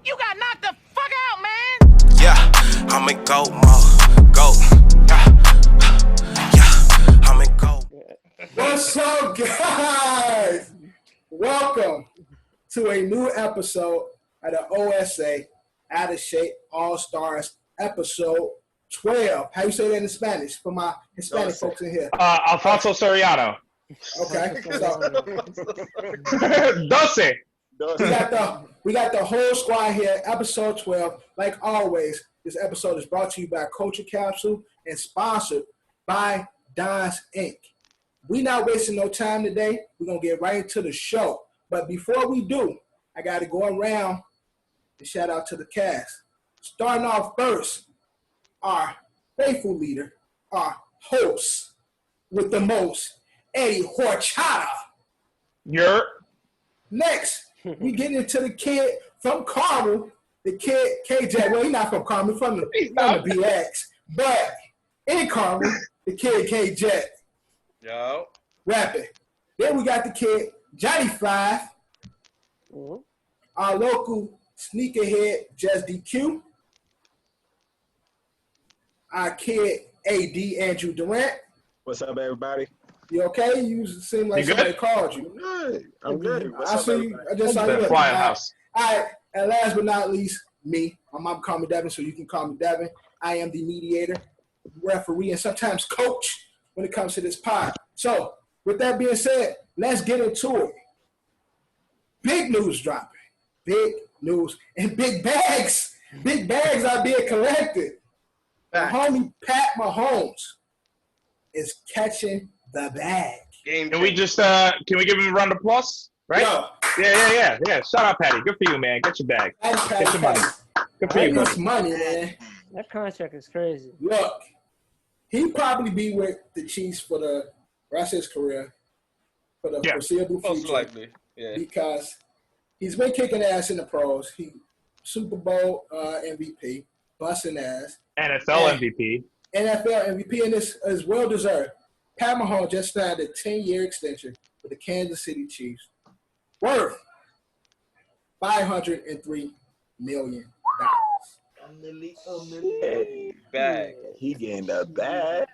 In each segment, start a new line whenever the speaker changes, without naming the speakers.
You got knocked the fuck out, man.
Yeah, I'm in go mode. Go. Yeah, I'm in go.
What's up, guys? Welcome to a new episode of the OSA Out of Shape Allstars, episode 12. How you say that in Spanish for my Hispanic folks in here?
Alfonso Soriano.
Okay.
Doce.
We got the whole squad here, episode 12. Like always, this episode is brought to you by Culture Capsule and sponsored by Don's Inc. We not wasting no time today. We're going to get right into the show. But before we do, I got to go around and shout out to the cast. Starting off first, our faithful leader, our host with the most, Eddie Horchata. Next, we get into the kid from Carmel, the kid KJ. Well, he's not from Carmel, from the BX. But in Carmel, the kid KJ.
Yo.
Rapping. Then we got the kid Jonny 5. Mm-hmm. Our local sneakerhead Just DQ. Our kid AD Andrew Durant.
What's up, everybody?
You okay? You seem like somebody called you.
I'm good.
I see you. I just saw you.
Flying house.
All right. And last but not least, me. My mom called me Devin, so you can call me Devin. I am the mediator, referee, and sometimes coach when it comes to this pod. So, with that being said, let's get into it. Big news dropping. Big news. And big bags. Big bags are being collected. My homie Pat Mahomes is catching the bag.
Can we just can we give him a round of applause? Right?
Yo.
Yeah. Shout out, Patty. Good for you, man. Get your bag. Get your money. Good for you,
buddy. Money, man.
That contract is crazy.
Look, he'd probably be with the Chiefs for the rest of his career, for the foreseeable future.
Most likely, yeah.
Because he's been kicking ass in the pros. He Super Bowl MVP, busting ass.
NFL MVP.
NFL MVP, and this is well deserved. Pat Mahomes just signed a 10-year extension with the Kansas City Chiefs, worth $503 million.
Bag.
He getting the bag.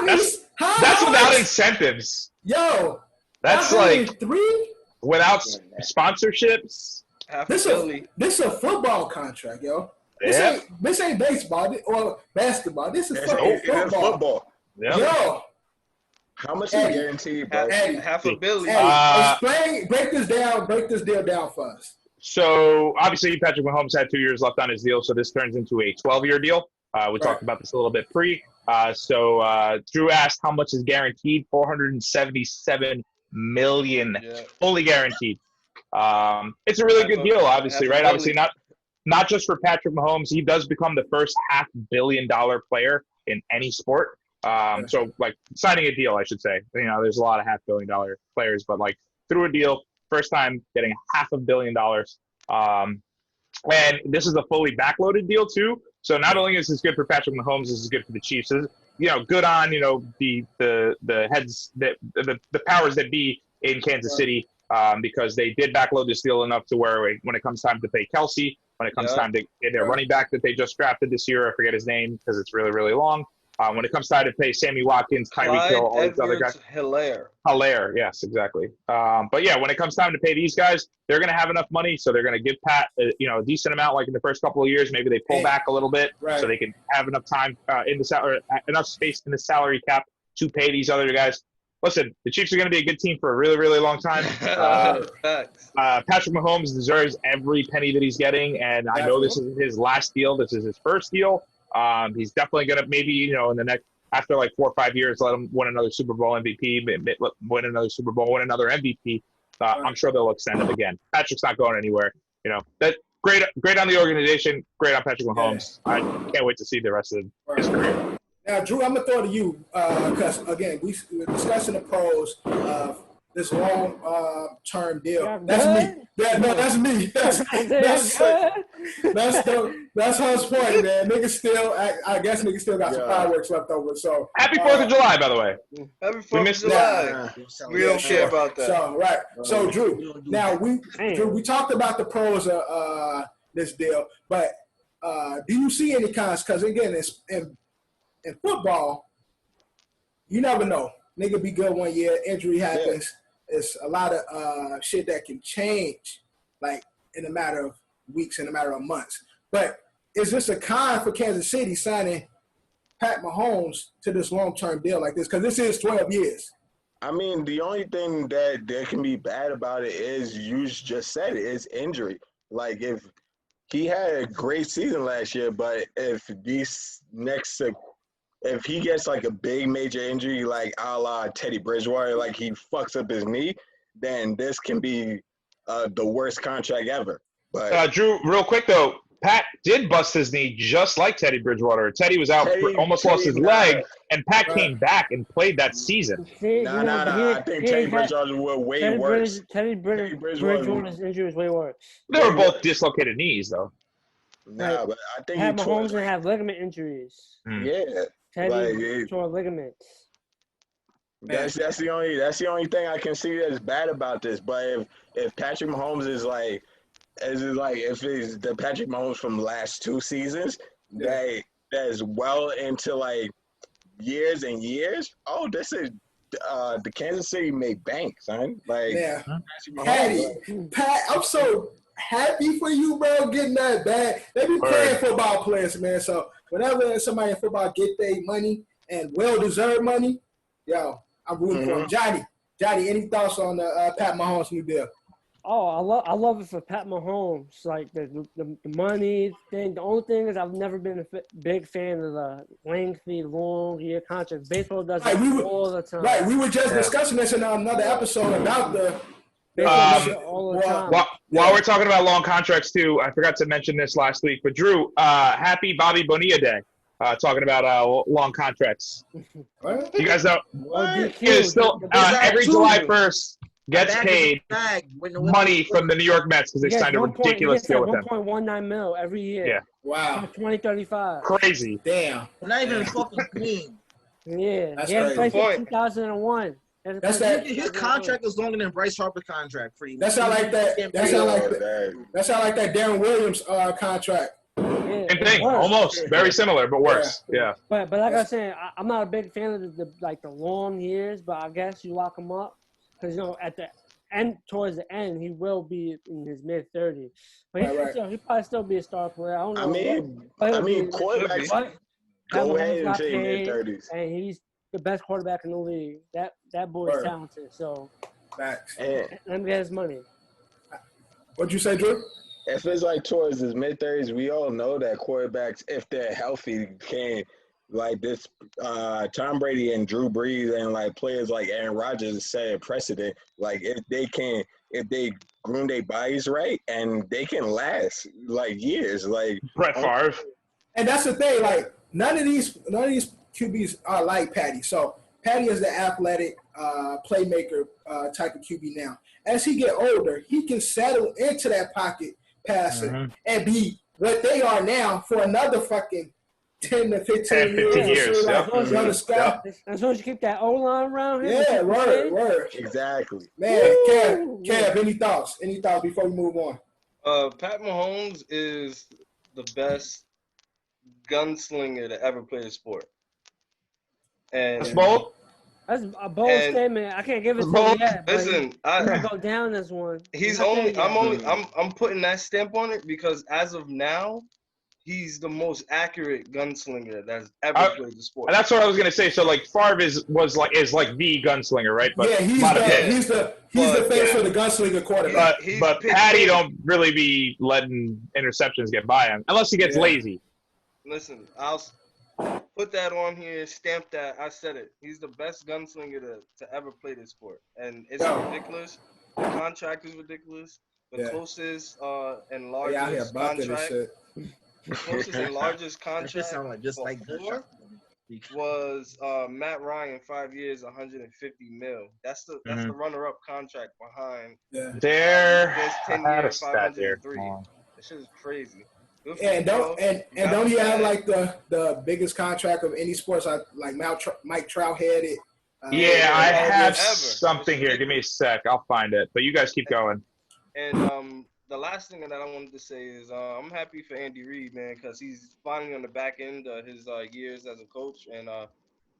That's without incentives.
Yo,
that's like
three
without sponsorships.
This is a football contract, yo. This ain't baseball or basketball. This is football.
Yeah.
Yo.
How much is guaranteed, bro?
Half a billion.
Break this deal down for us.
So, obviously, Patrick Mahomes had 2 years left on his deal, so this turns into a 12-year deal. We talked about this a little bit pre. So, Drew asked how much is guaranteed. $477 million, fully guaranteed. It's a really good deal, obviously, right? Obviously, not just for Patrick Mahomes. He does become the first $500 million player in any sport. So, like, signing a deal, I should say. You know, there's a lot of $500 million players, but, like, through a deal, first time getting $500 million. And this is a fully backloaded deal, too. So not only is this good for Patrick Mahomes, this is good for the Chiefs. So, you know, good on, you know, the heads, the powers that be in Kansas City, because they did backload this deal enough to where when it comes time to pay Kelsey, when it comes time to get their running back that they just drafted this year, I forget his name because it's really, really long. When it comes time to pay Sammy Watkins, Tyreek Hill, all these other guys. Hilaire, yes, exactly. But yeah, when it comes time to pay these guys, they're going to have enough money, so they're going to give Pat, a decent amount. Like in the first couple of years, maybe they pull back a little bit, so they can have enough time in the salary, enough space in the salary cap to pay these other guys. Listen, the Chiefs are going to be a good team for a really, really long time. Patrick Mahomes deserves every penny that he's getting, and I know this is his last deal. This is his first deal. He's definitely going to maybe, in the next, after like 4 or 5 years, let him win another Super Bowl MVP, win another Super Bowl, win another MVP. I'm sure they'll extend him again. Patrick's not going anywhere. That great on the organization, great on Patrick Mahomes. I can't wait to see the rest of his career.
Now, Drew, I'm going to throw to you because, again, we're discussing the pros of this long-term deal. That's me. That's me. That's Hunt's point, man. Niggas still, I guess niggas still got some fireworks left over. So
happy 4th of July, by the way.
Happy 4th of July. We don't care about that.
So, right. So, Drew, now we talked about the pros of, this deal. But do you see any cons? Because again, it's in football, you never know. Nigga be good one year, injury happens. Yeah. It's a lot of shit that can change, like in a matter of weeks, in a matter of months. But is this a con for Kansas City signing Pat Mahomes to this long-term deal like this? Because this is 12 years.
I mean, the only thing that can be bad about it is, you just said it, is injury. Like, if he had a great season last year, but if he gets like a big major injury, like a la Teddy Bridgewater, like he fucks up his knee, then this can be the worst contract ever. But
Drew, real quick though, Pat did bust his knee just like Teddy Bridgewater. Teddy was out, almost lost his leg, and Pat came back and played that season.
Nah. I think Teddy Bridgewater was way worse.
Teddy Bridgewater's injury was way worse.
They were both dislocated knees, though.
Nah, but I think
Pat Mahomes didn't have ligament injuries.
Yeah,
Teddy tore ligaments.
That's the only thing I can see that's bad about this. But if Patrick Mahomes is like. If it's the Patrick Mahomes from the last 2 seasons, that's well into like years and years. Oh, this is the Kansas City made bank, son. Like,
Pat, I'm so happy for you, bro, getting that bag. They be playing football players, man. So whenever somebody in football get their money and well-deserved money, yo, I'm rooting for them. Johnny, any thoughts on the Pat Mahomes new deal?
Oh, I love it for Pat Mahomes. Like the money thing. The only thing is I've never been a big fan of the lengthy, long year contracts. Baseball does it all the time.
Right, we were just discussing this in another episode about the
all the time.
While we're talking about long contracts too, I forgot to mention this last week, but Drew, happy Bobby Bonilla Day. Talking about long contracts. You guys know? Still every July 1st. Gets paid money from the New York Mets because they signed a ridiculous deal with them.
$1.19 million every year.
Yeah.
Wow.
2035.
Crazy.
Damn.
Not even fucking clean.
Yeah.
That's
crazy. 2001.
That's that.
His contract is longer than Bryce Harper's contract. For you.
That sound like that. That sound like that Darren Williams contract.
Yeah,
same thing. Almost. Very similar, but worse. Yeah.
But like I was saying, I'm not a big fan of the long years, but I guess you lock him up. Because, at the end, towards the end, he will be in his mid-30s. But he'll probably still be a star player. I don't know.
I mean, quarterbacks go ahead into your mid-30s.
And he's the best quarterback in the league. That boy's talented. So, let him get his money.
What'd you say, Drew?
If it's like towards his mid-30s, we all know that quarterbacks, if they're healthy, can – like this, Tom Brady and Drew Brees and like players like Aaron Rodgers set a precedent. Like if they groom their bodies right, and they can last like years. Like
Brett Favre.
And that's the thing. Like none of these QBs are like Patty. So Patty is the athletic playmaker type of QB now. As he get older, he can settle into that pocket passing and be what they are now for another fucking 10 to 15 years.
As long as you keep that O-line around here.
Yeah, word.
Exactly.
Man, Kev, any thoughts? Any thoughts before we move on?
Pat Mahomes is the best gunslinger to ever play the sport. And
that's bold.
That's a bold statement. I can't give it to you yet.
Listen,
I go down this one.
I'm putting that stamp on it because as of now, he's the most accurate gunslinger that's ever played the sport.
That's what I was gonna say. So like Favre is like the gunslinger, right? But
he's the face for the gunslinger quarterback.
But Patty don't really be letting interceptions get by him unless he gets lazy.
Listen, I'll put that on here, stamp that. I said it. He's the best gunslinger to ever play this sport, and it's ridiculous. The contract is ridiculous. The closest and largest contract. The closest and largest contract was Matt Ryan, 5 years, $150 million. That's the runner-up contract behind.
There's
10 years, 503. This shit is crazy.
And don't he have like the biggest contract of any sports? Like Mike Trout had it.
I have something here. Give me a sec. I'll find it. But you guys keep going.
And the last thing that I wanted to say is I'm happy for Andy Reid, man, because he's finally on the back end of his years as a coach, and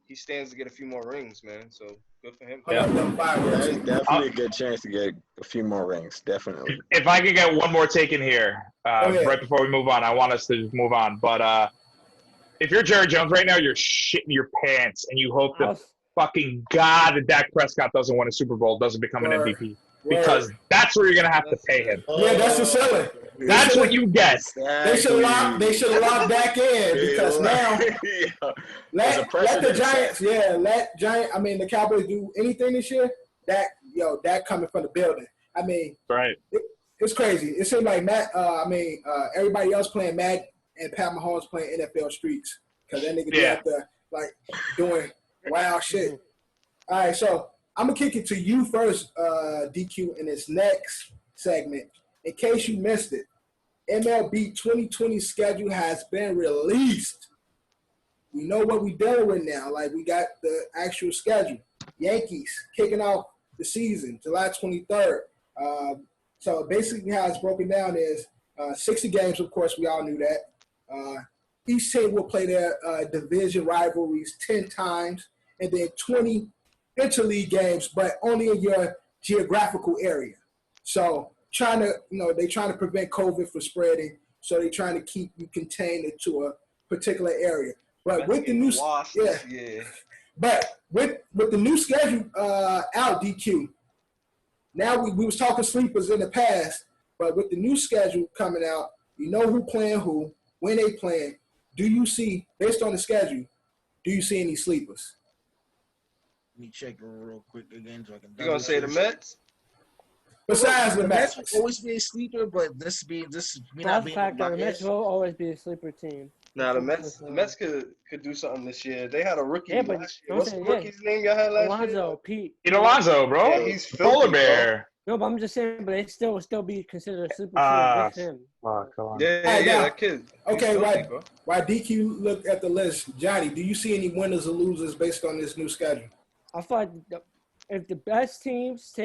he stands to get a few more rings, man. So good for him.
Yeah.
That is definitely a good chance to get a few more rings. Definitely.
If I could get one more take in here, right before we move on, I want us to just move on. But if you're Jerry Jones right now, you're shitting your pants, and you hope to fucking God that Dak Prescott doesn't win a Super Bowl, doesn't become an MVP. Because that's where you're going to have to pay him.
Yeah, that's the selling.
That's what you get.
They should have locked back in because now let the Giants, the Cowboys do anything this year, that coming from the building. I mean,
right.
It's crazy. It seems like everybody else playing Madden and Pat Mahomes playing NFL Streets because that nigga be out there like doing wild shit. All right, so I'm going to kick it to you first, DQ, in this next segment. In case you missed it, MLB 2020 schedule has been released. We know what we're dealing with now. Like, we got the actual schedule. Yankees kicking off the season, July 23rd. So basically how it's broken down is 60 games, of course, we all knew that. Each team will play their division rivalries 10 times, and then 20 interleague games, but only in your geographical area. So they're trying to prevent COVID from spreading, so they're trying to keep you contained to a particular area. But with the new But with the new schedule out, DQ, now we was talking sleepers in the past, but with the new schedule coming out, you know who playing who, when they playing. Do you see, based on the schedule, do you see any sleepers?
Let me check it real quick again. So I can.
You gonna say the Mets?
Besides the Mets,
will always be a sleeper, but this not being
fact, the Mets will always be a sleeper team.
Nah, the Mets could do something this year. They had a rookie.
Yeah, but
last year. What's the rookie's name y'all had last year?
Pete
Alonso, bro.
Yeah, he's
Polar
filthy,
bear.
No, but I'm just saying, but they still be considered a sleeper team with him.
Oh, come on.
Yeah, that kid.
Okay, why DQ look at the list, Johnny? Do you see any winners or losers based on this new schedule?
I feel like if the best teams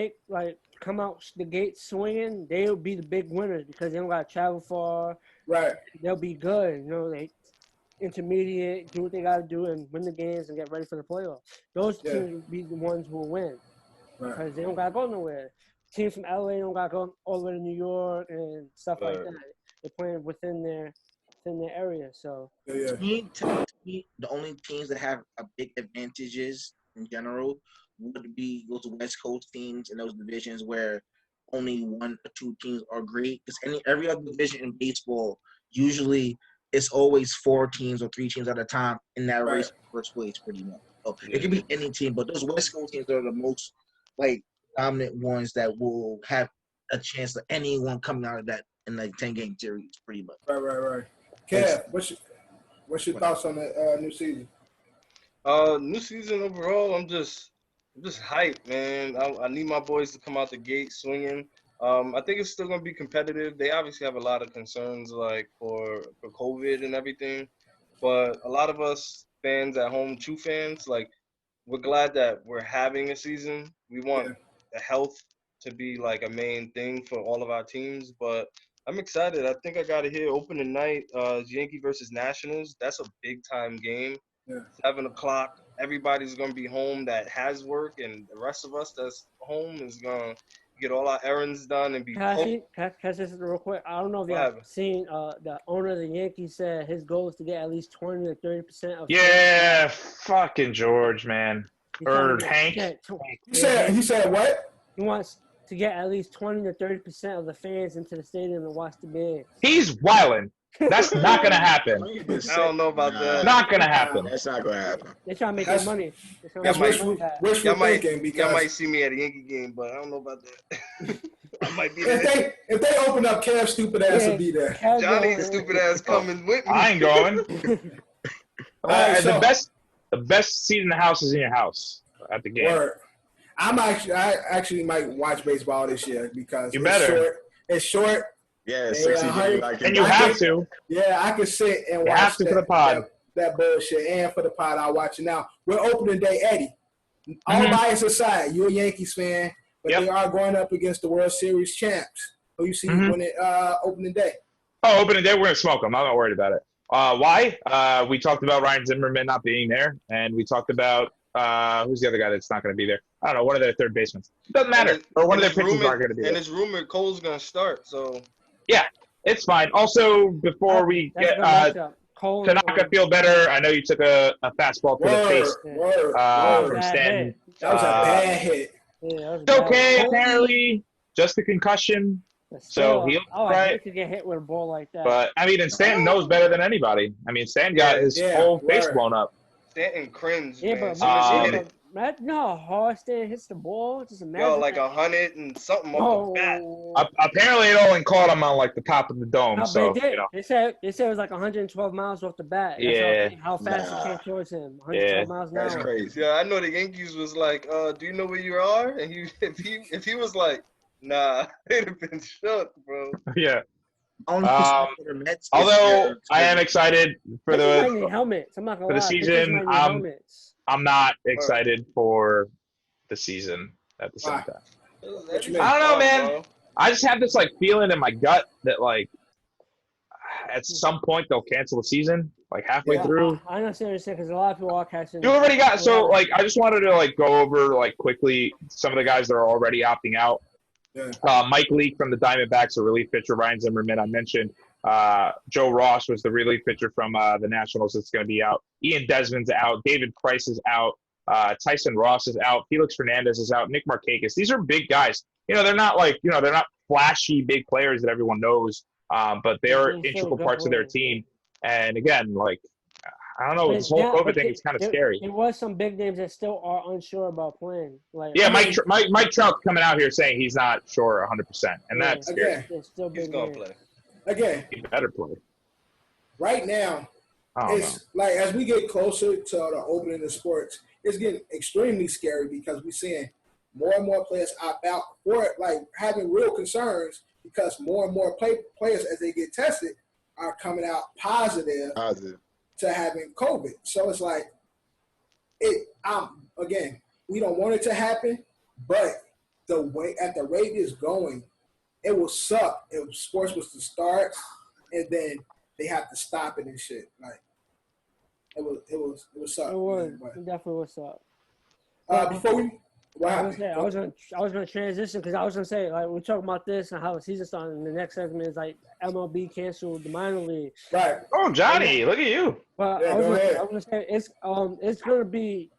come out the gate swinging, they'll be the big winners because they don't got to travel far.
Right.
They'll be good. They intermediate, do what they got to do, and win the games and get ready for the playoffs. Those teams will be the ones who will win because they don't got to go nowhere. Teams from LA don't got to go all the way to New York and stuff like that. They're playing within their area. So
to me, the only teams that have a big advantages in general would be those West Coast teams in those divisions where only one or two teams are great. Because every other division in baseball, usually it's always 4 teams or 3 teams at a time in that race for first place, pretty much. So it could be any team, but those West Coast teams are the most dominant ones that will have a chance of anyone coming out of that in 10-game series, pretty much.
Right. Kev, what's your thoughts on the new season?
New season overall, I'm just hyped, man. I need my boys to come out the gate swinging. I think it's still gonna be competitive. They obviously have a lot of concerns for COVID and everything, but a lot of us fans at home, true fans, we're glad that we're having a season. We want the health to be a main thing for all of our teams, but I'm excited. I think I got it here opening night, Yankee versus Nationals. That's a big time game. 7 o'clock. Everybody's gonna be home that has work, and the rest of us that's home is gonna get all our errands done and be.
Can I say this real quick? I don't know if you have seen the owner of the Yankees said his goal is to get at least 20 to 30% of.
Yeah, fucking George, man. Or Hank.
He said what?
He wants to get at least 20 to 30% of the fans into the stadium to watch the game.
He's wilding. That's not going to happen.
I don't know about that.
Not going to happen.
That's not going to happen.
They're trying to make their money.
That's wishful thinking. Because
y'all might see me at a Yankee game, but I don't know about that. I might be there.
If they open up, Cav's stupid ass will be there.
Johnny's stupid ass coming with me.
I ain't going.
Right,
the best seat in the house is in your house at the game.
Word. I actually might watch baseball this year because it's short.
Yeah, 60 games.
And you have to.
Yeah, I can sit and
you
watch
have to for the pod.
That bullshit. And for the pod, I'll watch it. Now, we're opening day, Eddie. All bias aside, you're a Yankees fan, but they are going up against the World Series champs. Who you see
Mhm.
winning opening day?
Oh, opening day, we're gonna smoke them. I'm not worried about it. Why? We talked about Ryan Zimmerman not being there, and we talked about who's the other guy that's not going to be there? I don't know. One of their third basemen. Doesn't matter. Or one of their pitchers aren't going to be there.
And it's rumored Cole's going to start. So
yeah, it's fine. Also, before we get Tanaka, feel better. I know you took a fastball to the face from Stanton.
That was a bad hit.
Yeah,
it's okay. Apparently, just a concussion. So he'll
I hate to get hit with a ball like that.
But I mean, and Stanton knows better than anybody. I mean, Stanton got his whole face blown up.
Stanton cringed.
Yeah,
man.
but imagine how hard Stanton hits the ball. Just imagine.
Yo, like 100 and something off the bat.
Apparently, it only caught him on like the top of the dome.
No,
so
they did.
You know.
They said it was like 112 miles off the bat. That's how fast it came towards him. 112 miles an hour.
That's crazy.
Yeah, I know the Yankees was like, "Do you know where you are?" And if he was like, "Nah," they'd have been shook, bro.
Yeah. Although I am excited for the
helmets. I'm not gonna
for the season. I'm not excited for the season at the same time. I don't know, man. Bro. I just have this like feeling in my gut that like at some point they'll cancel the season, like halfway through.
I understand what you're saying because a lot of people are catching.
You already got so like I just wanted to like go over like quickly some of the guys that are already opting out. Yeah. Mike Leake from the Diamondbacks, a relief pitcher. Ryan Zimmerman, I mentioned. Joe Ross was the relief pitcher from the Nationals that's going to be out. Ian Desmond's out. David Price is out. Tyson Ross is out. Felix Fernandez is out. Nick Markakis. These are big guys. You know, they're not like, you know, they're not flashy big players that everyone knows, but they are integral parts of their team. And again, like, I don't know, this whole COVID thing is kind of scary.
There was some big names that still are unsure about playing. Like,
yeah, Mike Trout's coming out here saying he's not sure 100%, and that's scary.
He's going to play.
Again,
he better play.
Right now, it's like as we get closer to the opening of sports, it's getting extremely scary because we're seeing more and more players opt out for it, like having real concerns because more and more players, as they get tested, are coming out positive. To having COVID. So it's like, again, we don't want it to happen, but the rate is going, it will suck if sports was to start and then they have to stop it and shit. Like, it would suck.
It would. It definitely would suck.
Before we,
I was gonna transition because I was gonna say like we're talking about this and how the season starting. And the next segment is like MLB canceled the minor league.
Right.
Oh, Jonny, look at you.
But I was gonna say it's gonna be.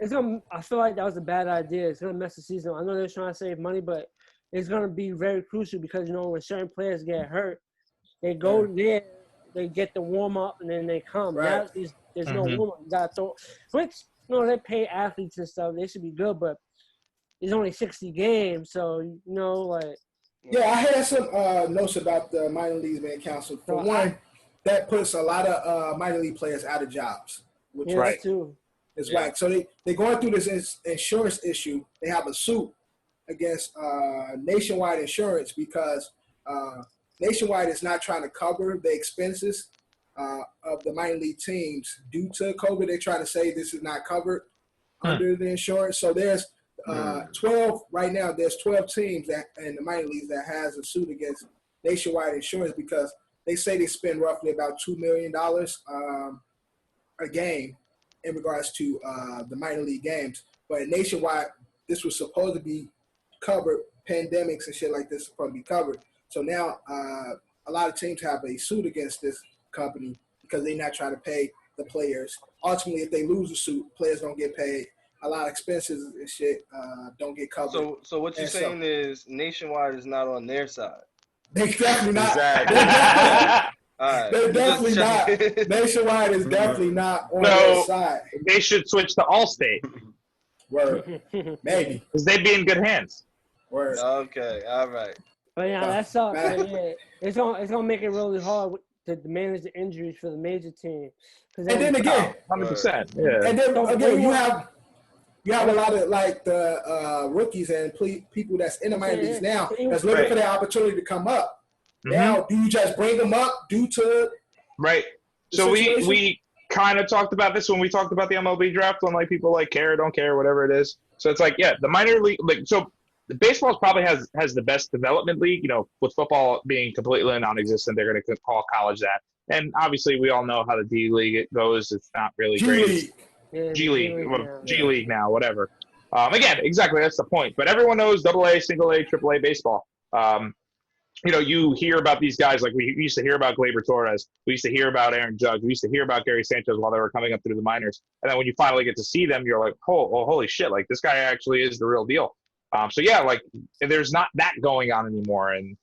I feel like that was a bad idea. It's gonna mess the season. I know they're trying to save money, but it's gonna be very crucial because you know when certain players get hurt, they go there, they get the warm up, and then they come. Right. Now there's no warm up. You gotta throw. Which you know they pay athletes and stuff. They should be good, but it's only 60 games, so you know like.
Yeah, I had some notes about the minor leagues being canceled. For one, that puts a lot of minor league players out of jobs. Which
right. Too.
It's right. So they're going through this insurance issue. They have a suit against Nationwide Insurance because Nationwide is not trying to cover the expenses of the minor league teams due to COVID. They try to say this is not covered under the insurance. So there's 12 right now. There's 12 teams that in the minor leagues that has a suit against Nationwide Insurance because they say they spend roughly about $2 million a game in regards to the minor league games. But Nationwide, this was supposed to be covered. Pandemics and shit like this supposed to be covered. So now a lot of teams have a suit against this company because they're not trying to pay the players. Ultimately, if they lose the suit, players don't get paid. A lot of expenses and shit don't get covered.
So what you're saying is Nationwide is not on their side.
They definitely not.
Exactly.
They're definitely not. Nationwide is definitely not on their side.
They should switch to Allstate.
Word. Maybe.
Because they'd be in good hands.
Word.
Okay. All right.
But yeah, that sucks. Yeah. It's gonna make it really hard to manage the injuries for the major team.
And then again,
100%. Yeah.
And then again, you have a lot of like the rookies and people that's in the minor leagues now that's looking for their opportunity to come up. Now, do you just bring them up due to
So we kind of talked about this when we talked about the MLB draft when like people like care or don't care, whatever it is. So it's like, yeah, the minor league, like, so baseball probably has the best development league. With football being completely non-existent, they're going to call college that. And obviously, we all know how the D League goes. It's not really great. G League now, whatever. Again, exactly, that's the point. But everyone knows AA, single A, triple A baseball. You hear about these guys like we used to hear about Gleyber Torres. We used to hear about Aaron Judge. We used to hear about Gary Sanchez while they were coming up through the minors. And then when you finally get to see them, you're like, holy shit, like this guy actually is the real deal. So yeah, like there's not that going on anymore. And,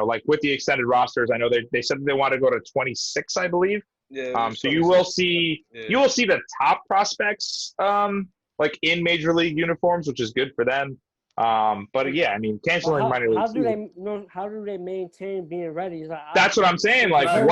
like with the extended rosters, I know they said they want to go to 26, I believe.
Yeah.
So you will see the top prospects like in major league uniforms, which is good for them. But yeah, I mean, canceling minor league.
How do they maintain being ready?
That's what I'm saying. Like,
they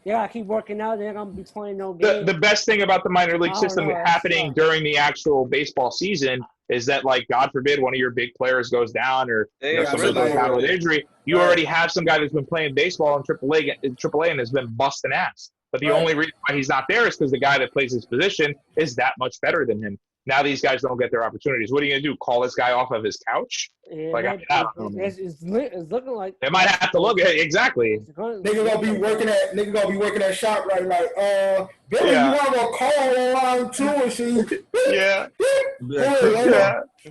gotta keep working out. They're gonna be playing no games.
The best thing about the minor league system happening during the actual baseball season is that, like, God forbid one of your big players goes down or somebody goes down with injury, you already have some guy that's been playing baseball in AAA and has been busting ass. But the only reason why he's not there is because the guy that plays his position is that much better than him. Now these guys don't get their opportunities. What are you gonna do? Call this guy off of his couch?
Yeah, it's looking like
they might have to look at it. Exactly.
Nigga gonna be working at shop right like Billy, you wanna go call line 2 and see?
Yeah.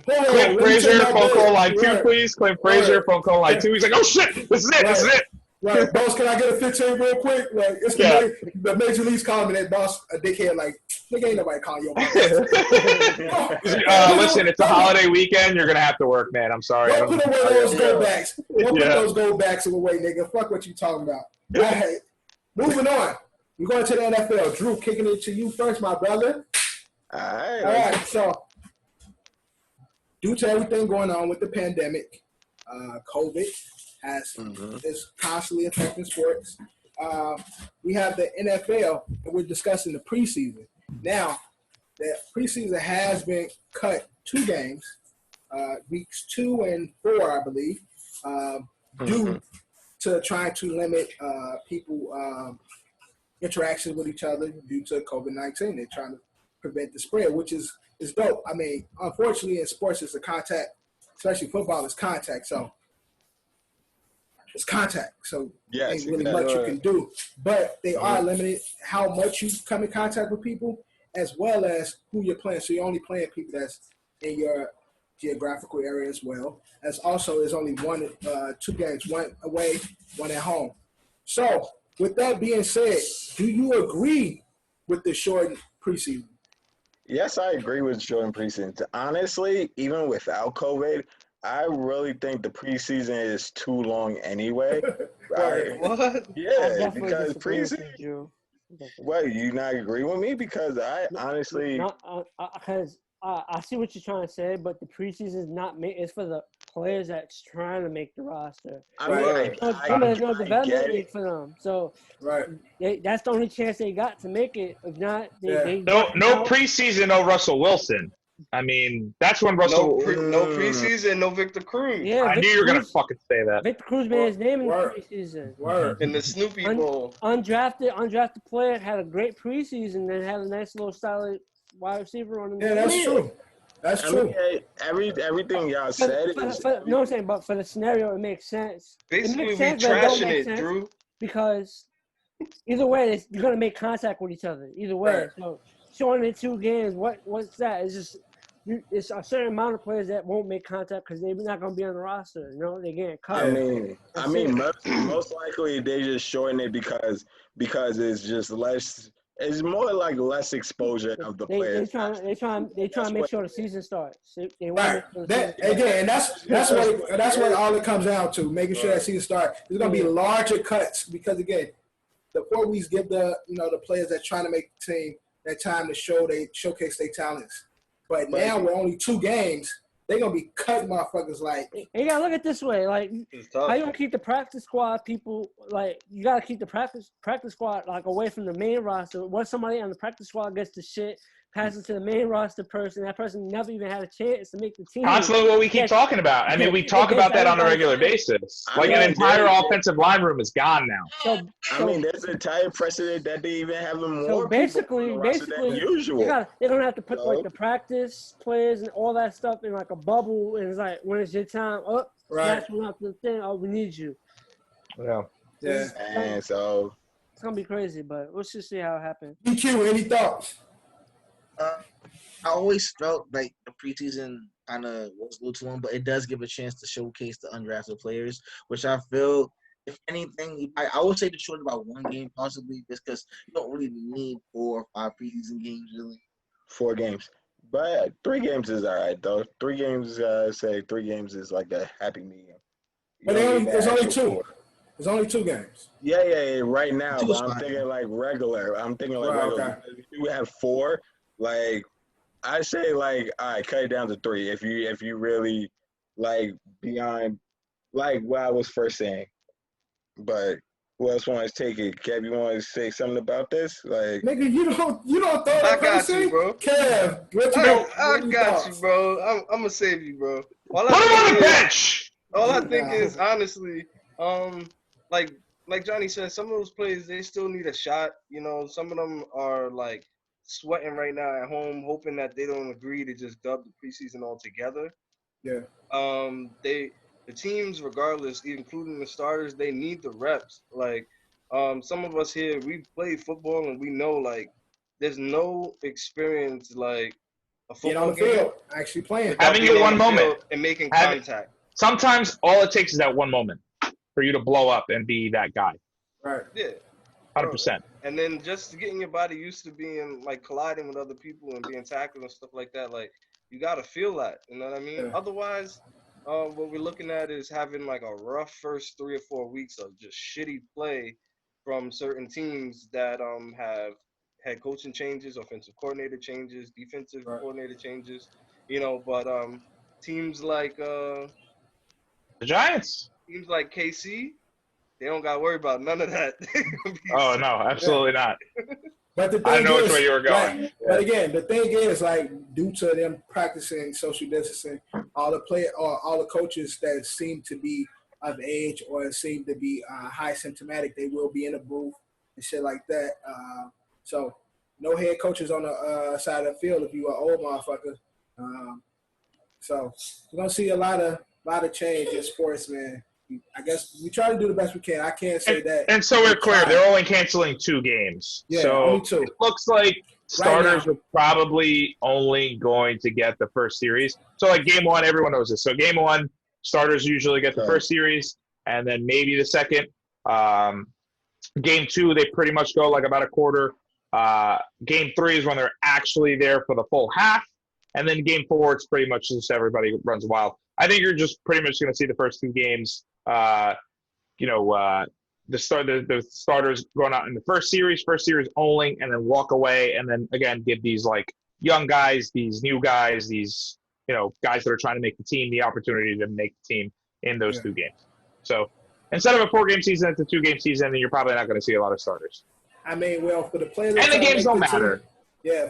Clint Frazier, phone call line 2, please. Clint Frazier, phone call line 2. He's like, oh shit, this is it.
Right, boss, can I get a 15 real quick? Like, it's the major leagues calling me that boss a dickhead. Like, nigga, ain't nobody calling you.
Listen, it's a holiday weekend. You're gonna have to work, man. I'm sorry.
Don't put away those gold backs. Don't put those gold backs away, nigga. Fuck what you talking about. All right, moving on. We're going to the NFL. Drew, kicking it to you first, my brother.
All
right. So, due to everything going on with the pandemic, COVID is constantly affecting sports. We have the NFL, and we're discussing the preseason. Now, the preseason has been cut 2 games, weeks 2 and 4, I believe, due to trying to limit people interactions with each other due to COVID-19. They're trying to prevent the spread, which is dope. I mean, unfortunately, in sports, it's a contact, especially football, is contact. So it's contact. So ain't really much you can do. But they are limited how much you come in contact with people, as well as who you're playing. So you're only playing people that's in your geographical area as well. As also, there's only 2 games, 1 away, 1 at home. So with that being said, do you agree with the shortened preseason?
Yes, I agree with shortened preseason. Honestly, even without COVID, I really think the preseason is too long anyway.
What?
Yeah, because preseason. What, you not agree with me? Because I honestly,
because I see what you're trying to say, but the preseason is not it's for the players that's trying to make the roster. There's no development league for them, so that's the only chance they got to make it. If not,
no preseason, no Russell Wilson. I mean, that's when Russell.
No preseason, no Victor Cruz.
Yeah,
I knew you were gonna fucking say that.
Victor Cruz made his name in the preseason.
In the Snoopy Bowl.
Undrafted player had a great preseason and had a nice little solid wide receiver on the
Yeah, that's true. That's true.
Everything y'all said.
I'm saying, but for the scenario, it makes sense.
Basically, we trashing it, Drew.
Because either way, you're gonna make contact with each other. Either way, so showing it 2 games, what's that? It's just it's a certain amount of players that won't make contact because they're not gonna be on the roster. You know, they're getting cut.
I mean, most likely they just shorten it because it's just less. It's more like less exposure of the players.
They try to make sure the season starts.
Again, that's what all it comes down to, making sure that season starts. There's gonna be larger cuts because again, the 4 weeks give the players that trying to make the team that time to showcase their talents. But now we're only 2 games. They're going to be cutting motherfuckers like.
You got to look at it this way. Like, how you going to keep the practice squad people, like, you got to keep the practice squad, like, away from the main roster. Once somebody on the practice squad gets the shit, pass it to the main roster person. That person never even had a chance to make the team.
Constantly what we keep talking about. I mean, we talk about that on a regular basis. Like an entire offensive line room is gone now.
I mean, there's an entire precedent that they even have more
so basically,
people on the roster than usual.
They're gonna have to put like the practice players and all that stuff in like a bubble, and it's like when it's your time, snatch one out the thing. Oh, we need you.
Yeah.
And so
it's gonna be crazy, but we'll just see how it happens.
DQ, any thoughts?
I always felt like the preseason kind of was a little too long, but it does give a chance to showcase the undrafted players, which I feel, if anything, I would say the short about one game possibly, just because you don't really need 4 or 5 preseason games, really.
4 games. But 3 games is all right, though. 3 games, say 3 games is like a happy medium.
But there's only 2. There's only 2 games.
Yeah, right now. But I'm thinking like regular.
Okay.
If you have 4, like, I say like, all right, cut it down to 3. If you really like beyond like what I was first saying. But who else wants to take it? Kev, you want to say something about this? Like,
nigga, you don't throw that
got you, bro.
Kev,
I got you, bro. I'm gonna save you, bro.
Put him on the bench.
All I think is honestly, like Jonny said, some of those players they still need a shot. You know, some of them are like sweating right now at home, hoping that they don't agree to just dub the preseason altogether.
Yeah.
The teams, regardless, including the starters, they need the reps. Like, some of us here, we play football and we know like there's no experience like a football
get on the field, actually playing,
having your one moment
and making contact.
Sometimes all it takes is that one moment for you to blow up and be that guy.
Right.
Yeah.
100%.
And then just getting your body used to being like colliding with other people and being tackled and stuff like that, like you gotta feel that, you know what I mean?
Yeah.
Otherwise, what we're looking at is having like a rough first 3 or 4 weeks of just shitty play from certain teams that have head coaching changes, offensive coordinator changes, defensive coordinator changes, you know. But teams like
the Giants,
teams like KC, they don't got to worry about none of that.
Oh no, absolutely not.
But the thing
I know which way you were going.
Like, but again, the thing is, like, due to them practicing social distancing, all the coaches that seem to be of age or seem to be high symptomatic, they will be in a booth and shit like that. So no head coaches on the side of the field if you are old motherfucker. So you're gonna see a lot of change in sports, man. I guess we try to do the best we can. I can't say that.
And so we're clear, they're only canceling 2 games.
Yeah,
so
only 2.
It looks like starters are probably only going to get the first series. So like game 1, everyone knows this. So game 1, starters usually get the first series, and then maybe the second. Game 2, they pretty much go like about a quarter. Game 3 is when they're actually there for the full half. And then game 4, it's pretty much just everybody runs wild. I think you're just pretty much going to see the first 2 games. The starters going out in the first series only, and then walk away, and then again give these like young guys, these new guys, these guys that are trying to make the team the opportunity to make the team in those 2 games. So instead of a 4-game season, it's a 2-game season, and you're probably not going to see a lot of starters.
I mean, well, for the players
and the games don't matter.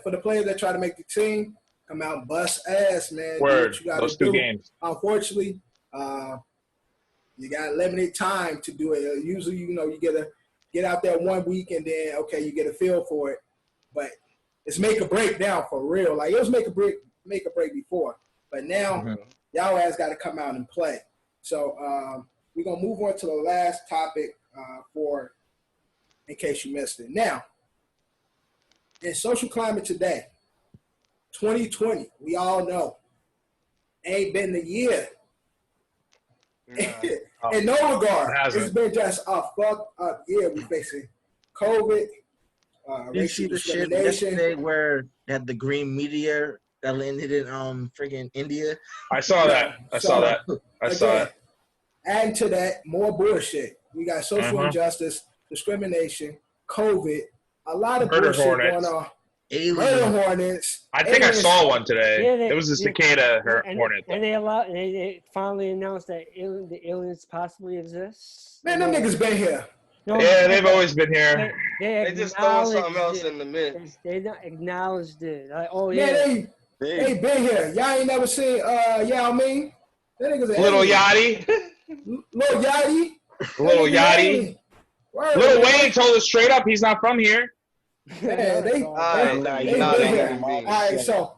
For the players that try to make the team, come out and bust ass, man.
Word. Those 2 games.
Unfortunately, you got limited time to do it. Usually, you get out there 1 week and then, okay, you get a feel for it. But it's make or break now for real. Like, it was make or break before. But now, y'all ass got to come out and play. So we're going to move on to the last topic in case you missed it. Now, in social climate today, 2020, we all know, ain't been the year. In no regard, it's been just a fucked up year. We're facing COVID,
you see the shit yesterday where they had the green meteor that landed in friggin' India?
I saw that. I saw that.
Adding to that, more bullshit. We got social injustice, discrimination, COVID, a lot of bullshit going on. Murder hornets.
I think I saw one today. It was a cicada hornet.
And they finally announced that the aliens possibly exist.
Man, them niggas been here.
Yeah, they've always been here.
They just throwing something else in the mix.
They not acknowledged it. Like, oh
Man,
yeah.
they been here. Y'all ain't never seen Yao Ming? That nigga's an
Little
alien.
Yachty.
Little Yachty.
Little Yachty. Lil Wayne told us straight up he's not from here.
Man, they
All right,
so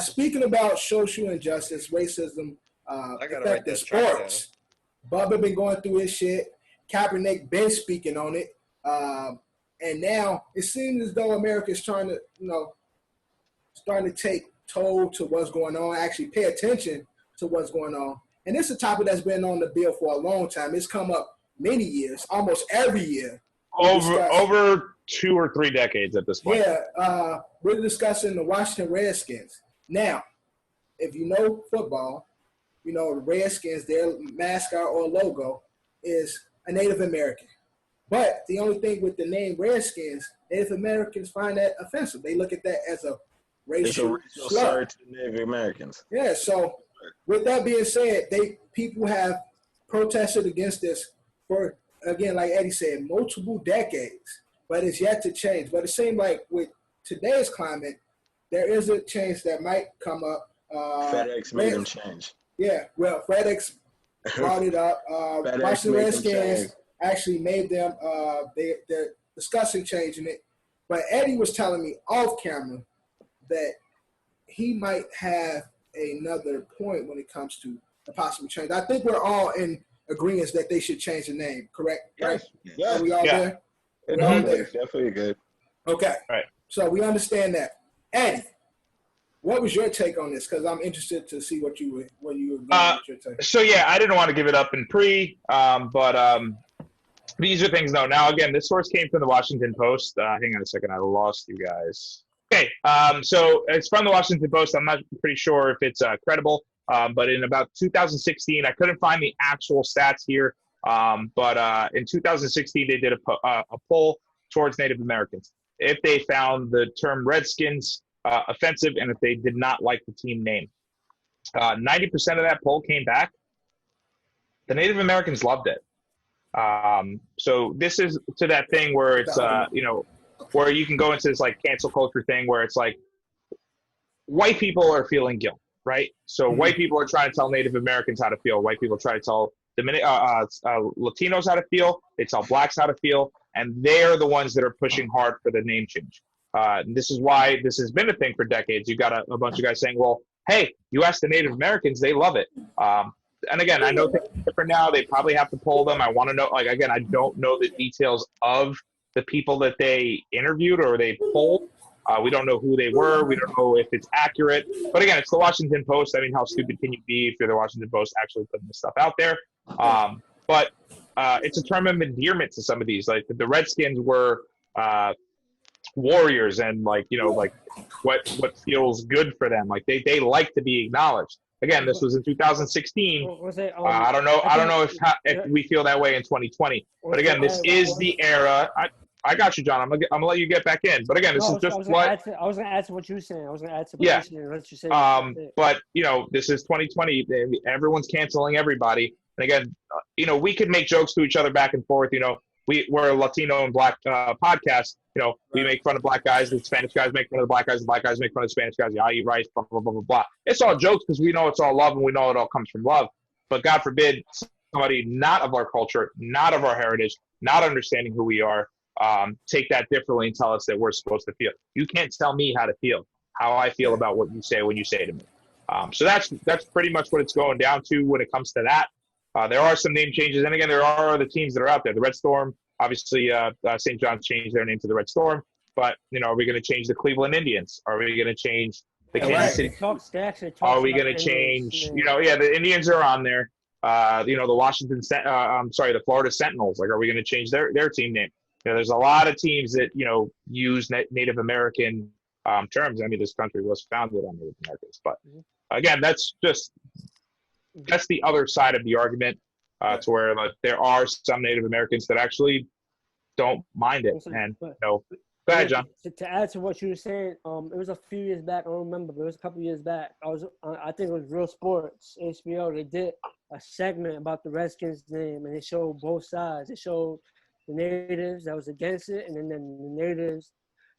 speaking about social injustice, racism, affecting sports, Bubba been going through his shit. Kaepernick been speaking on it. And now it seems as though America's trying to, starting to take toll to what's going on, actually pay attention to what's going on. And this is a topic that's been on the bill for a long time. It's come up many years, almost every year.
Over 2 or 3 decades at this point.
Yeah, we're discussing the Washington Redskins. Now, if you know football, the Redskins, their mascot or logo is a Native American. But the only thing with the name Redskins, Native Americans find that offensive. They look at that as a racial slur
to Native Americans.
Yeah, so with that being said, people have protested against this for, again, like Eddie said, multiple decades, but it's yet to change. But it seems like with today's climate, there is a change that might come up.
FedEx made them change.
Yeah, well, FedEx brought it up. Washington Redskins actually made them, they're discussing changing it. But Eddie was telling me off camera that he might have another point when it comes to the possible change. I think we're all in agreement that they should change the name, correct?
Yes.
Right? Yeah. Are we all there?
Definitely good.
Okay.
Right.
So we understand that. Eddie, what was your take on this? Because I'm interested to see what you were going with your take.
So yeah, I didn't want to give it up in but these are things though. Now again, this source came from the Washington Post. Hang on a second, I lost you guys. Okay, so it's from the Washington Post. I'm not pretty sure if it's credible, but in about 2016, I couldn't find the actual stats here, but in 2016, they did a poll towards Native Americans if they found the term Redskins offensive and if they did not like the team name. 90% of that poll came back. The Native Americans loved it. So this is to that thing where it's, where you can go into this like cancel culture thing where it's like white people are feeling guilt, right? So white people are trying to tell Native Americans how to feel. White people try to tell Latinos how to feel. They tell blacks how to feel. And they're the ones that are pushing hard for the name change. This is why this has been a thing for decades. You got a bunch of guys saying, well, hey, you ask the Native Americans, they love it. And again, I know things are different now. They probably have to poll them. I want to know, again, I don't know the details of the people that they interviewed or they polled. We don't know who they were. We don't know if it's accurate. But again, it's the Washington Post. I mean, how stupid can you be if you're the Washington Post actually putting this stuff out there? But it's a term of endearment to some of these. Like the Redskins were warriors and what feels good for them. Like they like to be acknowledged. Again, this was in 2016. I don't know if we feel that way in 2020. But again, this is the era. I got you, John. I'm gonna let you get back in. But again, this is just what
I was gonna add to what you were saying. I was gonna add to what you said.
But this is 2020. Everyone's canceling everybody. And again, we could make jokes to each other back and forth. We're a Latino and Black podcast. We make fun of black guys. The Spanish guys make fun of the black guys. The black guys make fun of the Spanish guys. I eat rice, blah, blah, blah, blah, blah. It's all jokes because we know it's all love and we know it all comes from love. But God forbid somebody not of our culture, not of our heritage, not understanding who we are, take that differently and tell us that we're supposed to feel. You can't tell me how to feel, how I feel about what you say when you say to me. So that's pretty much what it's going down to when it comes to that. There are some name changes. And again, there are other teams that are out there. The Red Storm, obviously, St. John's changed their name to the Red Storm. But, are we going to change the Cleveland Indians? Are we going to change the Kansas City? Are we going to change, the Indians are on there. The Florida Sentinels. Like, are we going to change their team name? There's a lot of teams that, use Native American terms. I mean, this country was founded on Native Americans. But, again, that's the other side of the argument to where there are some Native Americans that actually don't mind it. And, go ahead, John.
To add to what you were saying, it was a few years back. I don't remember, but it was a couple years back. I think it was Real Sports, HBO. They did a segment about the Redskins name, and it showed both sides. It showed the natives that was against it, and then the natives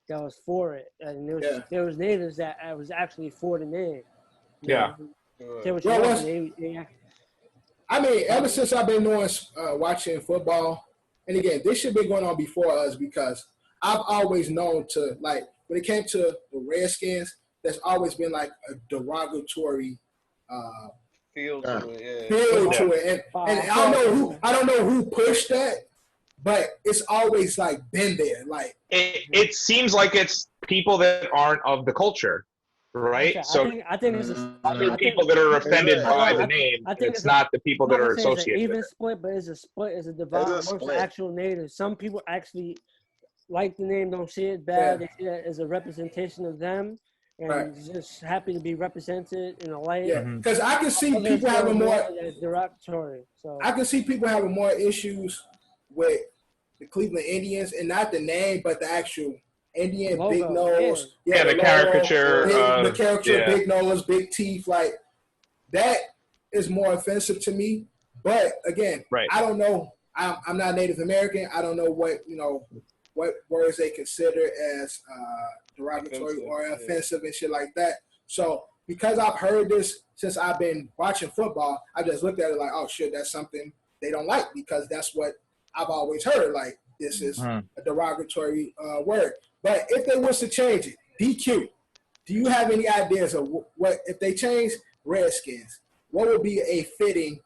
that was for it. And there was natives that was actually for the name.
Yeah.
I mean, ever since I've been watching football, and again, this should be going on before us because I've always known to, like, when it came to the Redskins, there's always been like a derogatory
feel to it.
And I don't know who pushed that, but it's always like been there. Like
it seems like it's people that aren't of the culture, right? So
I think it's
other people that are offended by the name. It's not the people that are associated.
It's an even split, but it's a split. It's a divide amongst the actual natives. Some people actually like the name, don't see it bad. They see it as a representation of them. And just happy to be represented in a light.
Yeah, because I can see people having more
derogatory. So
I can see people having more issues with the Cleveland Indians, and not the name, but the actual Indian
logo,
big nose.
Yeah, the caricature.
The caricature, big nose, big teeth. Like that is more offensive to me. But again, I don't know. I'm not Native American. I don't know what words they consider as derogatory or offensive and shit like that. So because I've heard this since I've been watching football, I just looked at it like, oh shit, that's something they don't like because that's what I've always heard. Like this is a derogatory word. But if they was to change it, DQ, do you have any ideas of what if they change Redskins? What would be a fitting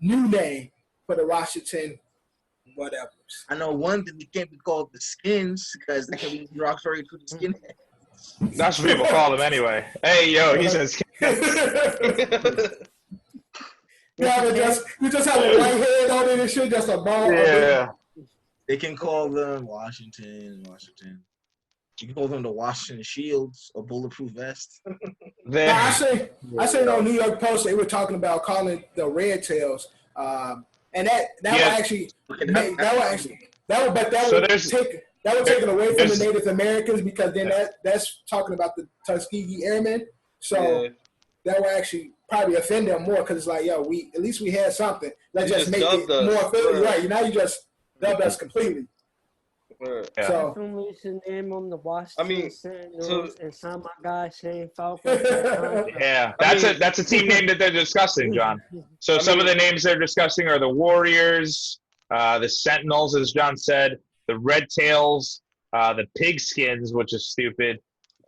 new name for the Washington whatever?
I know one thing, they can't be called the Skins because they can be derogatory to the skinheads.
That's what people call them anyway. Hey, yo, he says.
You just have a white head on it and shit, just a ball.
Yeah.
They can call them Washington. You can call them the Washington Shields or Bulletproof Vest.
I say on New York Post they were talking about calling the Red Tails. And that would actually take it away from the Native Americans because then that's talking about the Tuskegee Airmen. So that would actually probably offend them more because it's like, yo, at least we had something. Let's just make it more offensive. Right. Now you just dubbed us completely.
Yeah. So we should name them the Washington Sentinels and sign my guy Shane Falco.
Yeah, that's a team name that they're discussing, John. So some of the names they're discussing are the Warriors, the Sentinels, as John said, the Red Tails, the Pigskins, which is stupid,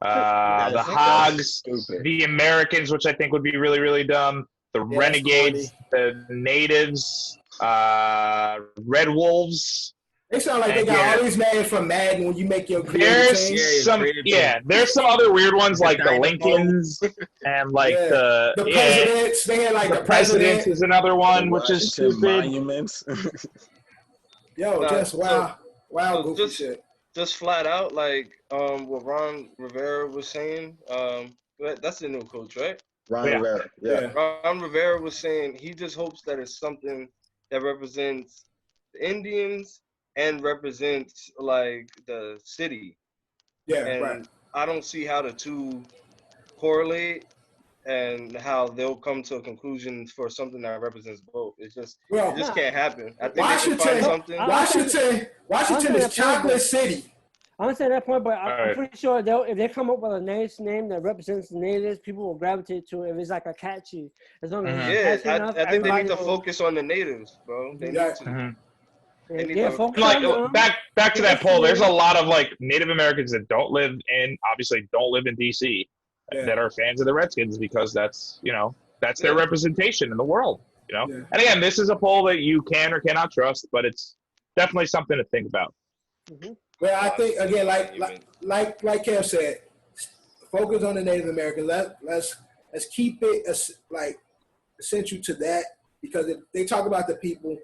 the Hogs, the Americans, which I think would be really, really dumb, the Renegades, the Natives, Red Wolves.
They sound like they got all these names from Madden when you make your
there's some other weird ones like the Lincolns and like the
presidents. They had like
the presidents is another one, which is stupid.
Monuments.
Goofy shit.
Just flat out like what Ron Rivera was saying. That's the new coach, right?
Rivera. Yeah.
Ron Rivera was saying he just hopes that it's something that represents the Indians and represents like the city.
Yeah,
and I don't see how the two correlate and how they'll come to a conclusion for something that represents both. It just can't happen. I think they can find something.
Washington is chocolate city.
I don't say that point, but I'm pretty sure if they come up with a nice name that represents the natives, people will gravitate to it if it's like a catchy. As long as it's catchy enough,
I think they need to focus on the natives, bro. They need to.
Back to that poll. There's a lot of like Native Americans that don't live in DC that are fans of the Redskins because that's their representation in the world. And again, this is a poll that you can or cannot trust, but it's definitely something to think about.
Mm-hmm.
Well, I think again, like Kev said, focus on the Native Americans. Let's keep it essential to that because if they talk about the people,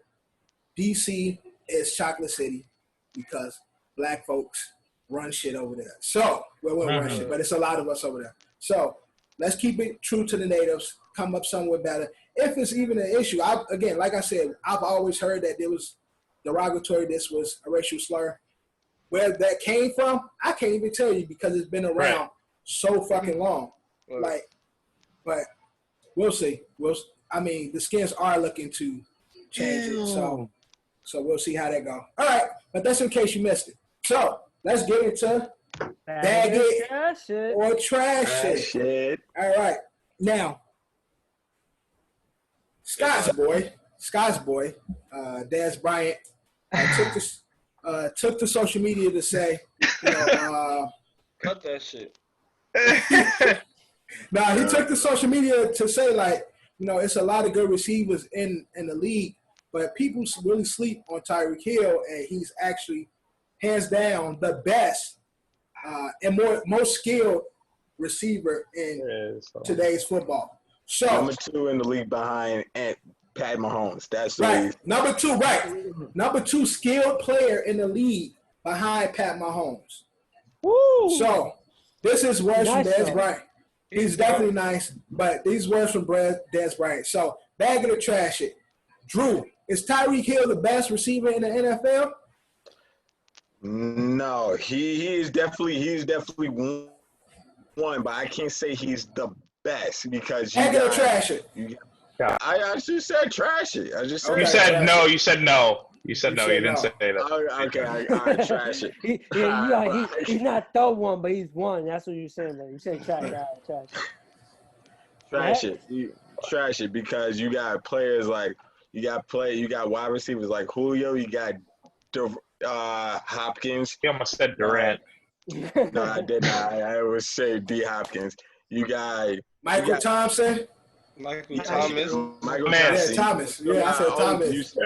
DC is chocolate city because black folks run shit over there. So, run shit, but it's a lot of us over there. So, let's keep it true to the natives, come up somewhere better. If it's even an issue, like I said, I've always heard that there was derogatory, this was a racial slur. Where that came from, I can't even tell you because it's been around so fucking long. But we'll see. The Skins are looking to change it, so So we'll see how that go. All right, but that's in case you missed it. So let's get into bag it or trash it. All right, now Scott's boy, Dez Bryant, took to social media to say,
cut that shit.
Nah, he took to social media to say, like, it's a lot of good receivers in the league, but people really sleep on Tyreek Hill, and he's actually hands down the best and most skilled receiver in today's football. So
number 2 in the league behind Pat Mahomes. That's the
right. Number 2, right. Number 2 skilled player in the league behind Pat Mahomes.
Woo!
So this is words from Dez Bryant. He's definitely nice, but these words from Dez Bryant. So bag it or trash it. Drew, is Tyreek Hill the best receiver in the NFL?
No, he's definitely one, but I can't say he's the best because
bag it or trash it.
I just said trash it. I just said
you said no. You said no. You said no. You didn't say that.
Okay, I trash it.
He's not the one, but he's one. That's what you're saying. Man. You said trash it.
Trash it. Trash it because you got players like you got wide receivers like Julio. You got Hopkins.
He almost said Durant.
No, I did not. I would say D. Hopkins. You got
Michael Thompson.
Michael Thomas.
Yeah, Thomas. Yeah, I said Thomas.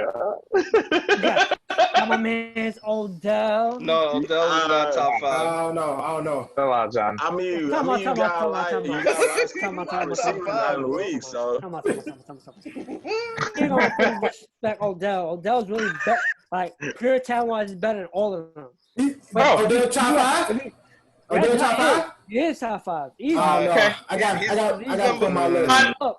My man's Odell.
No, Odell is not top 5.
I don't know.
Come on, John.
I mean, you got in the league, so.
You're going to respect Odell. Odell's really better. Like, pure talent-wise, he's better than all of them.
Odell top 5? Odell top 5?
He is top 5. Easy.
Okay. I got to put my list.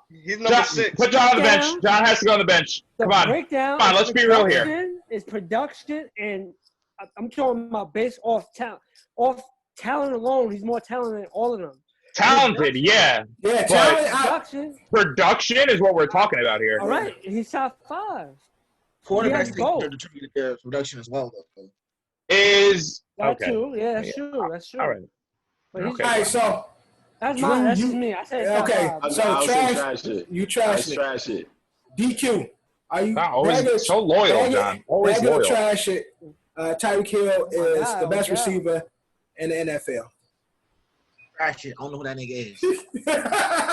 He's number 6.
Put John on the bench. John has to go on the bench. Come on. Come on, let's be real here.
Is production, and I'm talking about based off talent alone. He's more talented than all of them.
Talented, yeah.
Yeah,
talent.
Production is what we're talking about here.
All right, he's top 5.
Quarterbacks determine their production as well, though.
Is
that true? Yeah, that's true. That's true.
All right.
But
all right, so
that's mine. That's just me. I said
okay. So trash
it.
You trash it. DQ. Are you
always so loyal, John? Always loyal.
Trash it. Tyreek Hill is the best receiver in the NFL.
Trash it. I don't know who that nigga is.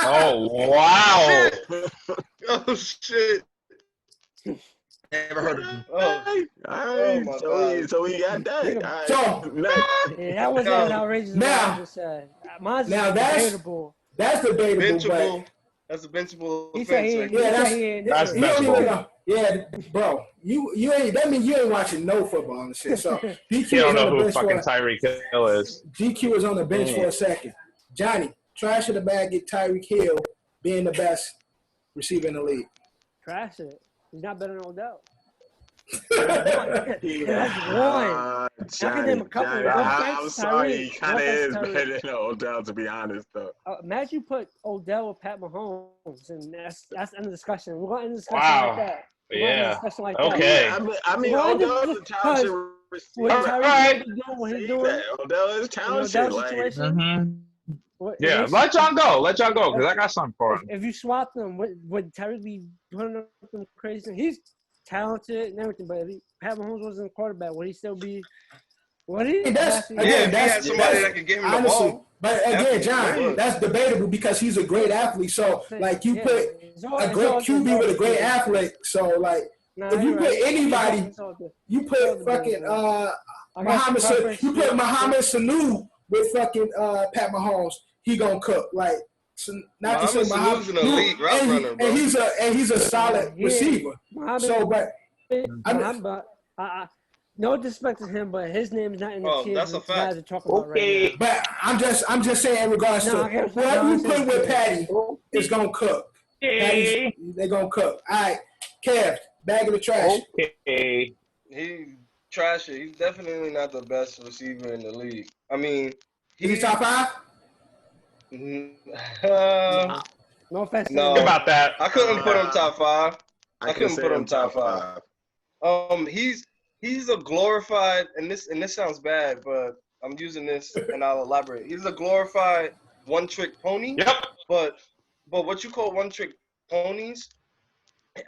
Oh wow!
Oh shit!
Never heard of him.
So we got that.
So
that was outrageous.
Now
debatable.
That's debatable.
That's a benchable.
He said
that's benchable.
Yeah, bro. You ain't. That means you ain't watching no football and shit. So DQ
you don't know who fucking Tyreek Hill is.
GQ is on the bench for a second. Johnny, trash of the bag. Get Tyreek Hill being the best receiver in the league.
Trash it. He's not better than Odell. That's one.
I'm sorry, he kind of is better than Odell, to be honest, though.
Imagine you put Odell with Pat Mahomes, and that's the end of the discussion. We're going to end the discussion like that.
Yeah.
Okay.
I mean Odell is a talented receiver.
All right.
Odell is talented.
Yeah, let John go. Let John go, because I got something for him.
If you swap them, would Tyreek be putting up them crazy? He's talented and everything, but if Pat Mahomes wasn't a quarterback, would he still be? Would he?
That's
somebody that can give him the ball.
But again, John, that's debatable because he's a great athlete. So, like, you put a great QB with a great athlete. So, like, if you put anybody, you put fucking Mohamed Sanu with fucking Pat Mahomes, he gonna cook. Like, not to say Mahomes,
an elite route runner, bro.
and he's a solid receiver. So, but
no disrespect to him, but his name is not in the tier
that's a fact.
guys are talking about right now.
But I'm just saying in regards to whoever you put with Patty is gonna cook. They're gonna cook. All right, Kev, bag of the trash.
Okay.
He trash it. He's definitely not the best receiver in the league. I mean,
he's top 5.
No offense.
No,
about that.
I couldn't put him top 5. I couldn't put him top 5. He's a glorified, and this sounds bad, but I'm using this and I'll elaborate. He's a glorified one-trick pony.
Yep.
But what you call one-trick ponies,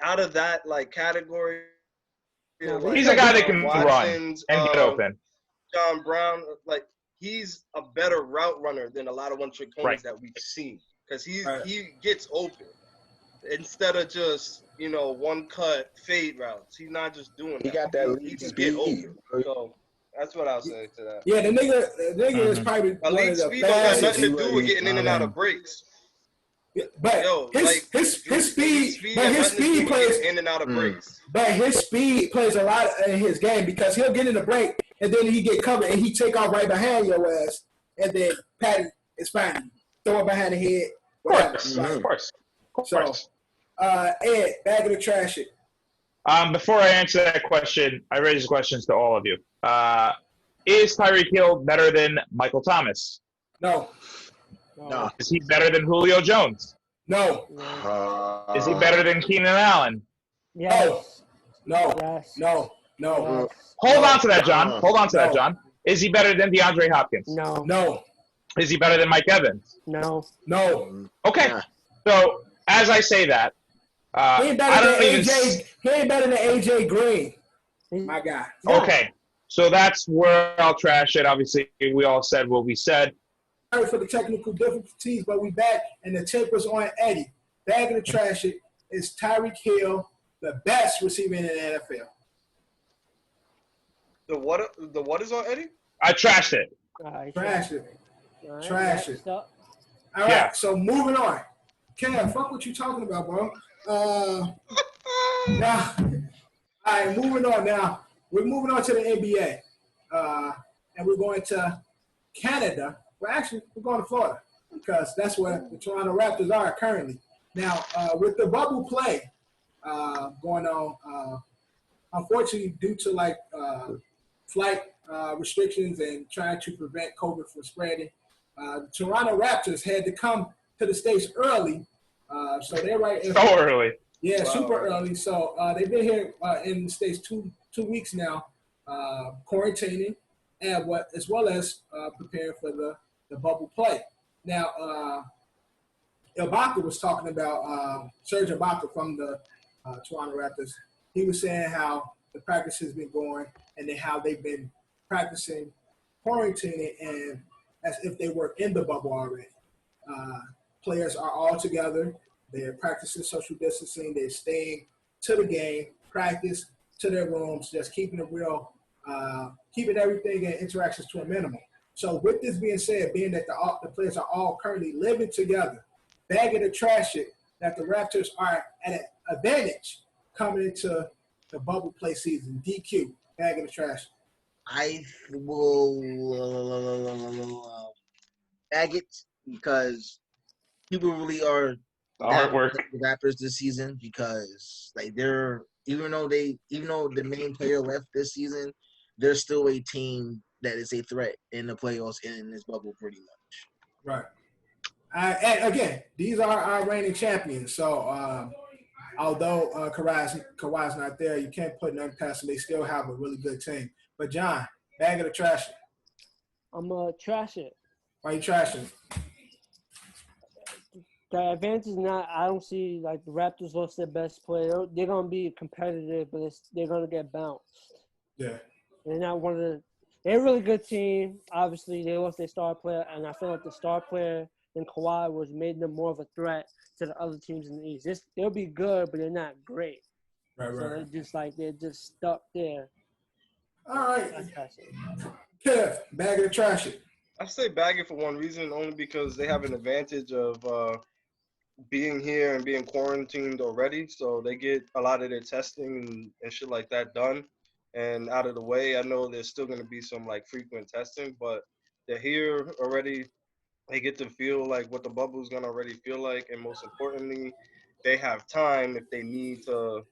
out of that like category, like
He's a guy that can
Watson's,
run and get open.
John Brown, like he's a better route runner than a lot of one-trick ponies that we've seen, because he gets open instead of just one cut fade routes. He's not just doing that.
He got that
he
lead
can
speed.
get open. So that's what I'll say to that.
Yeah, the nigga is probably one
Elite
of the
speed don't got
fastest.
nothing to do with getting in and out of breaks.
But his speed plays
in and out of breaks.
But his speed plays a lot in his game, because he'll get in the break and then he get covered and he take off right behind your ass, and then Patty is fine. Throw it behind the head. Whatever.
Of course.
So, Ed, bag of the trash it.
Before I answer that question, I raise questions to all of you. Is Tyreek Hill better than Michael Thomas?
No.
Is he better than Julio Jones?
No.
Is he better than Keenan Allen?
Yes.
No.
Yes.
No.
Hold on to that, John. Is he better than DeAndre Hopkins?
No.
Is he better than Mike Evans?
No.
Okay.
Yeah.
So as I say that,
He ain't better than AJ Green. My guy.
Okay. So that's where I'll trash it. Obviously, we all said what we said.
Sorry for the technical difficulties, but we back, and the tip was on Eddie. Bag of the trash it is Tyreek Hill, the best receiver in the NFL.
The what is on Eddie?
I trashed it.
Trash it.
Trash it.
All right, so moving on. Cam, fuck what you talking about, bro. Now, all right, moving on now. We're moving on to the NBA. And we're going to Canada. Well, actually, we're going to Florida, because that's where the Toronto Raptors are currently. Now, with the bubble play going on, unfortunately, due to flight restrictions and trying to prevent COVID from spreading, the Toronto Raptors had to come to the States early. So they're right in
early.
Yeah, super early. So they've been here in the States two weeks now, quarantining, and as well as preparing for the bubble play. Now, Ibaka was talking about Serge Ibaka from the Toronto Raptors. He was saying how the practice has been going, and then how they've been practicing quarantining and as if they were in the bubble already. Players are all together. They're practicing social distancing. They're staying to the game, practice to their rooms, just keeping it real, keeping everything and interactions to a minimum. So with this being said, being that the players are all currently living together, bag of the trash it that the Raptors are at an advantage coming into the bubble play season. DQ, bag of the trash.
I will bag it, because people really are
Artwork.
the Raptors this season, because they're even though the main player left this season, they're still a team that is a threat in the playoffs and in this bubble pretty much.
Right. And again, these are our reigning champions. So although Kawhi's not there, you can't put nothing past them. They still have a really good team. But John, bag of the trash.
I'm gonna trash it.
Why you trashing?
The advantage is not. I don't see the Raptors lost their best player. They're gonna be competitive, but they're gonna get bounced.
Yeah.
They're not one of the. They're a really good team. Obviously, they lost their star player, and I feel like the star player in Kawhi made them more of a threat to the other teams in the East. They'll be good, but they're not great.
Right.
So they're just stuck there.
All right. Kev, bag of the trash.
I say bag it for one reason, only because they have an advantage of being here and being quarantined already. So they get a lot of their testing and shit like that done and out of the way. I know there's still going to be some frequent testing, but they're here already. They get to feel what the bubble is going to already feel like. And most importantly, they have time if they need to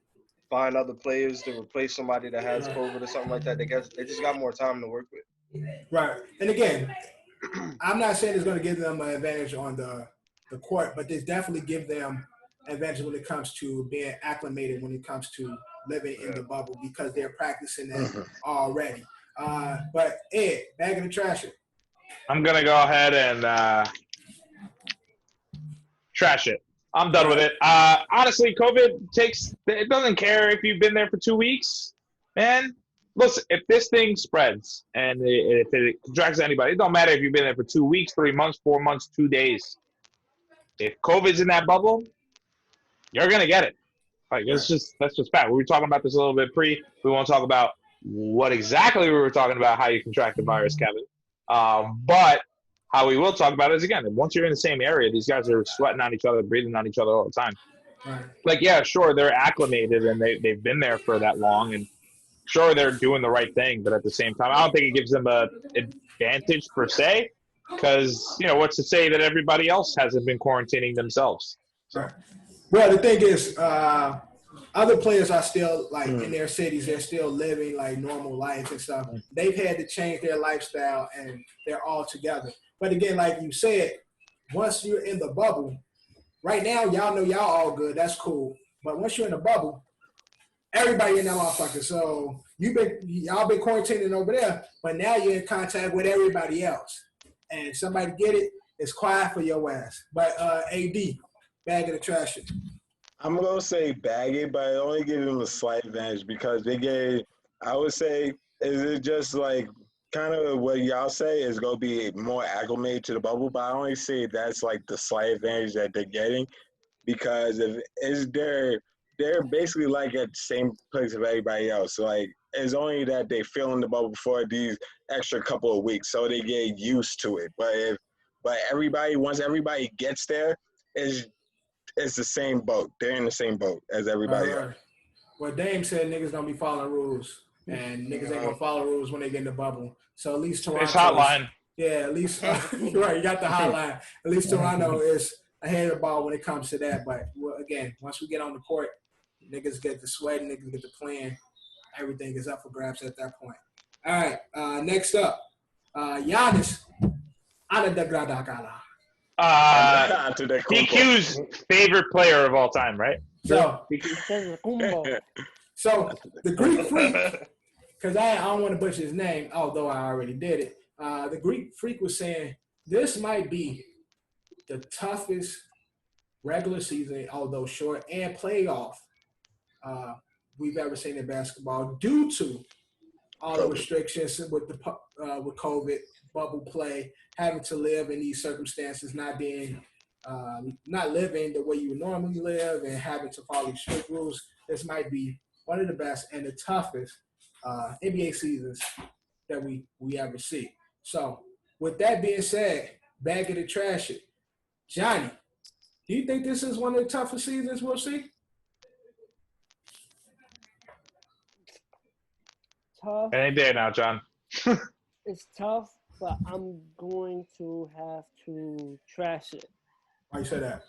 find other players to replace somebody that has COVID or something like that. They just got more time to work with.
Right. And again, I'm not saying it's going to give them an advantage on the court, but this definitely give them an advantage when it comes to being acclimated when it comes to living in the bubble because they're practicing that already. But Ed, bag of the trash it.
I'm gonna go ahead and trash it. I'm done with it. Honestly, it doesn't care if you've been there for 2 weeks, man. Listen, if this thing spreads and if it contracts anybody, it don't matter if you've been there for 2 weeks, 3 months, 4 months, 2 days. If COVID's in that bubble, you're gonna get it. Like that's just fact. We were talking about this a little bit pre. We won't talk about what exactly we were talking about, how you contract the virus, Kevin. But how we will talk about it is, again, once you're in the same area, these guys are sweating on each other, breathing on each other all the time.
Right.
Like, yeah, sure, they're acclimated and they've been there for that long, and sure, they're doing the right thing, but at the same time, I don't think it gives them a advantage per se, because, what's to say that everybody else hasn't been quarantining themselves? So.
Right. Well, the thing is, other players are still, like, in their cities, they're still living, like, normal life and stuff. They've had to change their lifestyle, and they're all together. But again, like you said, once you're in the bubble, right now, y'all know y'all all good. That's cool. But once you're in the bubble, everybody in that motherfucker. So y'all been quarantining over there, but now you're in contact with everybody else. And somebody get it, it's quiet for your ass. But AD, bag of the trash.
I'm going to say bag it, but I only give them a slight advantage because I would say, is it just like kind of what y'all say is going to be more acclimated to the bubble, but I only say that's like the slight advantage that they're getting because they're basically like at the same place of everybody else. So like it's only that they feel in the bubble for these extra couple of weeks, so they get used to it. But once everybody gets there, it's the same boat. They're in the same boat as everybody else.
Well, Dame said niggas gonna be following rules, and niggas ain't gonna follow rules when they get in the bubble. So at least Toronto.
It's hotline.
Yeah, at least you're right. You got the hotline. At least Toronto is ahead of the ball when it comes to that. But again, once we get on the court, niggas get to sweating, niggas get to playing. Everything is up for grabs at that point. All right. Next up, Giannis Antetokounmpo.
DQ's favorite player of all time, right?
So the Greek freak, because I don't want to butcher his name, although I already did it. The Greek freak was saying this might be the toughest regular season, although short, and playoff we've ever seen in basketball due to all the restrictions with with COVID, bubble play, having to live in these circumstances, not living the way you would normally live, and having to follow strict rules. This might be one of the best and the toughest NBA seasons that we ever see. So, with that being said, bag it and trash it. Jonny, do you think this is one of the toughest seasons we'll see?
Tough.
Any day now, John.
It's tough, but I'm going to have to trash it.
Why you say that?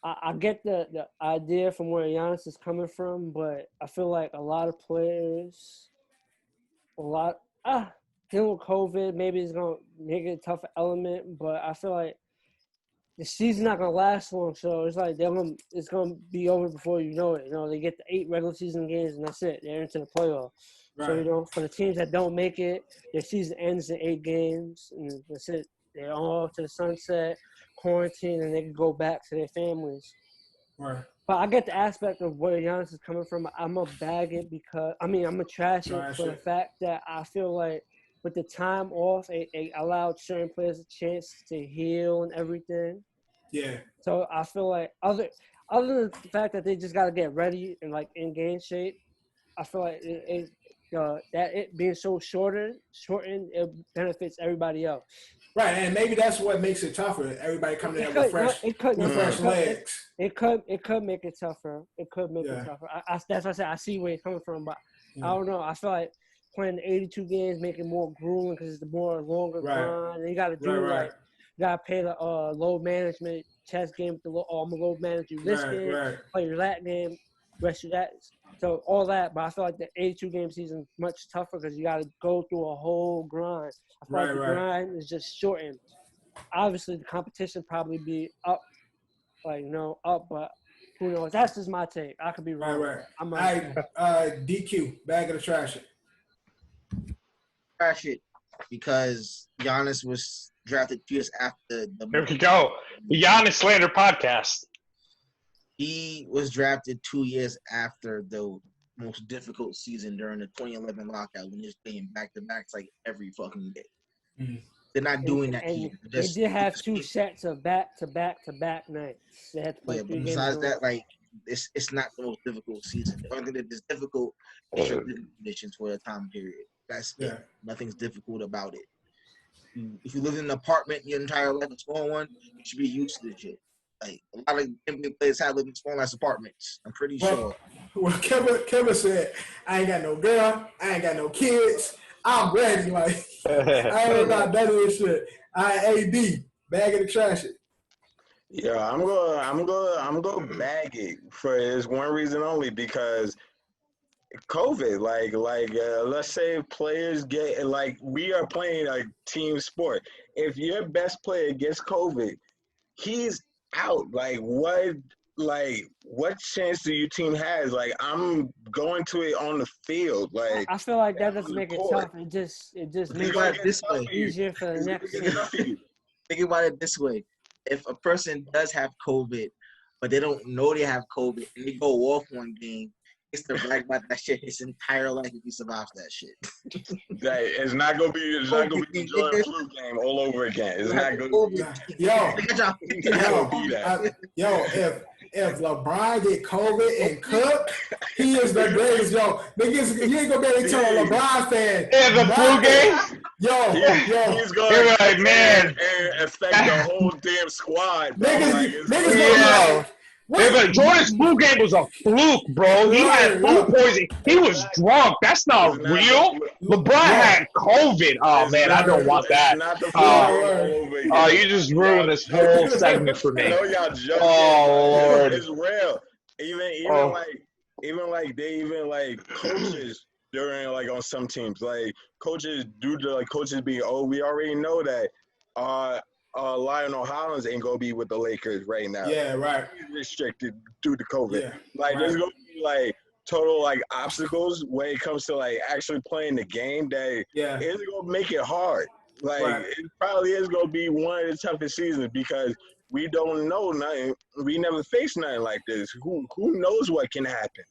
I get the idea from where Giannis is coming from, but I feel like a lot of players, dealing with COVID, maybe it's going to make it a tough element, but I feel like the season's not going to last long, so it's like it's going to be over before you know it. They get the 8 regular season games, and that's it. They're into the playoffs. Right. So, for the teams that don't make it, their season ends in 8 games, and that's it. They're all to the sunset, quarantine, and they can go back to their families.
Right.
But I get the aspect of where Giannis is coming from. I'm going to bag it I'm going to trash it for the fact that I feel like with the time off, it allowed certain players a chance to heal and everything.
Yeah.
So I feel like other than the fact that they just got to get ready and like in game shape, I feel like it being so shortened, it benefits everybody else.
Right, and maybe that's what makes it tougher. Everybody coming in with fresh legs.
It could make it tougher. It could make it tougher. That's what I said. I see where it's coming from, but I don't know. I feel like playing 82 games make it more grueling because it's the more longer grind. And you got to do you got to pay the load management chess game with the I'm a load manager this game, play your that game, rest of that. So all that, but I feel like the 82 game season is much tougher because you got to go through a whole grind. I feel like the grind is just shortened. Obviously, the competition probably be up, but Who knows? That's just my take. I could be wrong.
Right.
I'm
All
right.
right, DQ, bag of the trash.
Trash it because Giannis was drafted 2 years after the.
There we go. The Giannis Slander podcast.
He was drafted 2 years after the most difficult season during the 2011 lockout when he was playing back-to-backs like every fucking day.
Mm-hmm.
They're not doing that
and
here.
They did have 2 sets of back-to-back nights. They had to play 3 games.
Besides that, like it's not the most difficult season. The only thing that is difficult is your living conditions for a time period. That's it. Nothing's difficult about it. If you live in an apartment your entire life, a small one, you should be used to this shit. Like a lot of NBA players have living in small ass apartments. I'm pretty sure.
Well, Kevin said, "I ain't got no girl. I ain't got no kids. I'm ready. Like I ain't got none of this shit. AD, bag of the trash it."
Yeah, I'm gonna bag it for this one reason only, because COVID, let's say players get, like, we are playing a team sport. If your best player gets COVID, he's out. What chance do your team has? Like, I'm going to it on the field. Like,
I feel like that doesn't make it tough. It just makes
it this way
easier for the next team.
Think about it this way: if a person does have COVID, but they don't know they have COVID, and they go off one game, it's to brag about that shit his entire life if he survives that shit.
It's not gonna be the Jordan flu game all over again. It's not gonna be.
If LeBron get COVID and cook, he is the greatest. Yo, niggas, you ain't gonna be able to tell a LeBron fan.
Yeah, the flu game.
He's gonna
like, man,
and affect the whole damn squad.
Niggas
Jordan's flu game was a fluke, bro. He had food poisoning. He was drunk. That's not real. LeBron had COVID. Oh, man, I don't want that. You just ruined this whole segment for me.
I know y'all joking.
Oh, Lord.
It's real. Even coaches during, like, on some teams, like, coaches being, we already know that Lionel Hollins ain't gonna be with the Lakers right now.
Yeah, right.
He's restricted due to COVID.
Yeah,
there's gonna be like total obstacles when it comes to actually playing the game that is gonna make it hard. It probably is gonna be one of the toughest seasons because we don't know nothing. We never faced nothing like this. Who knows what can happen?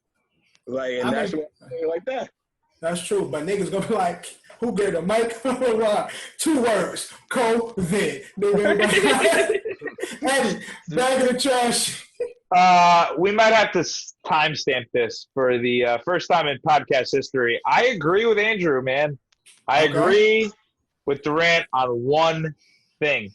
That's what I'm saying like that.
That's true, but niggas gonna be like, who gave the mic? 2 words, COVID. Eddie, bag of the trash.
We might have to timestamp this for the first time in podcast history. I agree with Andrew, man. I agree with Durant on one thing.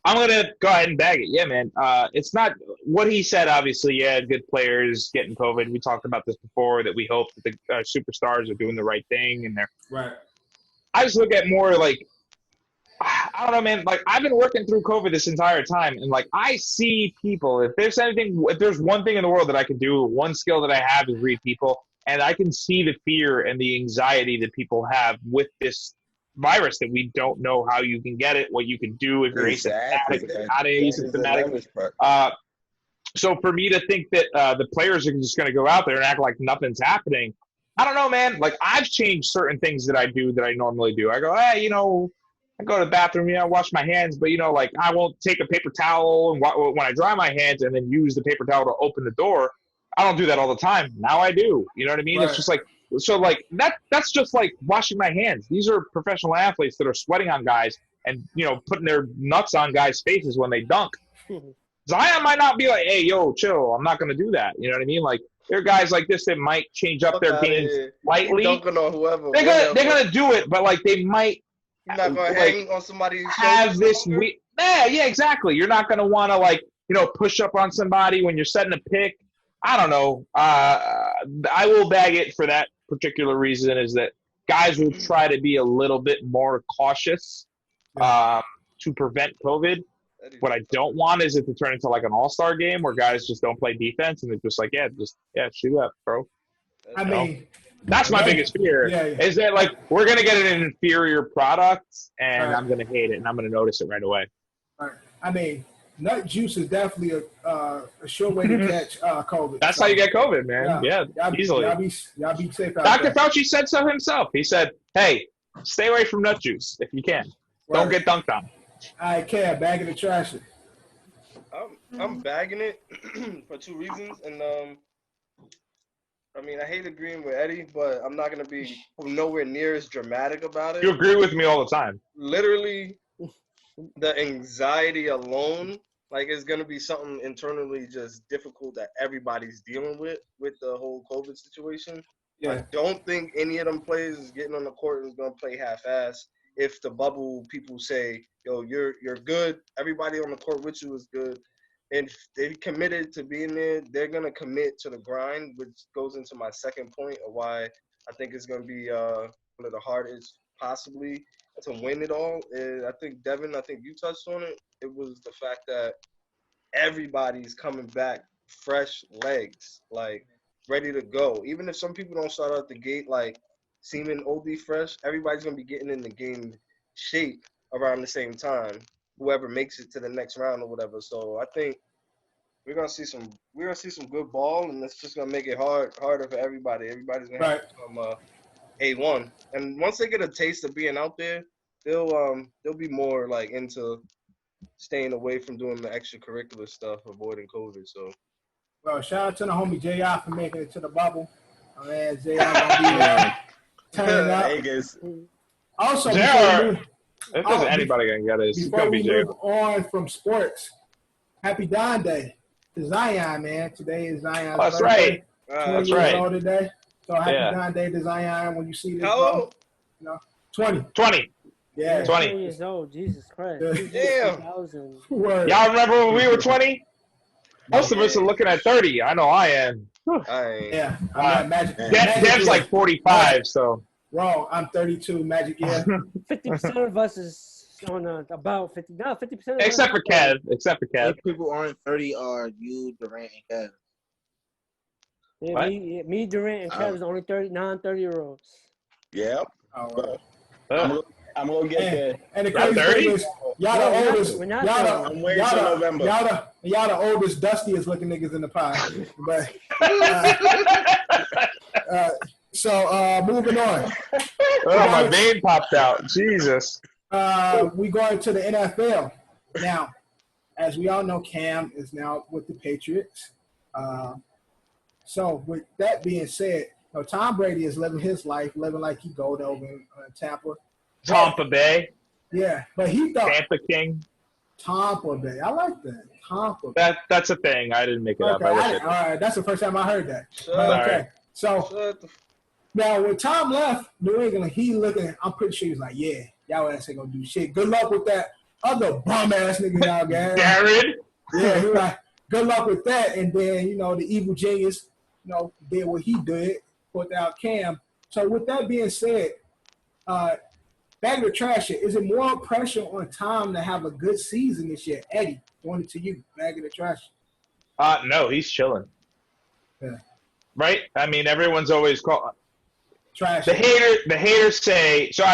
I'm going to go ahead and bag it. Yeah, man. It's not what he said, obviously. Yeah, good players getting COVID. We talked about this before, that we hope that the superstars are doing the right thing. And they're
right.
I just look at more I don't know, man. I've been working through COVID this entire time. And, I see people. If there's one thing in the world that I can do, one skill that I have is read people. And I can see the fear and the anxiety that people have with this virus, that we don't know how you can get it, what you can do if you're asymptomatic, if you're not asymptomatic. So for me to think that the players are just going to go out there and act like nothing's happening, I don't know, man. I've changed certain things that I do that I normally do. I go, hey, I go to the bathroom, wash my hands, but I won't take a paper towel and when I dry my hands and then use the paper towel to open the door. I don't do that all the time. Now I do. You know what I mean? Right. It's just that's just like washing my hands. These are professional athletes that are sweating on guys and, putting their nuts on guys' faces when they dunk. Zion might not be like, hey, yo, chill. I'm not going to do that. You know what I mean? There are guys like this that might change up their games slightly.
Dunking on whoever.
They're gonna do it, but they might.
You're not going to hang on somebody's
have this yeah, exactly. You're not going to want to push up on somebody when you're setting a pick. I don't know. I will bag it for that particular reason, is that guys will try to be a little bit more cautious to prevent COVID. What I don't want is it to turn into an all-star game where guys just don't play defense and they're just shoot up, bro.
I mean,
that's my biggest fear. Is that we're gonna get an inferior product and I'm gonna hate it and I'm gonna notice it right away.
I mean, nut juice is definitely a sure way to catch COVID.
That's how you get COVID, man. Yeah, easily.
Y'all be safe out
Dr.
there.
Fauci said so himself. He said, hey, stay away from nut juice if you can. Don't get dunked on.
I care. Bag in the trash.
I'm bagging it for two reasons. And, I mean, I hate agreeing with Eddie, but I'm not going to be nowhere near as dramatic about it.
You agree with me all the time.
Literally, the anxiety alone, like, is going to be something internally just difficult that everybody's dealing with the whole COVID situation. Yeah. I don't think any of them players is getting on the court and is going to play half-ass. If the bubble people say, yo, you're good, everybody on the court with you is good, and if they committed to being there, they're going to commit to the grind, which goes into my second point of why I think it's going to be one of the hardest possibly to win it all. And I think, Devin, you touched on it. It was the fact that everybody's coming back fresh legs, like ready to go. Even if some people don't start out the gate like seeming OD fresh, everybody's going to be getting in the game shape around the same time, whoever makes it to the next round or whatever. So I think we're gonna see some good ball, and it's just gonna make it harder for everybody. Everybody's gonna have to become A1. And once they get a taste of being out there, they'll be more like into staying away from doing the extracurricular stuff, avoiding COVID. So,
well, shout out to the homie JR for making it to the bubble. Oh, man, JR gonna be there. Turning up.
Vegas.
Also,
JR. If there's anybody gonna get it, it's gonna be JR.
Before we move on from sports, happy Don Day to Zion, man. Today is Zion's
that's
birthday.
right.
20 years old today. So happy Don Day to Zion when you see this.
How old?
20. Yeah.
20 years old. Jesus Christ.
Damn.
Y'all remember when we were 20? Most of us are looking at 30. I know I am.
Yeah. I'm Magic.
Dev's like 45, so.
Wrong. I'm 32. Magic, yeah.
50% of us is on about 50. No, 50%.
Except for Kev.
If people aren't 30 are you, Durant, and Kev.
Yeah, me, Durant, and Kev is only 30-year-olds.
Yep.
Oh,
I'm gonna get there.
And the crazy thing is, y'all the oldest.
I'm waiting till November.
Y'all the oldest, dustiest looking niggas in the pod. But so moving on.
Oh, my vein popped out. Jesus.
We going to the NFL now. As we all know, Cam is now with the Patriots. So with that being said, Tom Brady is living his life, living like he gold over in Tampa.
Tampa Bay.
Yeah, but he thought
Tampa King.
Tampa Bay. I like that. Tampa Bay.
That's a thing. I didn't make it up.
All right, that's the first time I heard that. Okay, so now when Tom left New England, he looking. I'm pretty sure he's like, yeah, y'all ass ain't gonna do shit. Good luck with that other bum ass nigga y'all got.
Jared.
Yeah, he was like, good luck with that. And then the evil genius, did what he did, put out Cam. So with that being said, back to the trash it. Is it more pressure on Tom to have a good season this year? Eddie, going to you. Back of the trash.
No, he's chilling.
Yeah.
Right? I mean, everyone's always called
trash.
The haters say so.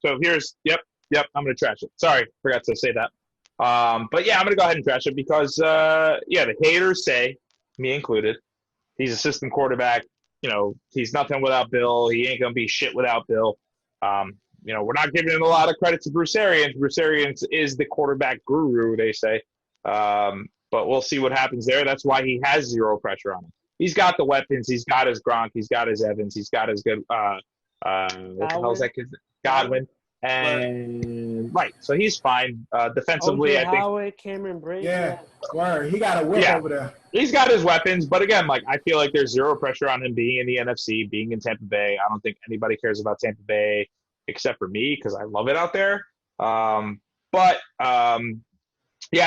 So here's I'm gonna trash it. Sorry, forgot to say that. But yeah, I'm gonna go ahead and trash it because the haters say, me included, he's a system quarterback. He's nothing without Bill. He ain't gonna be shit without Bill. We're not giving a lot of credit to Bruce Arians. Bruce Arians is the quarterback guru, they say. But we'll see what happens there. That's why he has zero pressure on him. He's got the weapons. He's got his Gronk. He's got his Evans. He's got his good what the hell is that kid? Godwin. And so he's fine. Defensively, I think
Howard, Cameron Brady.
Yeah, word. He got a whip over there.
He's got his weapons, but again, I feel like there's zero pressure on him being in the NFC, being in Tampa Bay. I don't think anybody cares about Tampa Bay except for me because I love it out there. I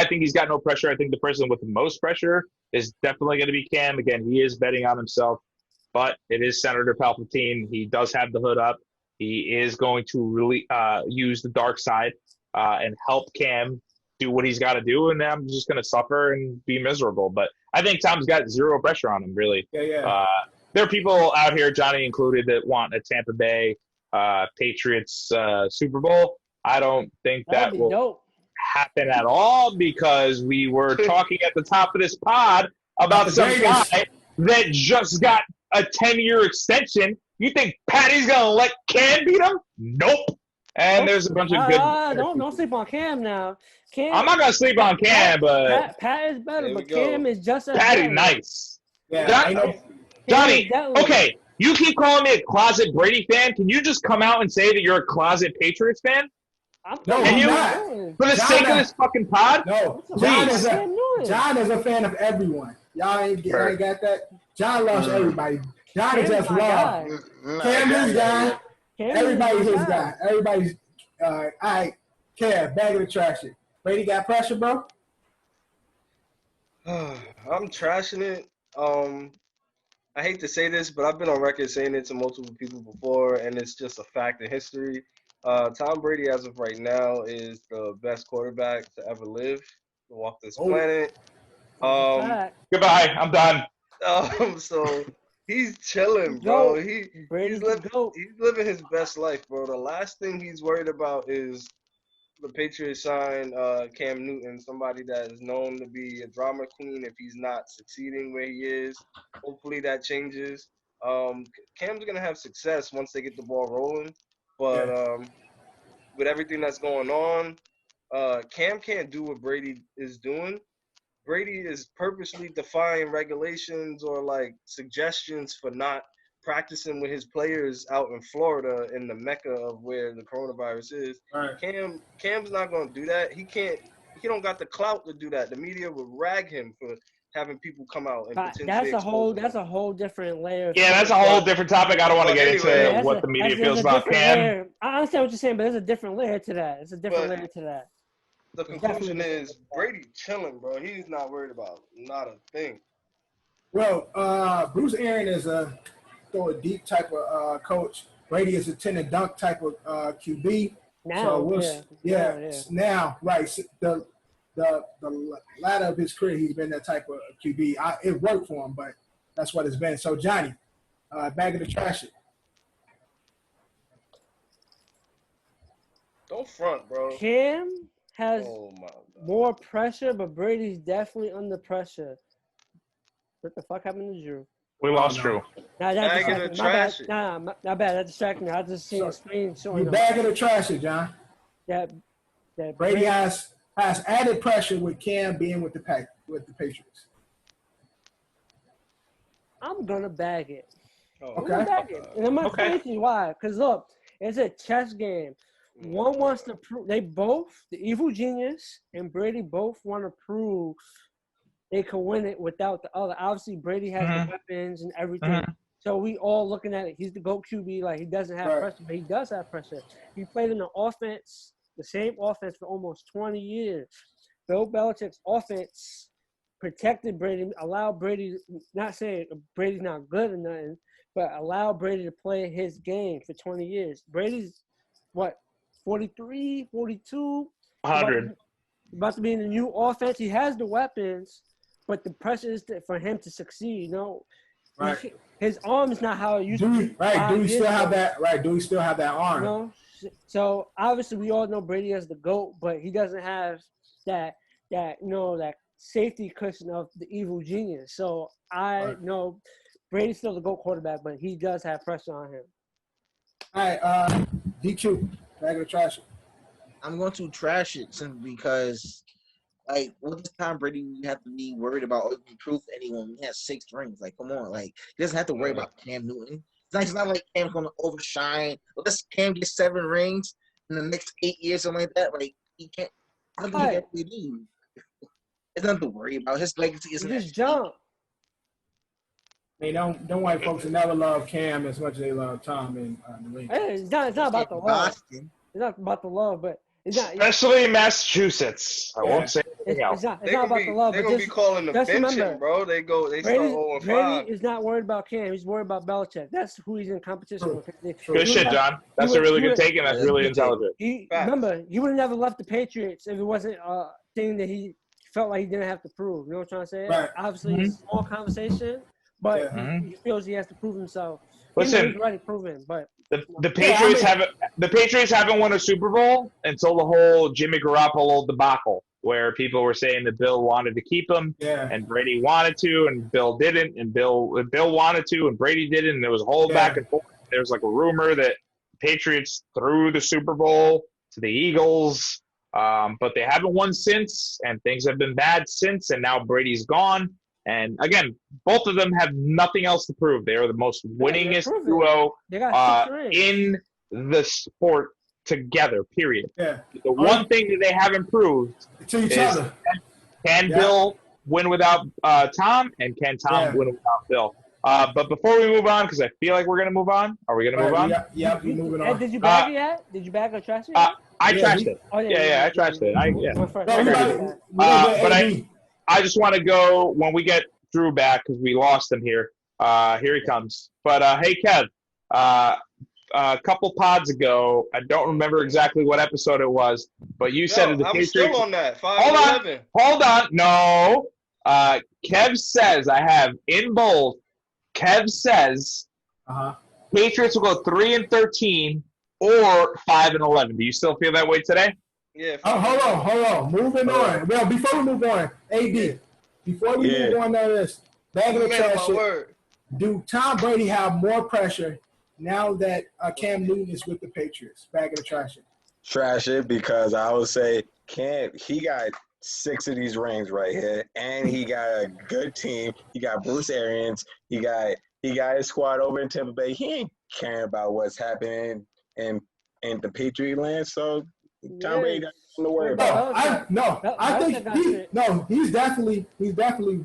think he's got no pressure. I think the person with the most pressure is definitely going to be Cam. Again, he is betting on himself, but it is Senator Palpatine. He does have the hood up. He is going to really use the dark side and help Cam do what he's got to do, and I'm just going to suffer and be miserable. But I think Tom's got zero pressure on him, really.
Yeah.
There are people out here, Jonny included, that want a Tampa Bay Patriots Super Bowl. I don't think that will happen at all because we were talking at the top of this pod about some guy that just got a 10-year extension. You think Patty's going to let Cam beat him? Nope. And there's a bunch of good.
Don't sleep on Cam now. Cam,
I'm not going to sleep on Cam, but
Pat is better, but Cam is just as
Patty
better.
nice.
Yeah,
Johnny, okay, you keep calling me a closet Brady fan. Can you just come out and say that you're a closet Patriots fan?
No,
Can you?
not.
For the sake of this fucking pod?
No,
please.
John is a fan of everyone. Y'all ain't got that? John loves everybody. John is just love. Cam his guy. Everybody's his guy. Everybody's all right. Cam, bag of the trash. Brady got pressure, bro?
I'm trashing it. I hate to say this, but I've been on record saying it to multiple people before, and it's just a fact in history. Tom Brady, as of right now, is the best quarterback to ever live, to walk this planet.
Goodbye. I'm done.
So he's chilling, bro. He's living his best life, bro. The last thing he's worried about is the Patriots sign Cam Newton, somebody that is known to be a drama queen if he's not succeeding where he is. Hopefully that changes. Cam's going to have success once they get the ball rolling. But with everything that's going on, Cam can't do what Brady is doing. Brady is purposely defying regulations or like suggestions for not practicing with his players out in Florida in the mecca of where the coronavirus is. Right. Cam's not going to do that. He don't got the clout to do that. The media would rag him for having people come out and potentially
that's a whole different layer.
Yeah, that's a whole different topic. I don't want to get into what the media feels about Cam.
Layer. I understand what you're saying, but there's a different layer to that. It's a different layer to that.
The conclusion is Brady chilling, bro. He's not worried about not a thing.
Well, Bruce Aaron is a throw a deep type of coach. Brady is a 10 and dunk type of QB.
Now,
now, right. The latter of his career, he's been that type of QB. It worked for him, but that's what it's been. So, Johnny, bag of the trash.
Don't front, bro.
Cam has more pressure, but Brady's definitely under pressure. What the fuck happened to Drew?
We lost Drew.
Nah, that distracted me. Not bad. That distracted me. I just seen a screen showing.
You bag of the trash, John.
That
Brady has added pressure with Cam being with the Patriots.
I'm gonna bag it.
Okay.
I'm gonna bag it. And I'm gonna explain to you why. Because look, it's a chess game. One wants to prove the evil genius and Brady both want to prove they can win it without the other. Obviously, Brady has the weapons and everything. So we all looking at it. He's the GOAT QB. Like, he doesn't have pressure, but he does have pressure. He played in the same offense for almost 20 years. Bill Belichick's offense protected Brady, allowed Brady, not saying Brady's not good or nothing, but allowed Brady to play his game for 20 years. Brady's, 43, 42?
100.
About to be in the new offense. He has the weapons, but the pressure is for him to succeed.
Right.
His arm is not how it used to be.
Right. Do we still have that? Right. Do we still have that arm?
So obviously we all know Brady as the GOAT, but he doesn't have that safety cushion of the evil genius. So I know Brady's still the GOAT quarterback, but he does have pressure on him.
All right, DQ, bag of the trash.
I'm going to trash it simply because, what does Tom Brady have to be worried about or prove to anyone? He has 6 rings. Come on. He doesn't have to worry about Cam Newton. It's not like Cam's going to overshine. Unless Cam gets 7 rings in the next 8 years, something like that. He can't. I don't think he can really do. There's nothing to worry about. His legacy isn't
just jump.
Hey, don't white folks never love Cam as much as they love Tom in the league.
Hey, it's not about the love. It's not about the love, but it's not.
Especially in Massachusetts. I won't say anything else.
It's not about the love.
They're going to be calling the benching, bro. They start 0-5.
Brady is not worried about Cam. He's worried about Belichick. That's who he's in competition with.
Good shit, John. That's a really good take, and that's really intelligent.
Remember, he would have never left the Patriots if it wasn't a thing that he felt like he didn't have to prove. You know what I'm trying to say?
Right.
Obviously, it's a small conversation, but he feels he has to prove himself.
Listen,
he's already proven, but
The Patriots haven't won a Super Bowl until the whole Jimmy Garoppolo debacle, where people were saying that Bill wanted to keep him, and Brady wanted to, and Bill didn't, and Bill wanted to, and Brady didn't, and there was a whole back and forth. There was like a rumor that Patriots threw the Super Bowl to the Eagles, but they haven't won since, and things have been bad since, and now Brady's gone. And again, both of them have nothing else to prove. They are the most winningest duo in the sport together, period.
Yeah.
The one thing that they haven't proved is can Bill win without Tom, and can Tom win without Bill? But before we move on, because I feel like we're going to move on. Are we going to move on?
Yeah, we're moving on.
Did you bag it yet? Did you bag or trash it?
I trashed it. I trashed it. But I just want to go when we get Drew back because we lost him here. Here he comes. But hey, Kev, a couple pods ago, I don't remember exactly what episode it was, but you said the Patriots.
I'm still on that. 5-11.
Hold on. No. Kev says, I have in bold, Kev says Patriots will go 3-13 or 5-11. Do you still feel that way today?
Yeah.
Hold on. Moving on. Well, before we move on, AD, before we move on to this, bag of the trash shit, do Tom Brady have more pressure now that Cam Newton is with the Patriots? Bag of the trash shit.
Trash it, because I would say he got 6 of these rings right here, and he got a good team. He got Bruce Arians. He got his squad over in Tampa Bay. He ain't caring about what's happening in the Patriot land. So Tom Brady got nothing to worry about.
I think he's definitely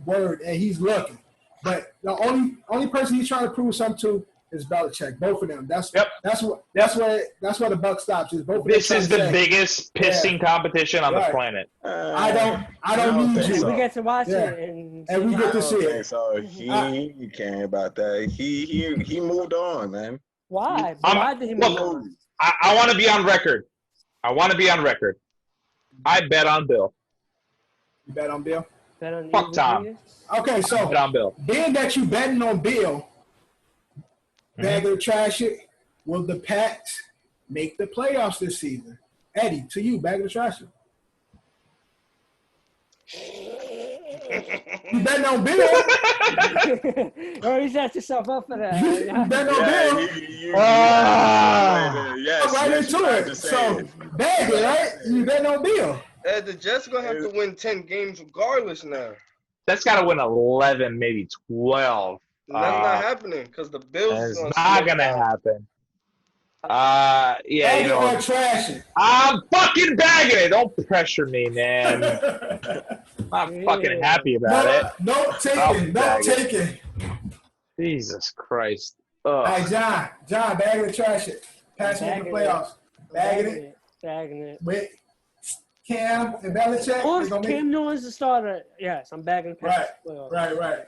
worried and he's looking. But the only person he's trying to prove something to is Belichick. Both of them. That's where the buck stops. Is both of
this is the biggest pissing competition on the planet.
I don't need you.
So. We get to watch it
and we get to see it.
So he caring about that. He moved on, man.
Why? Why did he move on?
I want to be on record. I bet on Bill.
You bet on Bill?
Bet on
Fuck Tom.
Okay, so
bet on Bill.
Being that you betting on Bill, bag of trash it, will the Pats make the playoffs this season? Eddie, to you, bag of trash it. You betting on Bill?
Oh, you set yourself up for that.
You betting on Bill?
Yes,
right into it. So, bag it, right? You betting on Bill?
The Jets are going to have to win 10 games regardless now.
That's got to win 11, maybe 12.
That's not happening because the Bills.
It's not going to happen.
Bag it or trash it?
I'm fucking bagging it. Don't pressure me, man. I'm fucking happy about it.
Don't take it.
Jesus Christ.
All right, John, bag it or trash it? Pass me in the playoffs. Bagging it. With Cam and Belichick.
Or Cam Newton's the starter. Yes, I'm bagging the playoffs.
Right.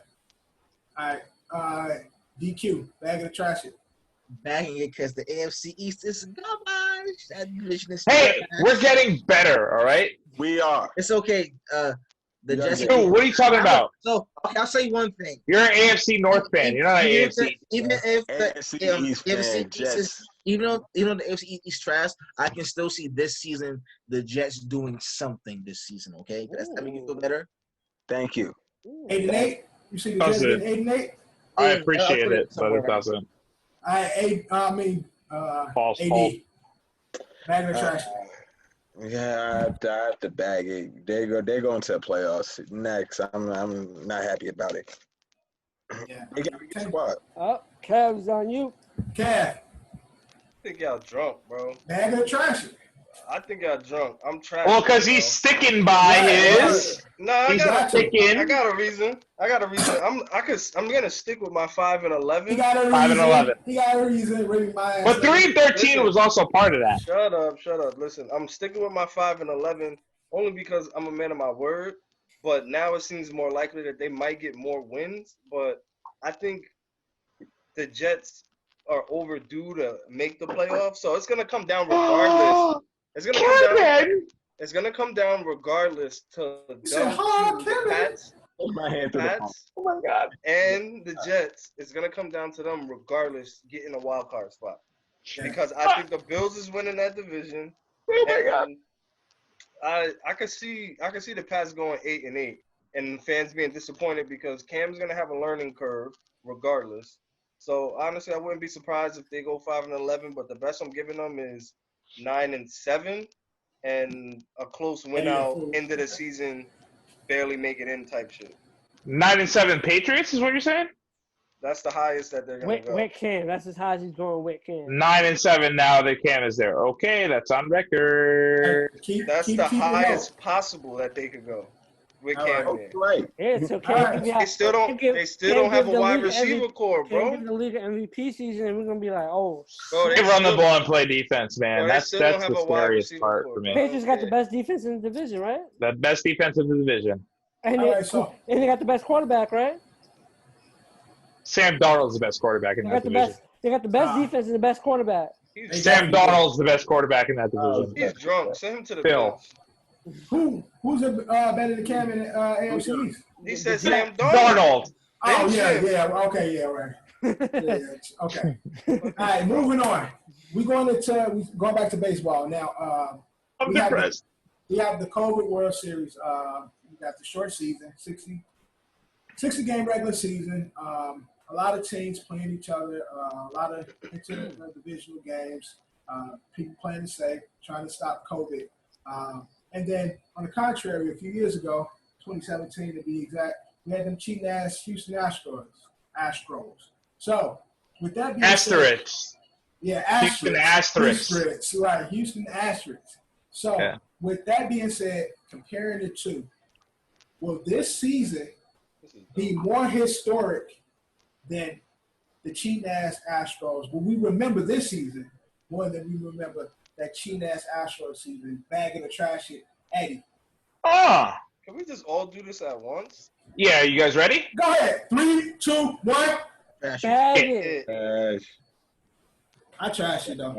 All right. DQ, bag it or trash it?
Bagging it because the AFC East is garbage. That division is
we're getting better, all right?
We are.
It's okay. The Jets.
Dude, what are you talking about?
So, okay, I'll say one thing.
You're an AFC North fan. You're not an AFC.
Even if the
AFC East
is, even though the AFC East trash, I can still see this season the Jets doing something this season. Okay, that make you feel better.
Thank you.
8-8. You see the Jets getting 8-8.
I appreciate it, but it doesn't. False.
AD. Bag or trash.
Yeah, I have to bag it. They're going to the playoffs next. I'm not happy about it.
Yeah.
They got a good squad.
Oh, Kev's on you.
Kev.
I think y'all drunk, bro.
Bag or trash it?
I think y'all drunk. I'm trash.
Well, because he's sticking by his.
No, I got a reason. I'm gonna stick with my 5-11.
He got a reason.
5-11.
He got a reason. Reading my ass.
But 3-13 was also part of that.
Shut up. Listen, I'm sticking with my 5-11 only because I'm a man of my word. But now it seems more likely that they might get more wins. But I think the Jets are overdue to make the playoffs. So it's gonna come down regardless. It's gonna come down regardless to the Pats.
Oh my
God! And the Jets. It's gonna come down to them regardless getting a wild card spot. because I think the Bills is winning that division.
Oh my God.
I could see the Pats going 8-8, and fans being disappointed because Cam's gonna have a learning curve regardless. So honestly, I wouldn't be surprised if they go 5-11. But the best I'm giving them is 9-7, and a close win out end of the season, barely make it in type shit.
9-7 Patriots is what you're saying?
That's the highest that they're gonna go.
With Cam, that's as high as he's going with Cam.
9-7 now that Cam is there. Okay, that's on record.
That's the highest possible that they could go with Cam there.
Right.
Yeah, so Cam
They still don't have a wide receiver core, bro.
Cam give the league an MVP season, and we're gonna be like, oh.
Bro,
They run the ball and play defense, man.
Bro,
That's the scariest part for me.
Patriots got the best defense in the division, right?
The best defense in the division.
And they got the best quarterback, right?
Sam Darnold's the best quarterback in that division.
They got the best defense and the best quarterback.
Sam Darnold's the best quarterback in that division.
He's drunk. Send him to the
Phil.
bench.
Who's better than Cam in AFC East?
He said Sam Darnold.
Darnold.
Oh yeah. Okay, yeah, right. Yeah, okay. All right, moving on. We going back to baseball now.
I'm depressed.
We have the COVID World Series. We got the short season, 60 game regular season. A lot of teams playing each other. A lot of interdivisional games. People playing it safe, trying to stop COVID. And then, on the contrary, a few years ago, 2017 to be exact, we had them cheating ass Houston Astros. So, with that being said,
Houston Asterisks.
Right, Houston Asterisks. So, with that being said, comparing the two, will this season be more historic than the cheating ass Astros? Will we remember this season more than we remember that cheating ass Astros season, bagging the trash at Eddie?
Can we just all do this at once?
Yeah, you guys ready?
Go ahead. 3, 2, 1.
Bag it.
I trash it though.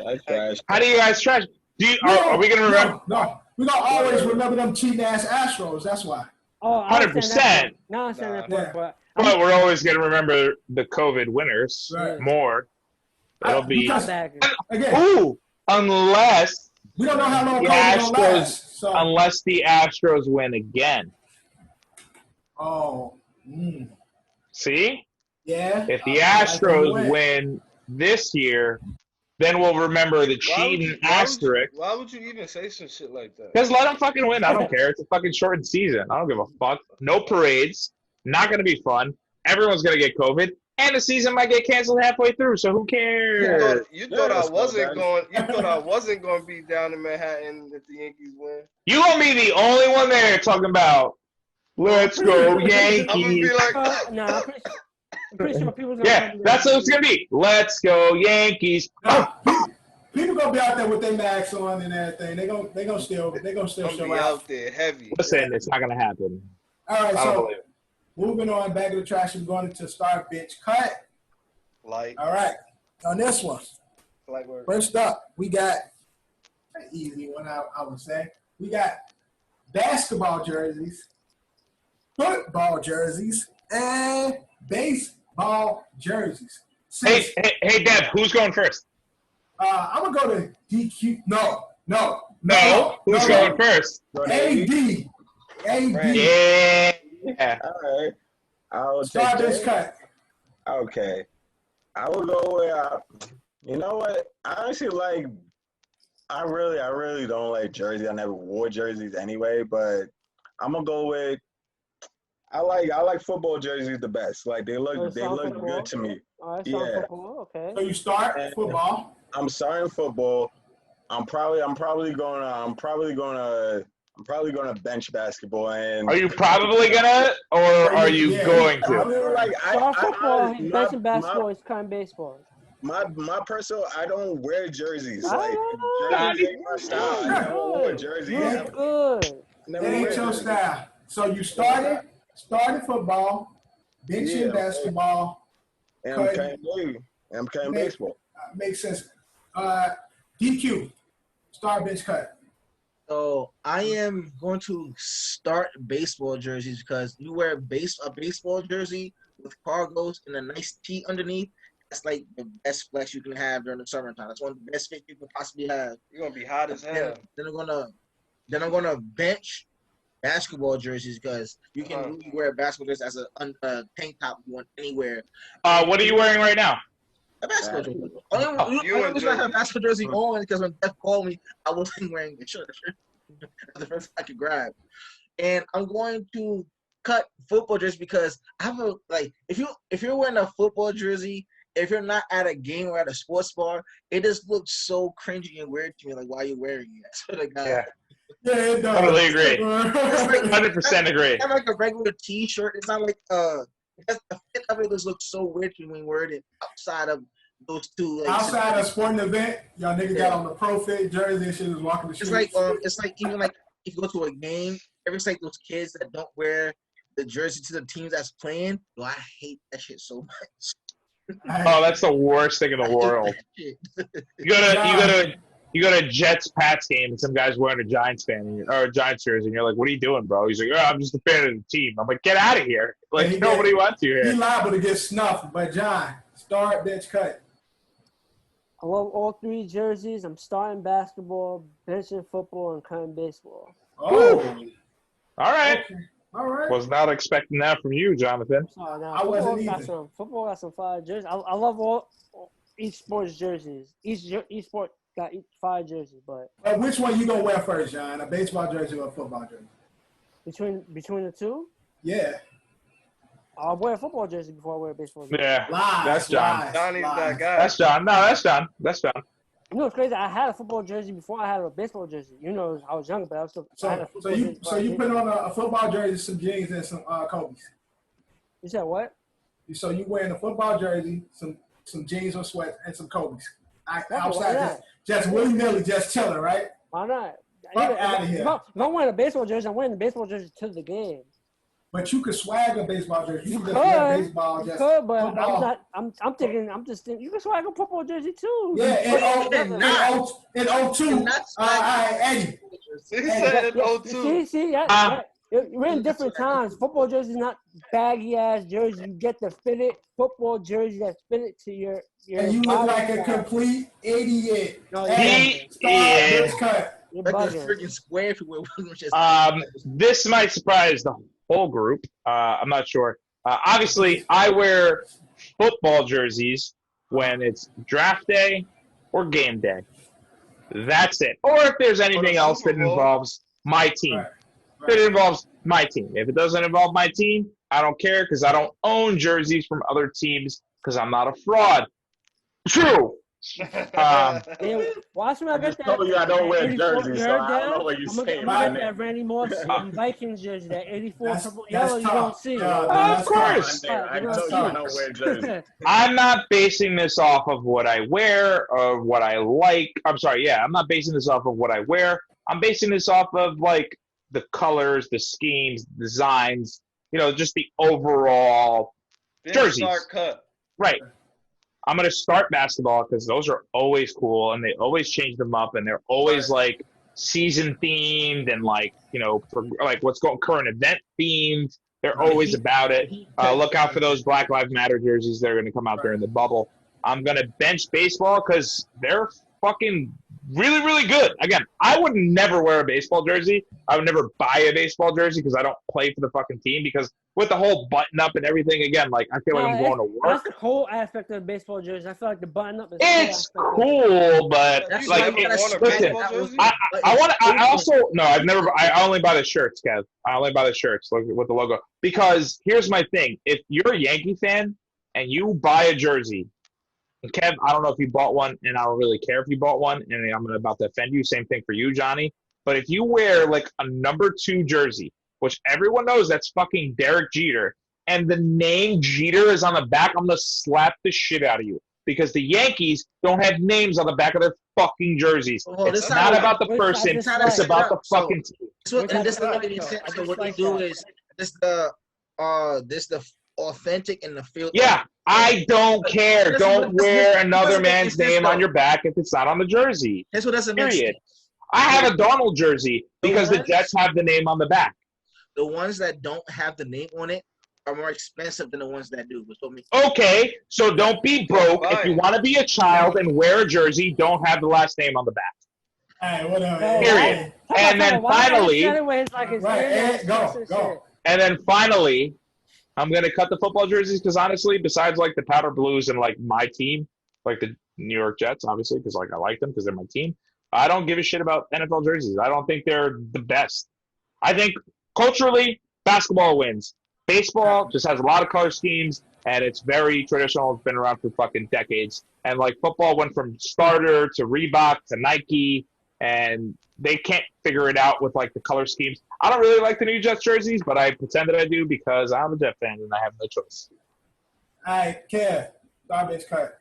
I trash.
How do you guys trash? Are we gonna remember?
No. We're gonna always remember them cheating ass Astros. That's why.
Oh,
100%.
No, I understand that part, but
But we're always gonna remember the COVID winners more. It'll be unless
we don't know how long
the
COVID gonna last. So.
Unless the Astros win again.
Oh.
See?
Yeah.
If the Astros win this year, then we'll remember the cheating asterisk.
Why would you even say some shit like that?
Because let them fucking win. I don't care. It's a fucking shortened season. I don't give a fuck. No parades. Not going to be fun. Everyone's going to get COVID. And the season might get canceled halfway through, so who cares?
You thought I wasn't going to be down in Manhattan if the Yankees win?
You gonna be the only one there talking about, let's go Yankees.
I'm going to be like,
no, I'm pretty sure people.
That's
what it's gonna be. Let's go Yankees.
People gonna be out there with their masks on and everything. They gonna still show
out there heavy.
Listen, it's not gonna happen.
All right, so moving on, back of the trash. We're going into start bench cut. All right, on this one. First up, we got an easy one. I would say we got basketball jerseys, football jerseys, and baseball jerseys.
Hey, Deb, who's going first?
I'm gonna go to DQ. No.
Who's going first?
AD.
Yeah. All right. I'll
start this cut.
Okay. I will go with. You know what? I honestly like. I really don't like jerseys. I never wore jerseys anyway, but I'm gonna go with. I like football jerseys the best. Like they look good to me.
Okay.
So you start football.
I'm starting football. I'm probably gonna bench basketball. And
are you probably gonna, or are you going to?
I mean, like
football, he's benching basketball. He's cutting baseball.
My personal, I don't wear jerseys.
Jerseys
ain't my style. I never wore jerseys.
Good.
It ain't your style. So you started football, benching basketball,
and I'm cutting baseball.
Makes sense. DQ, start bench cut.
So I am going to start baseball jerseys because you wear a baseball jersey with cargos and a nice tee underneath. that's like the best flex you can have during the summertime. That's one of the best fits you can possibly have.
You're gonna be hot as hell.
Then I'm gonna bench basketball jerseys because you can really wear a basketball jersey as a tank top you want anywhere.
What are you wearing right now?
A basketball jersey. Only reason I have a basketball jersey on because when Jeff called me, I wasn't wearing the shirt. That's the first I could grab. And I'm going to cut football jerseys because I have a if you're wearing a football jersey, if you're not at a game or at a sports bar, it just looks so cringy and weird to me. Like, why are you wearing it? So
Yeah, it does.
Totally agree. 100% agree.
Have like a regular T-shirt. It's not like the fit of it just looks so weird to me when wearing it outside of those two. Like,
outside of a sporting event, y'all niggas got on the pro fit jersey and shit is walking the streets.
It's like even like if you go to a game, it's like those kids that don't wear the jersey to the teams that's playing. Yo, I hate that shit so much.
Oh, that's the worst thing in the world. You go to Jets Pats game and some guy's wearing a Giants Giants jersey and you're like, what are you doing, bro? He's like, oh, I'm just a fan of the team. I'm like, get out of here. Like, nobody wants you here.
He's liable to get snuffed. But John, start, bench, cut.
I love all three jerseys. I'm starting basketball, benching football, and cutting baseball.
Oh.
All right.
Okay. All right.
Was not expecting that from you, Jonathan.
I wasn't either.
Football got some fire jerseys. I love each sport's jerseys. Each sport got 5 jerseys, but
which one you gonna wear first, John? A baseball jersey or a football jersey?
Between the two?
Yeah.
I'll wear a football jersey before I wear a baseball jersey.
Yeah.
Lies,
that's John.
Johnny's that guy.
That's John. No, that's John. That's John.
You know, it's crazy. I had a football jersey before I had a baseball jersey. You know, I was younger, but I was still.
So you put on a football jersey, some jeans, and some Kobe's.
You said what?
So you wearing a football jersey, some jeans or sweats, and some Kobe's. Outside, just willy nilly, just chilling, right?
Why not?
Fuck out of here.
If I'm wearing a baseball jersey, I'm wearing the baseball jersey to the game.
But you could swag a baseball jersey. You could just wear baseball.
You could, but football. I'm just thinking you can swag a football jersey too.
Yeah, in 02, Eddie.
He said in 02.
See, we're in different times. Football jersey is not baggy ass jersey. You get the fitted football jersey that's fitted to your.
And you look like a complete idiot.
Like a freaking square if you wear.
This might surprise the whole group. I'm not sure. Obviously, I wear football jerseys when it's draft day or game day. That's it. Or if there's anything else that involves my team. If it involves my team. If it doesn't involve my team, I don't care because I don't own jerseys from other teams because I'm not a fraud. True.
Watch me. I
just told you I don't wear jerseys, so I don't know what you're saying.
I'm going to get that Randy Moss Vikings jersey, that 84 purple yellow. You don't see.
Of course.
I told you I don't wear jerseys.
I'm not basing this off of what I wear or what I like. I'm sorry. Yeah, I'm not basing this off of what I wear. I'm basing this off of like the colors, the schemes, designs. You know, just the overall jerseys.
Start cut.
Right. I'm going to start basketball because those are always cool and they always change them up and they're always like season themed and like, you know, like what's going current event themed. They're always about it. Look out for those Black Lives Matter jerseys that are going to come out during the bubble. I'm going to bench baseball because they're fucking really, really good. Again, I would never wear a baseball jersey. I would never buy a baseball jersey because I don't play for the fucking team because with the whole button up and everything, again, like I feel like I'm going to work.
That's the whole aspect of the baseball jersey. I feel like the button up is
it's cool, but like listen, I only buy the shirts, Kev. I only buy the shirts with the logo. Because here's my thing. If you're a Yankee fan and you buy a jersey, and Kev, I don't know if you bought one, and I don't really care if you bought one, and I'm about to offend you. Same thing for you, Johnny. But if you wear like a number 2 jersey, which everyone knows that's fucking Derek Jeter, and the name Jeter is on the back, I'm going to slap the shit out of you. Because the Yankees don't have names on the back of their fucking jerseys. It's not about the person. It's about the fucking team.
So what they do is this the authentic in the field.
Yeah, I don't care. Don't wear another man's name on your back if it's not on the jersey.
That's what doesn't make sense.
I have a Donald jersey because the Jets have the name on the back.
The ones that don't have the name on it are more expensive than the ones that do. Which told me,
Okay, so don't be broke. If you want to be a child and wear a jersey, don't have the last name on the back.
All right, whatever.
Period. And then finally,
Go.
And then finally, I'm gonna cut the football jerseys because honestly, besides like the powder blues and like my team, like the New York Jets, obviously, because like I like them because they're my team. I don't give a shit about NFL jerseys. I don't think they're the best. I think culturally, basketball wins. Baseball just has a lot of color schemes, and it's very traditional. It's been around for fucking decades. And like football went from starter to Reebok to Nike, and they can't figure it out with like the color schemes. I don't really like the New Jets jerseys, but I pretend that I do because I'm a Jet fan and I have no choice.
All right, Kev, garbage cut.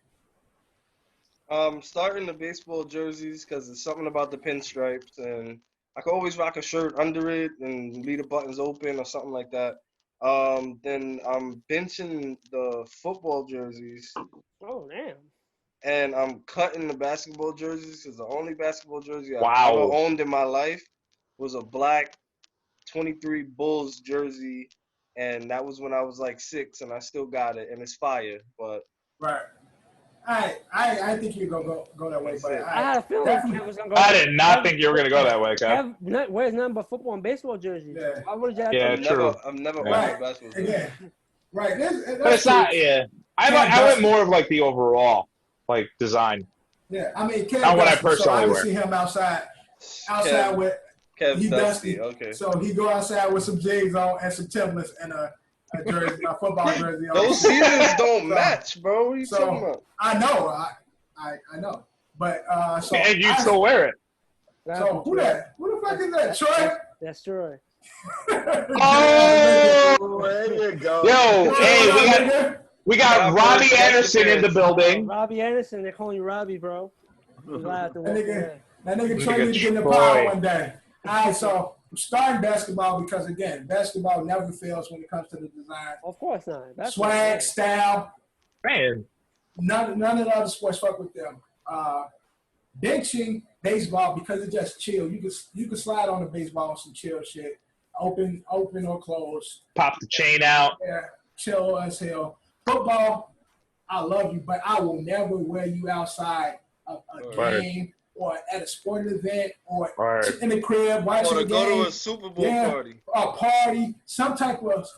Starting the baseball jerseys because there's something about the pinstripes, and I can always rock a shirt under it and leave the buttons open or something like that. Then I'm benching the football jerseys.
Oh, damn.
And I'm cutting the basketball jerseys because the only basketball jersey
Wow.
I ever owned in my life was a black 23 Bulls jersey, and that was when I was like 6, and I still got it, and it's fire. But
right. I think you're gonna go that way, but
I had a feeling Kev was gonna go.
I did not think you were gonna go that way, Kev.
Kev wears nothing but football and baseball jerseys.
Yeah.
Why would you?
Yeah, true.
I've never owned
Right.
a basketball jersey.
Again, right.
But it's not. Yeah, I went more of like the overall like design.
Yeah, I mean, Kev
Not what I
Dusty, so
personally
I would
wear.
see him outside
Kev,
with he
Dusty.
dusty.
Okay.
So he go outside with some jigs on and some Timberlands and a jersey, a football jersey. On.
Those seasons don't match, bro. What are you talking about?
I know, I know, but so
And you still wear it.
So who that? Who the fuck is that? Troy?
That's Troy.
Oh,
there you go.
Yo, hey, we got Robbie Anderson in the building.
Robbie Anderson, they're calling you Robbie, bro.
That nigga Troy need to get in the pod one day. All right, so I'm starting basketball because again, basketball never fails when it comes to the design.
Of course not. That's
swag, style.
Man.
None of the other sports fuck with them. Benching baseball because it's just chill. You can slide on the baseball on some chill shit. Open or close.
Pop the chain out.
Yeah, chill as hell. Football, I love you, but I will never wear you outside of a game or at a sporting event or in the crib watching a game.
Or to go to a Super Bowl party.
A party, some type of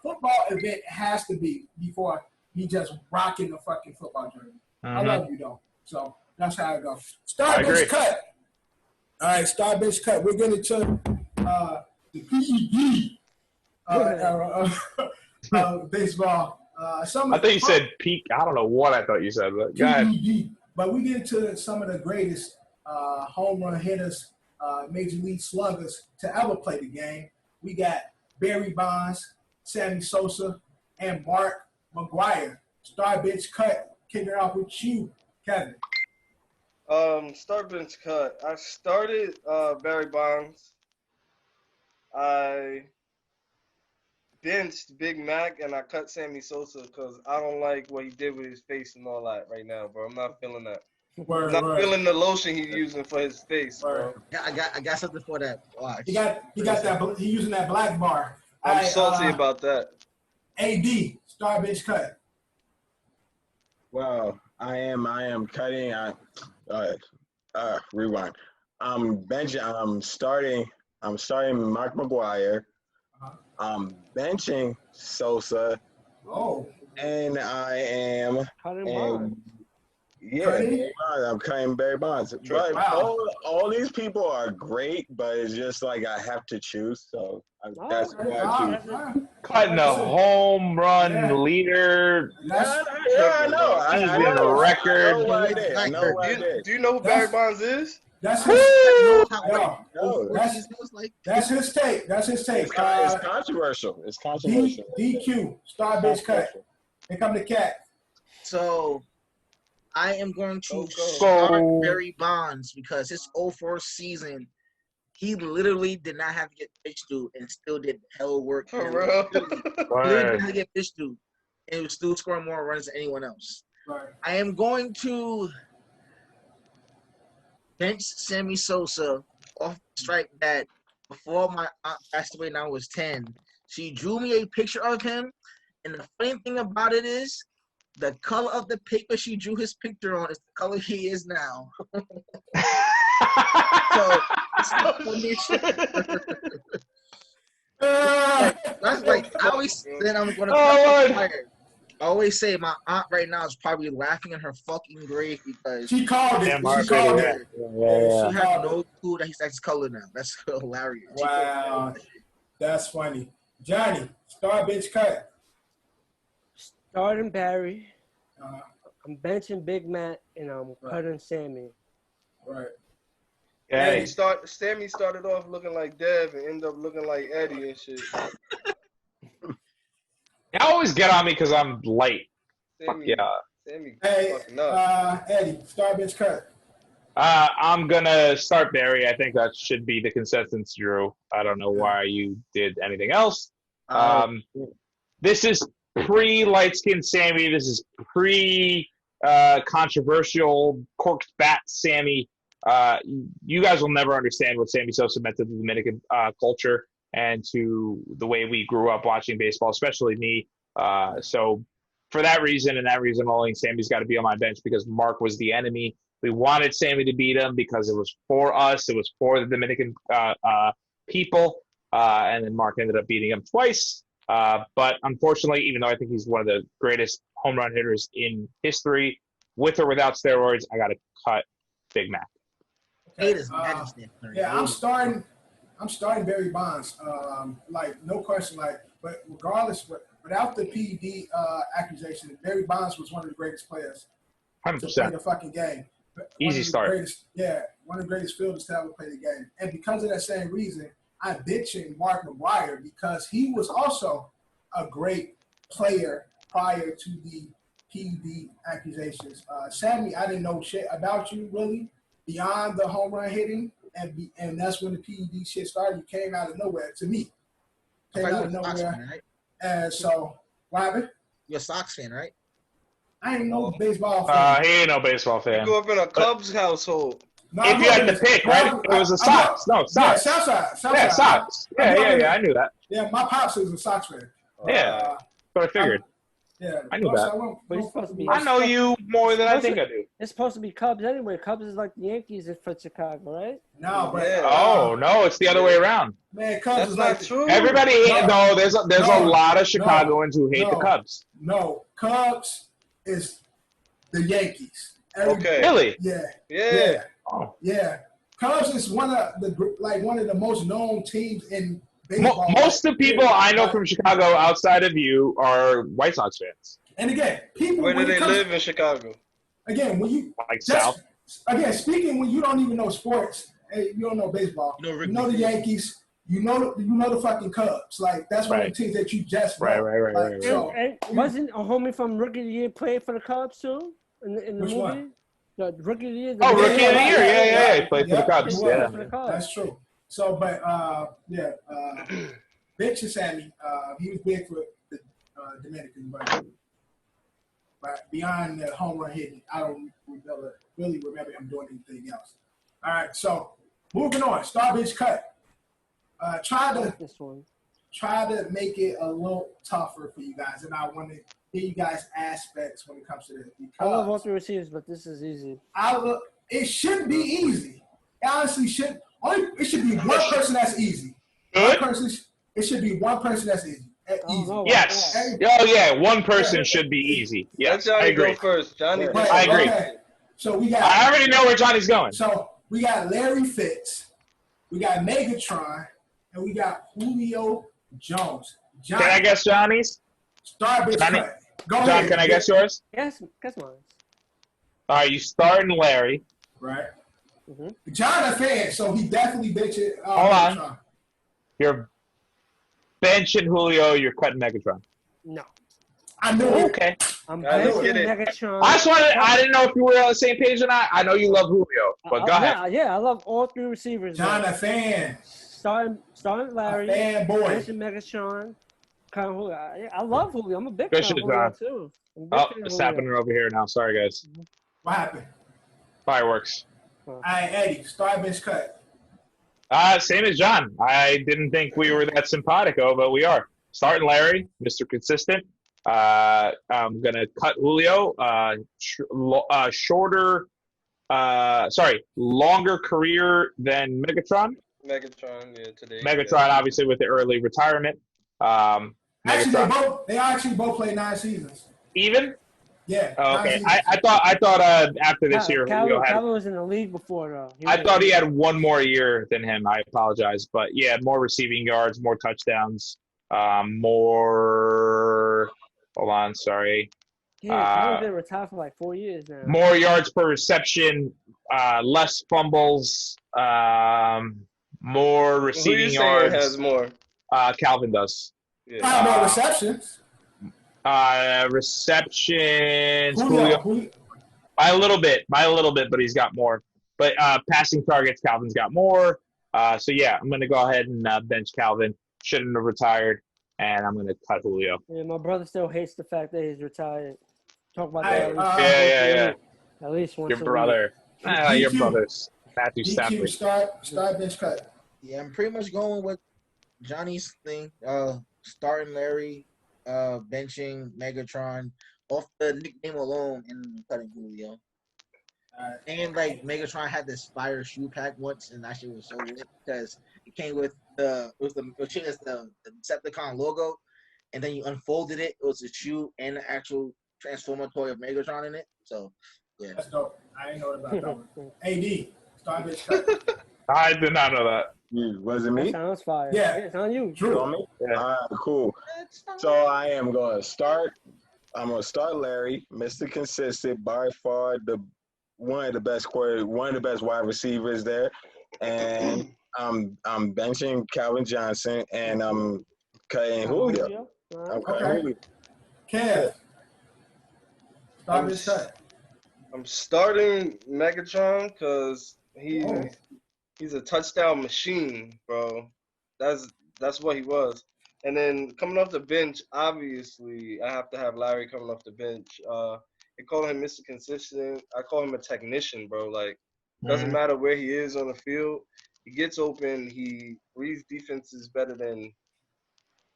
football event has to be before me just rocking the fucking football jersey. I love you though. So that's how I go. Star bench cut. All right, star bench cut. We're getting to the PED era of baseball.
I thought you said peak. I don't know what I thought you said, but go ahead.
But we get to some of the greatest home run hitters, major league sluggers to ever play the game. We got Barry Bonds, Sammy Sosa, and Mark McGwire. Star bench cut. Kicking it off with you, Kevin.
Start bench cut. I started Barry Bonds. I benched Big Mac and I cut Sammy Sosa because I don't like what he did with his face and all that right now, bro. I'm not feeling that. I'm not feeling the lotion he's using for his face, bro.
I got something for that. Watch.
He got that. He using that black bar.
I'm salty about that.
AD star bench cut.
Well, I am cutting. Rewind. I'm starting Mark McGwire. I'm benching Sosa.
Oh.
And I am. I'm cutting Barry Bonds. But all these people are great, but it's just like I have to choose. So that's what I choose.
Cutting a home run leader.
I know.
He's been a record.
Do you know who Barry Bonds is?
That's his take. That's his take.
It's controversial. It's controversial.
DQ. Star bench cut. Here come the cat.
So I am going to start Barry Bonds because his 04 season, he literally did not have to get pitched to and still did hell work.
For real?
He didn't have to get pitched to and was still scoring more runs than anyone else.
Right.
I am going to bench Sammy Sosa off the strike that before my aunt passed away, now I was 10. She drew me a picture of him, and the funny thing about it is, the color of the paper she drew his picture on is the color he is now. So it's the funniest shit. That's like I always. Then I'm gonna. I always say my aunt right now is probably laughing in her fucking grave because
she called it.
Damn,
She called it.
Yeah.
She has no clue that he's that's color now. That's hilarious.
Wow, that's funny. Jonny, star bench cut.
Starting Barry.
Uh,
I'm benching Big Matt, and I'm cutting Sammy.
right.
Hey,
Sammy started off looking like Dev and ended up looking like Eddie and shit.
you always get on me because I'm light.
Sammy,
Yeah.
Sammy
Hey,
fucking up.
Eddie, star bench cut.
I'm gonna start Barry. I think that should be the consensus, Drew. I don't know why you did anything else. This is pre-light skin Sammy. This is pre-controversial corked bat Sammy. You guys will never understand what Sammy Sosa meant to the Dominican culture and to the way we grew up watching baseball, especially me. So for that reason and that reason only, Sammy's got to be on my bench because Mark was the enemy. We wanted Sammy to beat him because it was for us. It was for the Dominican people. And then Mark ended up beating him twice. But unfortunately, even though I think he's one of the greatest home run hitters in history, with or without steroids, I got to cut Big Mac.
Yeah, I'm starting Barry Bonds. Like no question. But regardless, without the PED accusation, Barry Bonds was one of the greatest players
100%.
to play the fucking game.
Easy start.
One of the greatest fielders to ever play the game. And because of that same reason, I'm bitching Mark McGwire because he was also a great player prior to the PED accusations. Sammy, I didn't know shit about you really beyond the home run hitting, and that's when the PED shit started. You came out of nowhere to me. Came out of nowhere.
Fan, right?
And so, what happened?
You're a Sox fan, right?
I ain't no baseball fan.
He ain't no baseball fan.
You grew up in a Cubs household.
No,
If you had to pick, right? It was a Sox. No, Sox.
Yeah, Southside.
Yeah, Sox. Yeah, I knew that.
Yeah, my pops is a Sox fan.
Yeah, but I figured.
Yeah,
I knew that.
But it's supposed to be.
I know you more than I think I do.
It's supposed to be Cubs anyway. Cubs is like the Yankees for Chicago, right?
No, but
Oh no, it's the other way around.
man, Cubs
That's
is
not
like
true.
Everybody, there's a lot of Chicagoans who hate the Cubs.
No, Cubs is the Yankees.
Okay.
Really?
Yeah.
Oh.
Yeah. Cubs is one of the most known teams in baseball.
Most of the people I know from Chicago outside of you are White Sox fans.
And again, people.
Where do they live in Chicago?
Again, when you
Like South.
Again, speaking when you don't even know sports, hey, you don't know baseball. You know the Yankees. You know the fucking Cubs. Like that's one of the teams that you just know.
Right.
So,
And wasn't a homie from Rookie of the Year played for the Cubs too in the
Which
movie?
one?
The Rookie of the Year.
Oh, Rookie of the Year. Yeah. He played for the Cubs.
He was.
Yeah.
For the Cubs.
That's true. So, but Big Sammy, he was big for the Dominican, but beyond the home run hitting, I don't really remember him doing anything else. All right, so moving on, star bench cut. Try to make it a little tougher for you guys, and I want to hear you guys' aspects when it comes to this.
I love all three receivers, but this is easy.
It should be easy. It honestly should. It should be one person that's easy.
Good.
It should be one person that's easy.
Yes. Oh yeah, one person should be easy. Yes,
Let
I
Johnny
agree.
go first. Johnny.
I agree.
Okay. So we got.
I already know where Johnny's going.
So we got Larry Fitz, we got Megatron, and we got Julio Jones.
Can I guess Johnny's?
Star bench
Johnny,
cut. Go
John,
ahead.
can I guess yours?
Guess mine.
All right, you starting Larry.
Right.
Mm-hmm.
John a fan, so he definitely benching.
Hold on.
Megatron.
You're benching Julio. You're cutting Megatron.
No.
I knew it.
Okay.
I'm
let's
benching
get it.
Megatron.
I didn't know if you were on the same page or not. I know you love Julio, but go ahead.
Yeah, I love all three receivers.
John a fan.
Starting Larry.
A fanboy.
Benching Megatron. Cutting Julio. I love Julio. I'm a big
Good
fan of
shit,
Julio
John.
too.
Oh, it's happening over here now. Sorry, guys.
What happened?
Fireworks.
All right, Eddie. Star bench cut.
Same as John. I didn't think we were that simpatico, but we are. Starting Larry, Mr. Consistent. I'm gonna cut Julio. Longer career than Megatron.
Megatron, yeah, today.
Megatron, obviously, with the early retirement.
Actually, they actually both played 9 seasons.
Even?
Yeah.
Oh, okay. I thought after this year, Julio had.
Calvin was in the league before, though.
I thought he had one more year than him. I apologize, but yeah, more receiving yards, more touchdowns, more. Hold on, sorry.
Yeah, Calvin's been retired for like 4 years now.
More yards per reception, less fumbles, more receiving yards.
Who has more?
Calvin does.
Yeah. More receptions.
Receptions. Julio. By a little bit, but he's got more. But passing targets, Calvin's got more. So yeah, I'm gonna go ahead and bench Calvin. Shouldn't have retired, and I'm gonna cut Julio.
Yeah, my brother still hates the fact that he's retired. Talk about that.
Yeah.
At least once.
Your brother. Your brothers. Matthew
DQ,
Stafford.
start bench cut.
Yeah, I'm pretty much going with Johnny's thing. Starting Larry, benching Megatron off the nickname alone, and cutting Julio. And like Megatron had this fire shoe pack once, and that shit was so lit because it came with the Decepticon logo, and then you unfolded it. It was a shoe and the actual Transformer toy of Megatron in it. So yeah,
that's dope. I ain't know about that one. AD, start bench cut.
I did not know that.
Was it me?
That sounds fire.
Yeah,
it's on you.
True. On me? Yeah. All right, cool. So I am going to start. I'm going to start Larry, Mr. Consistent, by far one of the best wide receivers there, and I'm benching Calvin Johnson, and I'm cutting Julio. I'm cutting Julio.
Kev, start bench cut.
I'm starting Megatron because he's a touchdown machine, bro. That's what he was. And then coming off the bench, obviously, I have to have Larry coming off the bench. They call him Mr. Consistent. I call him a technician, bro. Like, doesn't matter where he is on the field. He gets open. He reads defenses better than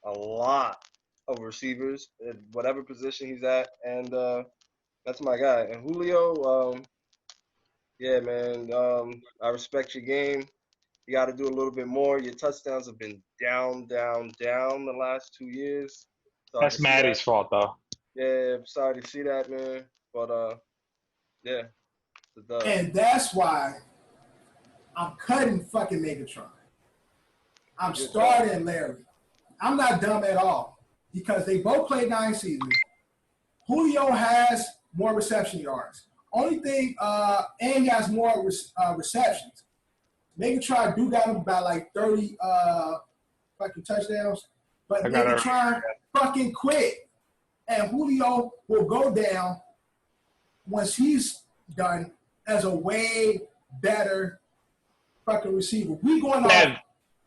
a lot of receivers at whatever position he's at. And that's my guy. And Julio, yeah, man, I respect your game. You got to do a little bit more. Your touchdowns have been down the last 2 years. So
that's Maddie's fault, though.
Yeah, I'm sorry to see that, man. But, yeah.
And that's why I'm cutting fucking Megatron. I'm starting Larry. I'm not dumb at all because they both played 9 seasons. Julio has more reception yards. Only thing, and he has more receptions. Megatron do got him about like 30 fucking touchdowns, but Megatron fucking quit. And Julio will go down once he's done as a way better fucking receiver. We going off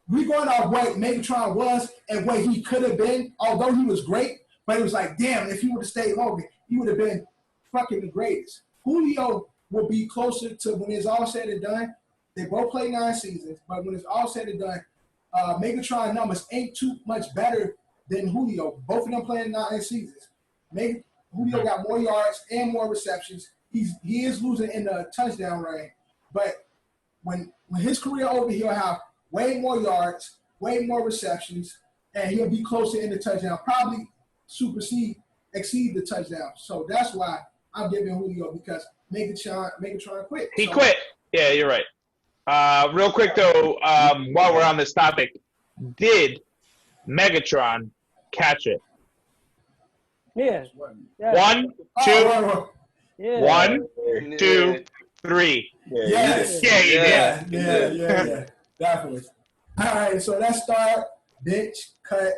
what Megatron was and what he could have been, although he was great, but it was like, damn, if he would have stayed longer, he would have been fucking the greatest. Julio will be closer to when it's all said and done. They both played 9 seasons, but when it's all said and done, Megatron numbers ain't too much better than Julio. Both of them playing 9 seasons. Julio got more yards and more receptions. He is losing in the touchdown range, but when his career over, he'll have way more yards, way more receptions, and he'll be closer in the touchdown. Probably exceed the touchdown. So that's why I'm giving Julio because Megatron quit.
He quit. Yeah, you're right. Real quick though, while we're on this topic, did Megatron catch it?
Yeah.
1, 2,
Yeah.
1, 2, 3.
Yes.
Yeah.
Yeah. Definitely. All right, so let's start bench cut.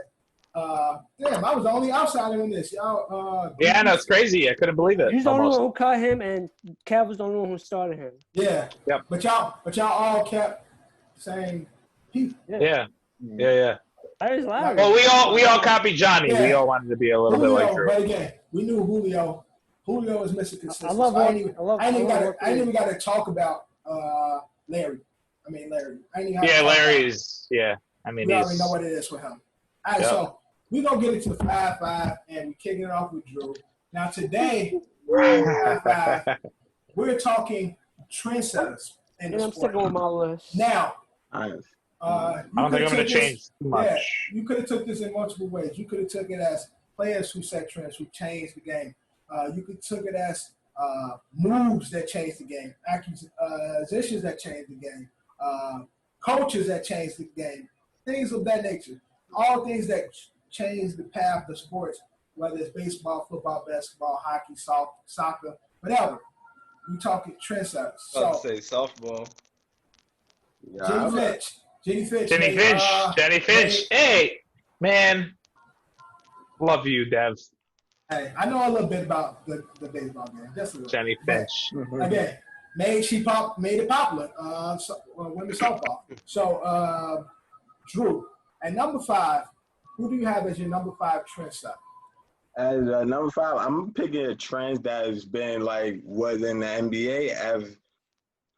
Damn, I was the only outsider in this. Y'all.
Yeah, no, it's crazy. I couldn't believe it.
He's the only one who cut him, and Kev was the only one who started him.
Yeah.
Yep.
But y'all all kept saying people.
Yeah.
Well,
we all copied Jonny.
Yeah.
We all wanted to be a little bit like Drew.
But again, we knew Julio. Julio is Mr. Consistent.
I ain't even got to talk about
Larry. I mean, Larry. I ain't even
Yeah,
have to talk about
Larry
it.
is. Yeah, I mean,
We
he's.
already know what it is for him. All right,
Yep.
so we're going to get into the 5-5, and we're kicking it off with Drew. Now, today, on 5-5, we're talking trendsetters in the
And I'm
sport.
sticking with my list.
Now,
I don't think I'm going to change too much.
Yeah, you could have took this in multiple ways. You could have took it as players who set trends, who changed the game. You could took it as moves that changed the game, acquisitions that changed the game, coaches that changed the game, things of that nature. All things that change the path of sports, whether it's baseball, football, basketball, hockey, soccer, whatever. We talking trendsetters.
I'd
So,
say softball.
Jenny Finch.
Jenny Finch. Hey, man. Love you, Dev.
Hey, I know a little bit about the baseball game. Just a little.
Jenny Finch.
But, again, made it popular. Women's softball. So, Drew, at number 5, who do you have as your number 5 trendsetter?
As number 5, I'm picking a trend that has been was in the NBA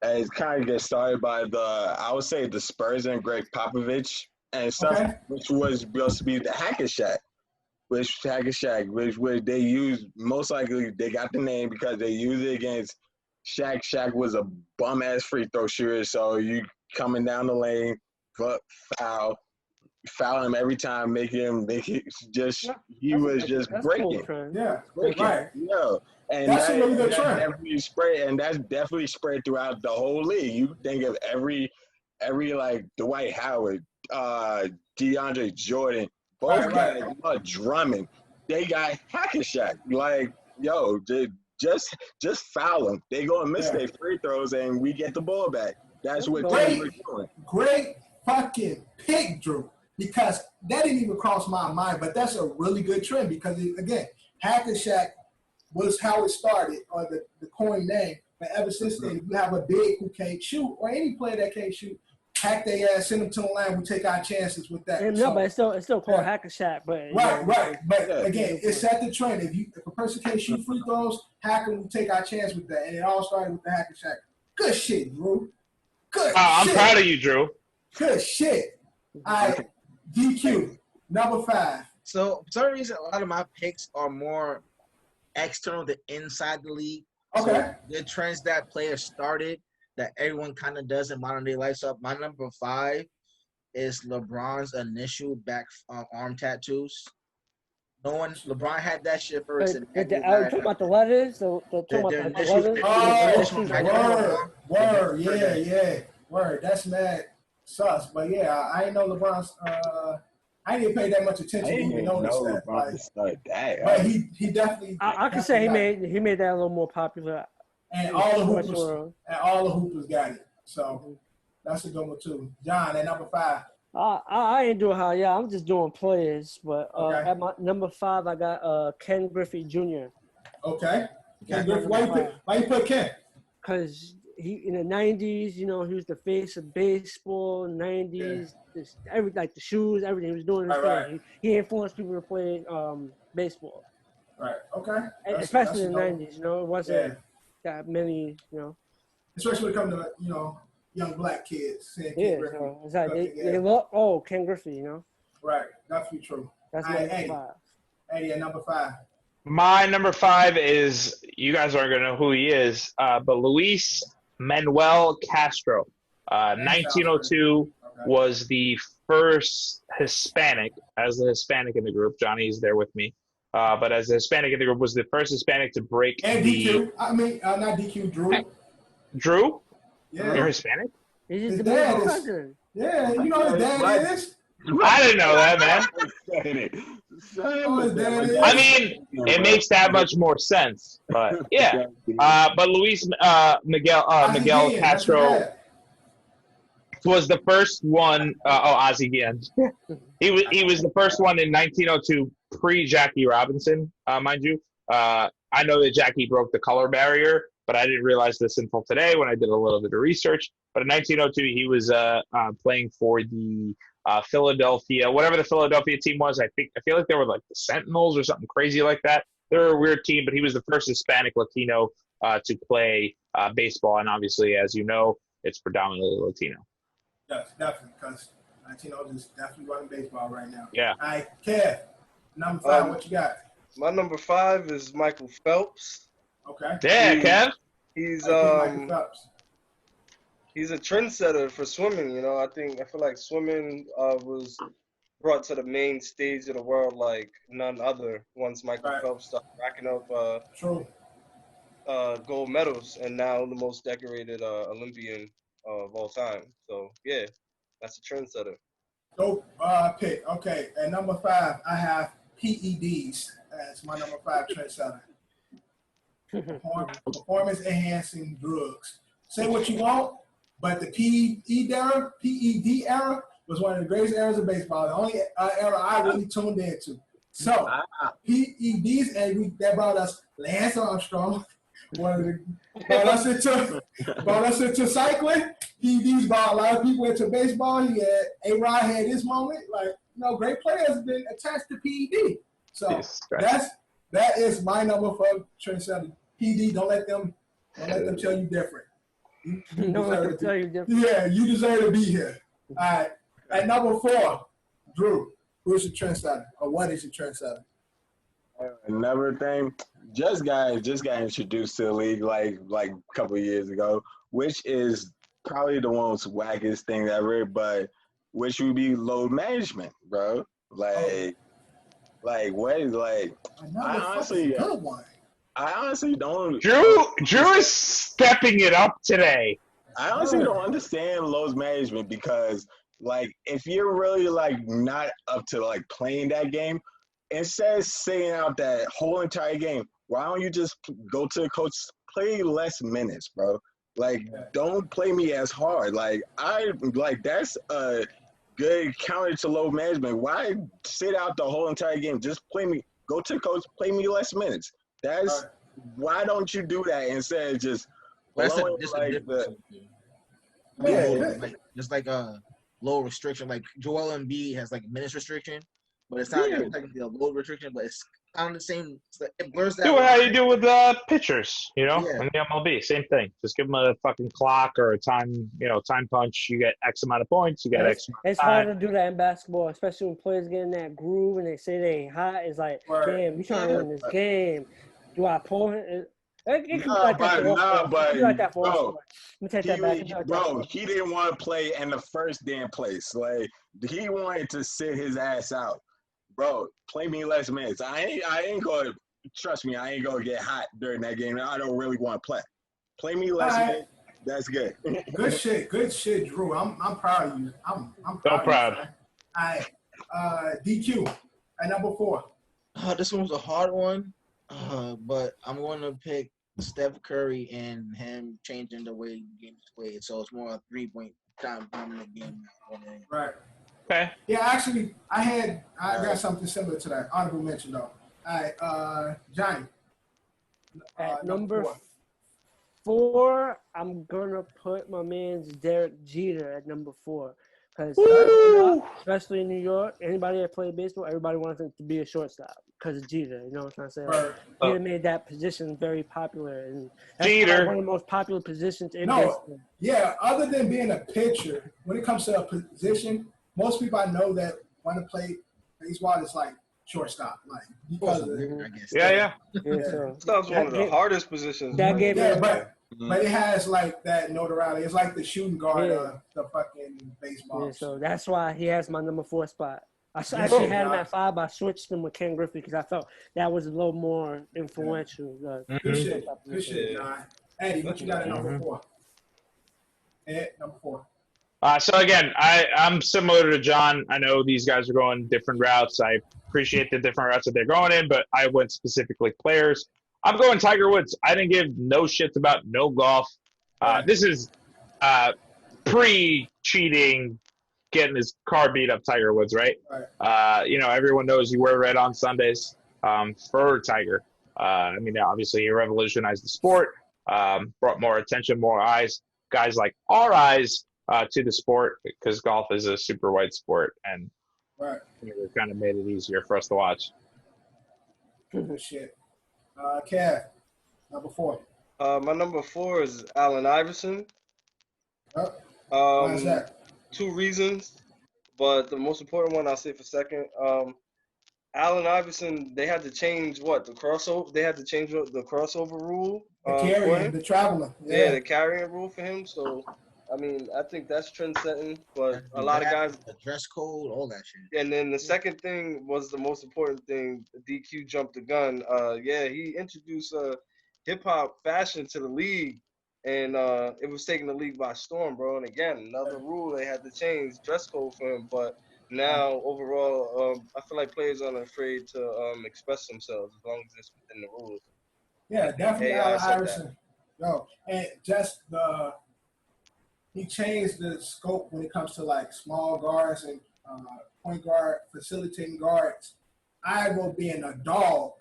as kind of get started by I would say the Spurs and Greg Popovich and stuff, which was supposed to be the Hacker Shack. Which they used, most likely they got the name because they used it against Shaq. Shaq was a bum ass free throw shooter, so you coming down the lane, foul him every time, he was just breaking.
Cool,
yeah,
breaking.
Right.
Yeah. And
that's a really good trend.
That's definitely spread throughout the whole league. You think of every Dwight Howard, DeAndre Jordan, both guys are drumming. They got Hacker Shack. Just foul them. They go and miss their free throws, and we get the ball back. That's what teams were doing.
Great fucking pick, Drew, because that didn't even cross my mind, but that's a really good trend because, again, Hacker Shack was how it started, or the coin name, but ever since then, you have a big who can't shoot, or any player that can't shoot, hack their ass, send them to the line, we take our chances with that.
No, but it's still called Hacker Shack. But
Right. But again, it's at the trend. If a person can't shoot free throws, hack them, we take our chance with that. And it all started with the Hacker Shack. Good shit, Drew. Good shit.
I'm proud of you, Drew.
Good shit. All right, DQ, number 5.
So for some reason, a lot of my picks are more external than inside the league.
Okay.
So the trends that players started that everyone kind of does in modern day life. So my number 5 is LeBron's initial back arm tattoos. LeBron had that shit first.
Talking about the letters?
Word. Yeah. Word. That's mad sus. But yeah, I didn't know LeBron's. I didn't pay that much attention to even notice that. But he definitely.
I can say he made that a little more popular.
And all the hoopers got it. So that's a good one too. John, at number 5.
I ain't doing how. Yeah, I'm just doing players. But at my number 5, I got Ken Griffey Jr.
Okay. Ken Griffey. Why you put Ken?
Because he in the 90s, he was the face of baseball. 90s, the shoes, everything. He was doing his thing. He influenced people to play baseball.
Right. Okay.
Especially in the 90s. It wasn't that many.
Especially when it comes to young black kids.
Ken Griffey. They look. Ken Griffey.
Right. Definitely true.
That's my number 5.
Eddie, at number 5.
My number 5 is, you guys aren't going to know who he is, but Luis Manuel Castro. 1902 was the first Hispanic, as the Hispanic in the group. Johnny's there with me. But as a Hispanic in the group, was the first Hispanic to break
and DQ. I mean, not DQ, Drew.
Drew?
Yeah.
You're Hispanic?
His dad is. Yeah, you know his dad is.
I didn't know that, man. I mean, it makes that much more sense. But yeah. But Luis Miguel Castro was the first one. Ozzie Guillen. He was the first one in 1902, pre-Jackie Robinson, mind you. I know that Jackie broke the color barrier, but I didn't realize this until today when I did a little bit of research. But in 1902, he was playing for the Philadelphia, whatever the Philadelphia team was. I feel like they were like the Sentinels or something crazy like that. They were a weird team, but he was the first Hispanic Latino to play baseball. And obviously, as you know, it's predominantly Latino.
Yes, definitely, because Latino is definitely running baseball right now.
Yeah.
All right, Kev, number 5, what you got?
My number 5 is Michael Phelps.
Okay.
Yeah, Kev.
He's
Michael Phelps.
He's a trendsetter for swimming. You know, I feel like swimming was brought to the main stage of the world like none other once Michael Phelps started racking up
True.
Gold medals, and now the most decorated Olympian of all time. So yeah, that's a trendsetter.
Dope pick. Okay, at number 5, I have PEDs as my number 5 trendsetter. Performance enhancing drugs. Say what you want, but the PED era was one of the greatest eras of baseball. The only era I really tuned into. So PEDs, and that brought us Lance Armstrong. Brought us into cycling. PEDs brought a lot of people into baseball. He had A-Rod had his moment. Like, great players have been attached to PED. So that is my number for trendsetter. PD, don't let them tell you different.
Don't let them tell you different.
Yeah, you deserve to be here. All right. At number 4, Drew, who's your trendsetter, or what is your trendsetter?
Another thing, just got introduced to the league like a couple of years ago, which is probably the most wackest thing ever, but which would be load management, bro. What is I honestly don't.
Drew is stepping it up today.
I honestly don't understand load management because, if you're really not up to playing that game, instead of sitting out that whole entire game, why don't you just go to the coach, play less minutes, bro? Don't play me as hard. That's a good counter to load management. Why sit out the whole entire game? Just play me. Go to the coach, play me less minutes. Why don't you do that instead of just blowing
just like a low restriction. Like Joel Embiid has minutes restriction, but it's not technically a load restriction, but it's kind of the same. It blurs that.
Do how you do with pitchers, in the MLB. Same thing. Just give them a fucking clock or a time punch. You get X amount of points. You get X amount of time.
It's hard to do that in basketball, especially when players get in that groove and they say they ain't hot. It's like, damn, we trying to win this game. Do I pull it? It can be like that for all sports. Let me take that back.
Bro, he didn't want to play in the first damn place. He wanted to sit his ass out. Bro, play me less minutes. I ain't going to, trust me, I ain't going to get hot during that game. I don't really want to play. Play me less minutes. That's good.
Good shit, Drew. I'm proud of you. I'm
proud.
All right. DQ at number 4.
This one was a hard one, but I'm going to pick Steph Curry and him changing the way games played. So it's more a 3-point time dominant game now.
Right.
Okay.
Yeah, actually, I got something similar to that. Honorable mention, though. All right, Jonny.
At number 4, I'm going to put my man's Derek Jeter at number 4. Because especially in New York, anybody that played baseball, everybody wants him to be a shortstop because of Jeter. You know what I'm saying?
Right.
Jeter made that position very popular. And that's
Jeter.
one of the most popular positions in baseball.
Yeah, other than being a pitcher, when it comes to a position, most people I know that want to play baseball is shortstop. Because of it.
I guess.
Yeah.
Shortstop's one of the hardest positions.
That gave
but it has that notoriety. It's like the shooting guard of the fucking baseball.
Yeah, so that's why he has my number 4 spot. I actually had him at 5, but I switched him with Ken Griffey because I felt that was a little more influential.
Good shit, John. Eddie, what you got at number 4? Ed, number 4.
So again, I'm similar to John. I know these guys are going different routes. I appreciate the different routes that they're going in, but I went specifically players. I'm going Tiger Woods. I didn't give no shits about no golf. This is pre-cheating, getting his car beat up Tiger Woods, right? Everyone knows you wear red on Sundays for Tiger. Obviously he revolutionized the sport, brought more attention, more eyes, guys like our eyes to the sport because golf is a super white sport, and it kind of made it easier for us to watch.
Good shit. Kev, number 4.
My number 4 is Allen Iverson.
Why is that?
two reasons, but the most important one I'll say for second. Allen Iverson, they had to change the crossover. They had to change the crossover rule.
The
For
carrying,
him.
the traveling.
Yeah, the carrying rule for him. So, I mean, I think that's trend setting. But a lot of guys,
the dress code, all that shit.
And then the second thing was the most important thing. DQ jumped the gun. He introduced hip hop fashion to the league, and it was taking the league by storm, bro. And again, another rule they had to change dress code for him. But now overall, I feel like players aren't afraid to express themselves as long as it's within the rules.
Yeah, definitely Allen Iverson. Yo, and just he changed the scope when it comes to like small guards and point guard, facilitating guards. Ivo being a dog,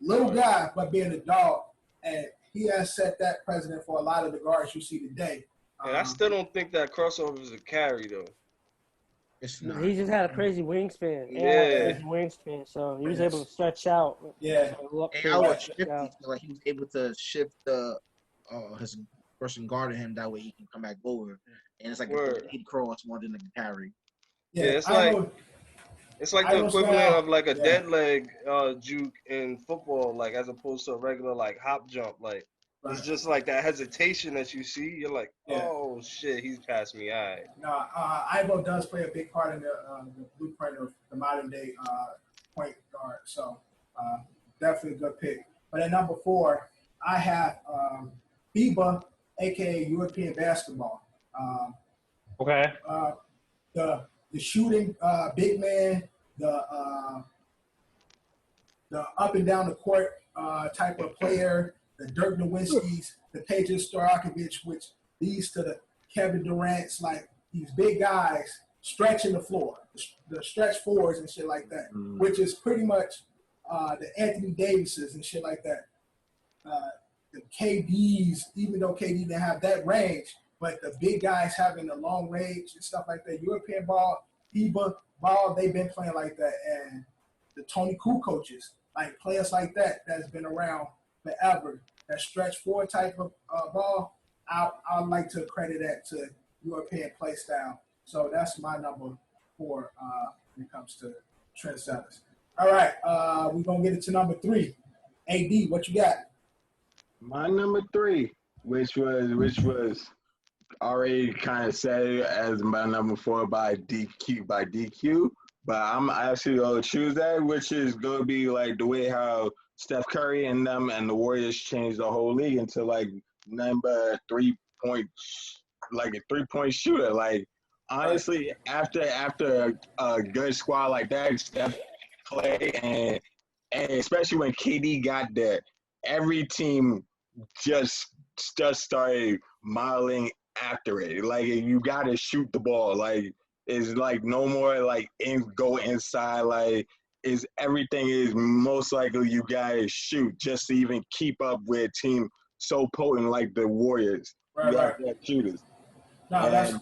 little guy, but being a dog, and he has set that precedent for a lot of the guards you see today.
And I still don't think that crossover is a carry though.
It's not.
He just had a crazy wingspan.
Yeah,
wingspan. So he was able to stretch out.
Yeah,
like he was able to shift his person guarding him. That way he can come back over, and it's like a lead cross more than a carry.
Yeah, it's like the equivalent of like a dead leg juke in football, like as opposed to a regular like hop jump. Like it's just like that hesitation that you see. You're like, oh shit, he's past me. All right.
No, Ivo does play a big part in the blueprint of the modern day point guard. So definitely a good pick. But at number 4, I have FIBA, aka European basketball.
Okay.
The shooting big man, the up and down the court type of player, the Dirk Nowitzki's, the Peja Stojakovic, which leads to the Kevin Durant's, like these big guys stretching the floor, the stretch fours and shit like that, which is pretty much the Anthony Davises and shit like that. The KDs, even though KD didn't have that range, but the big guys having the long range and stuff like that. European ball, FIBA ball, they've been playing like that. And the Tony Koo coaches, like players like that's been around forever, that stretch four type of ball, I'd like to credit that to European play style. So that's my number 4 when it comes to trendsetters. All right, we're going to get it to number 3. AD, what you got?
My number 3, which was already kind of said as my number 4 by DQ, but I'm actually going to choose that, which is going to be like the way how Steph Curry and them and the Warriors changed the whole league into like number 3-point, like a 3-point shooter. Like honestly, after a good squad like that, Steph play and especially when KD got there, every team just started modeling after it. Like you got to shoot the ball. Like it's like no more like go inside. Like is everything is most likely you guys shoot just to even keep up with a team so potent like the Warriors.
Right.
Shooters.
No, that's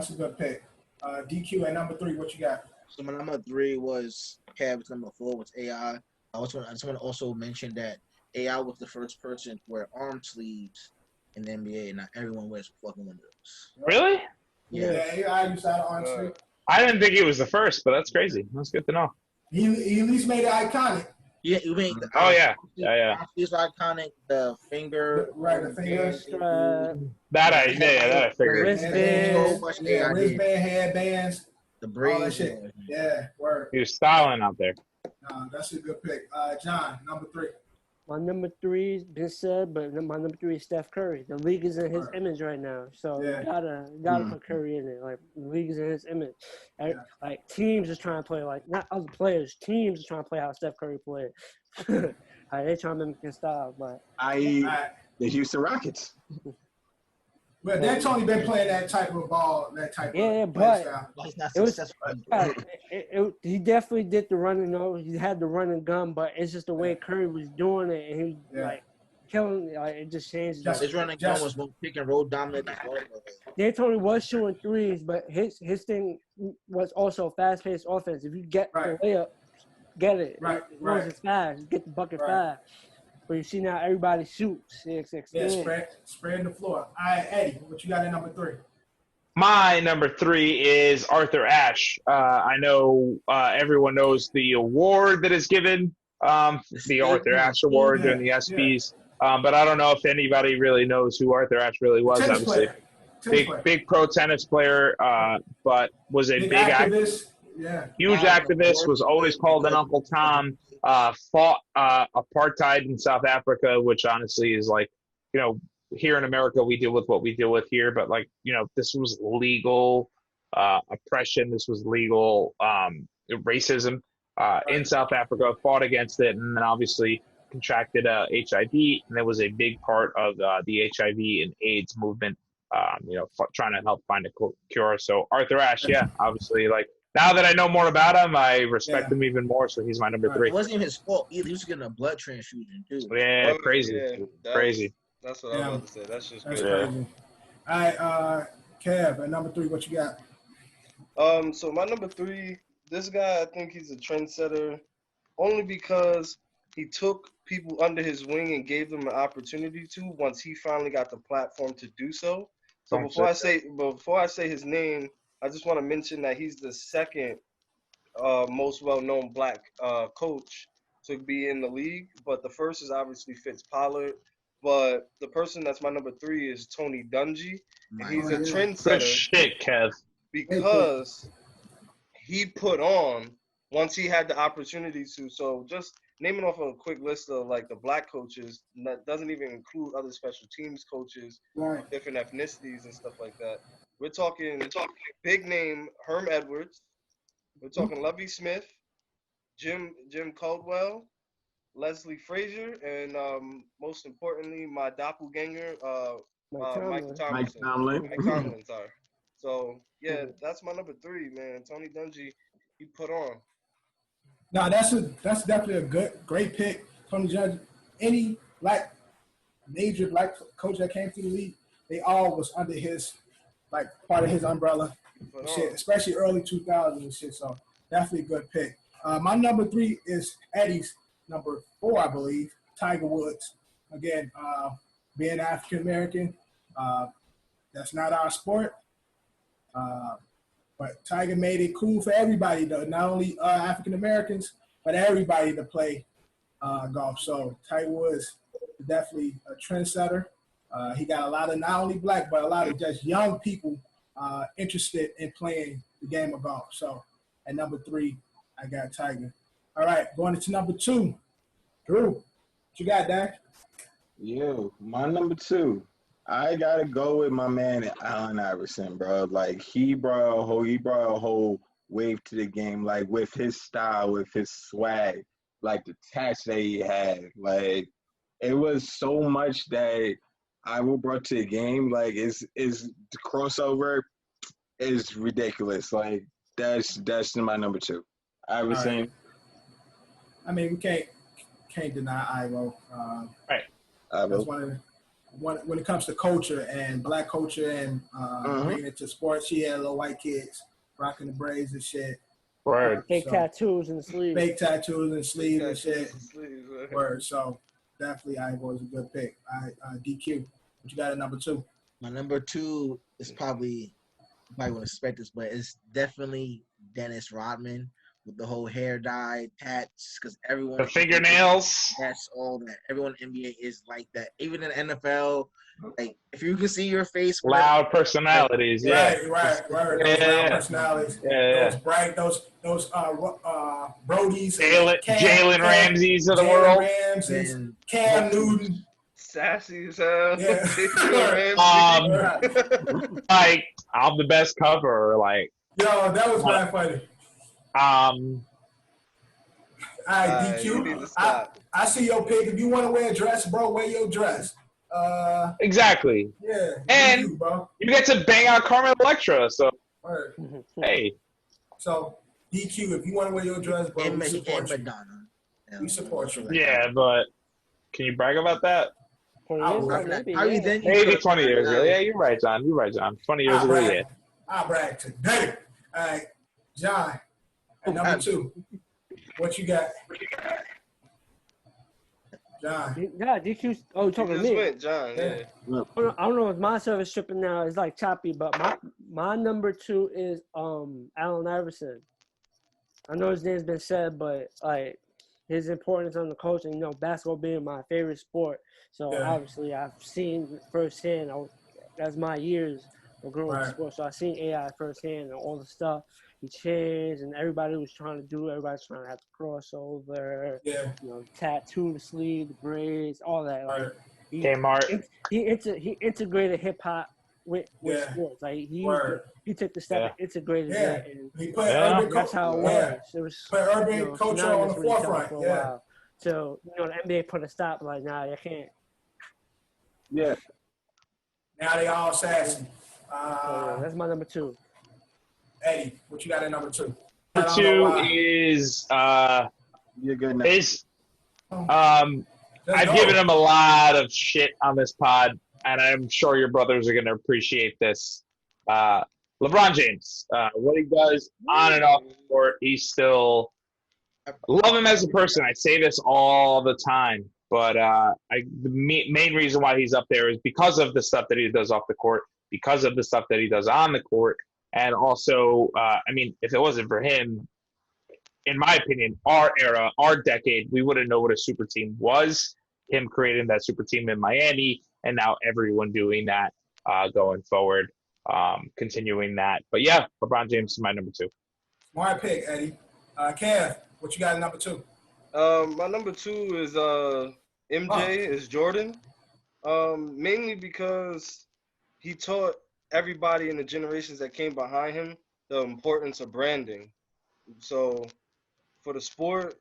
a good pick. DQ at number 3, what you got?
So my number 3 was Cavs. Number 4 was AI. I just want to also mention that AI was the first person to wear arm sleeves in the NBA. Not everyone wears fucking one of those.
Really?
Yeah, AI used to have arm sleeve.
I didn't think he was the first, but that's crazy. That's good to know.
He at least made it iconic.
Yeah, you mean
yeah.
It's iconic. The finger,
the fingers.
That I figured.
Wristband, headbands,
the braids,
all that shit. Yeah, word.
He was styling out there.
That's a good pick. John, number 3.
My number 3 has been said, but my number 3 is Steph Curry. The league is in his image right now, so you gotta put Curry in it. Like the league is in his image. Like teams is trying to play like not other players. Teams is trying to play how Steph Curry played. Like, they trying to mimic his style, but
the Houston Rockets.
But D'Antoni been playing that type of ball, that type of
but
style.
It was
he definitely did the running. He had the running gun, but it's just the way Curry was doing it, and he like killing. Like it just changed.
His running gun was more pick and roll dominant.
D'Antoni was shooting threes, but his thing was also fast paced offense. If you get the layup, get it.
Right.
It's fast. Get the bucket fast. But you see now everybody shoots.
Spreading the floor. All right, Eddie, what you got at number 3?
My number 3 is Arthur Ashe. I know everyone knows the award that is given, the Arthur Ashe Award during the ESPYs. But I don't know if anybody really knows who Arthur Ashe really was.
Tennis
Obviously,
player.
big pro tennis player, but was a big
activist. Yeah,
huge activist. Was always called an Uncle Tom. Fought apartheid in South Africa, which honestly is like, here in America we deal with what we deal with here, but like, this was legal oppression. This was legal racism in South Africa. Fought against it, and then obviously contracted HIV, and that was a big part of the HIV and AIDS movement. Trying to help find a cure. So Arthur Ashe, obviously, like, now that I know more about him, I respect him even more. So he's my number 3.
It wasn't even his fault either. He was getting a blood transfusion too.
Yeah, crazy, crazy.
That's what I was about to say. That's just crazy.
Crazy. All right, Kev, at number 3, what you got?
So my number 3, this guy, I think he's a trendsetter, only because he took people under his wing and gave them an opportunity to once he finally got the platform to do so. So before I say his name, I just want to mention that he's the second most well-known black coach to be in the league, but the first is obviously Fitz Pollard. But the person that's my number 3 is Tony Dungy, and he's a trendsetter.
Good shit, Kev.
Because he put on once he had the opportunity to. So just naming off a quick list of like the black coaches that doesn't even include other special teams coaches, different ethnicities and stuff like that. We're talking big name Herm Edwards. We're talking Lovie Smith, Jim Caldwell, Leslie Frazier, and most importantly, my doppelganger, Mike Tomlin. Sorry. So yeah, that's my number 3, man. Tony Dungy, he put on.
No, that's definitely a great pick. Tony Dungy. Any major black coach that came through the league, they all was under his part of his umbrella, shit, especially early 2000s and shit. So definitely a good pick. My number 3 is Eddie's number 4, I believe, Tiger Woods. Again, being African American, that's not our sport. But Tiger made it cool for everybody, though, not only African Americans, but everybody to play golf. So Tiger Woods is definitely a trendsetter. He got a lot of not only black, but a lot of just young people interested in playing the game of golf. So at number 3, I got Tiger. All right, going into number 2. Drew, what you got, Dak?
Yo, my number 2. I gotta go with my man Allen Iverson, bro. Like he brought a whole wave to the game, like with his style, with his swag, like the tats that he had. Like it was so much that Iowa brought to the game. Like is the crossover is ridiculous. Like that's my number 2. Iverson.
Right. I mean, we can't deny Iowa.
Right.
That's when it comes to culture and black culture and bringing it to sports. She had little white kids rocking the braids and shit.
Word.
Fake tattoos and sleeves.
Fake tattoos and sleeves and shit. Word. So definitely Iowa is a good pick. DQ. What you got at number 2?
My number 2 is probably wouldn't expect this, but it's definitely Dennis Rodman with the whole hair dye, tats, because everyone.
The fingernails.
That's all that. Everyone in NBA is like that. Even in the NFL, like if you can see your face.
Loud personalities.
Right. Those loud personalities.
Yeah.
Those bright, those Brodies.
Jalen Ramseys of the world.
Ramses, Cam Newton.
Sassy as hell.
Yeah.
Like I'm the best cover. Like
yo, that was not funny. DQ. I see your pick. If you want to wear a dress, bro, wear your dress.
Exactly.
Yeah.
And you get to bang out Carmen Electra. So hey.
So DQ, if you want to wear your dress, bro, we support you.
Madonna.
We support you.
Yeah, but can you brag about that?
Maybe
20 years ago. Yeah, you're right, John. 20 years ago, yeah.
I'll brag today. All right, John. At number 2, what you got? John.
Yeah, DQ. Oh, you
You
talking to
just
me?
went, John. Yeah.
I don't know if my service tripping now. It's like choppy, but my number 2 is Allen Iverson. I know his name's been said, but like his importance on the coach and basketball being my favorite sport. So obviously I've seen firsthand. That's my years of growing up sports. So I've seen AI firsthand and all the stuff he changed and everybody was trying to do. Everybody's trying to have the crossover.
Yeah.
Tattoo the sleeve, the braids, all that. Like
Kmart.
he integrated hip hop with sports. Like he took the step and integrated it, and
he put urban
that's how it was. It was
put urban culture on the forefront.
For a while. So the NBA put a stop. Like, nah, you can't.
Yeah.
Now they all sassy.
That's my number 2.
Eddie, what you got at number 2?
Number 2 is
you're good now.
I've given him a lot of shit on this pod, and I'm sure your brothers are going to appreciate this. LeBron James, what he does on and off the court, he's still love him as a person. I say this all the time, but the main reason why he's up there is because of the stuff that he does off the court, because of the stuff that he does on the court, and also, if it wasn't for him, in my opinion, our era, our decade, we wouldn't know what a super team was. Him creating that super team in Miami, and now everyone doing that going forward, continuing that. But yeah, LeBron James is my number 2.
Smart pick, Eddie. Kev, what you got at number 2?
My number 2 is MJ, is Jordan. Mainly because he taught everybody in the generations that came behind him the importance of branding. So for the sport,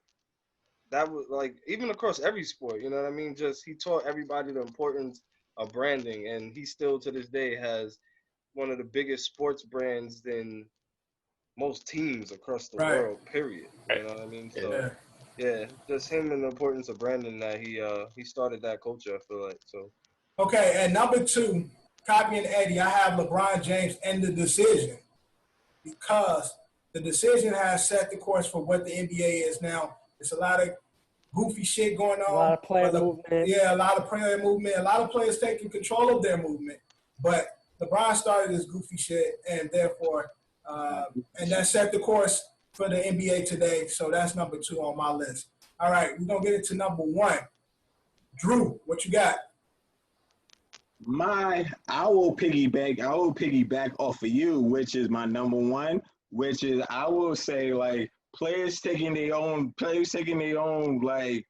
that was like even across every sport, you know what I mean? Just he taught everybody the importance of branding, and he still to this day has one of the biggest sports brands than most teams across the world, period. You know what I mean? So yeah, just him and the importance of branding that he started that culture, I feel like. So
okay, and number 2, copying Eddie, I have LeBron James and the decision, because the decision has set the course for what the NBA is now. It's a lot of goofy shit going on.
A lot of player movement.
Yeah, a lot of player movement. A lot of players taking control of their movement. But LeBron started this goofy shit, and therefore, and that set the course for the NBA today. So that's number 2 on my list. All right, we're going to get into number 1. Drew, what you got?
I will piggyback off of you, which is my number 1, which is, I will say, like, players taking their own like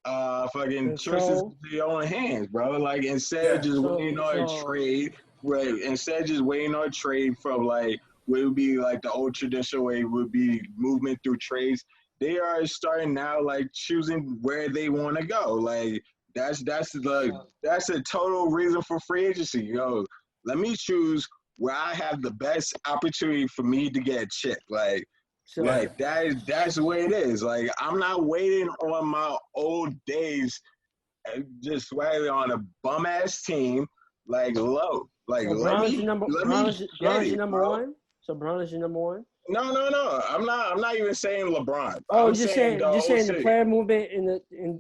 fucking choices in their own hands, bro. Like, instead of just waiting on a trade, instead of just waiting on a trade from like what would be like the old traditional way would be movement through trades, they are starting now like choosing where they want to go. Like that's a total reason for free agency. Yo, let me choose where I have the best opportunity for me to get a check. Like that's the way it is. Like, I'm not waiting on my old days, just waiting on a bum ass team. Like, low. Like,
so
Brown is your number 1. So
Brown is your number 1.
No. I'm not even saying LeBron.
Oh, you're saying the player movement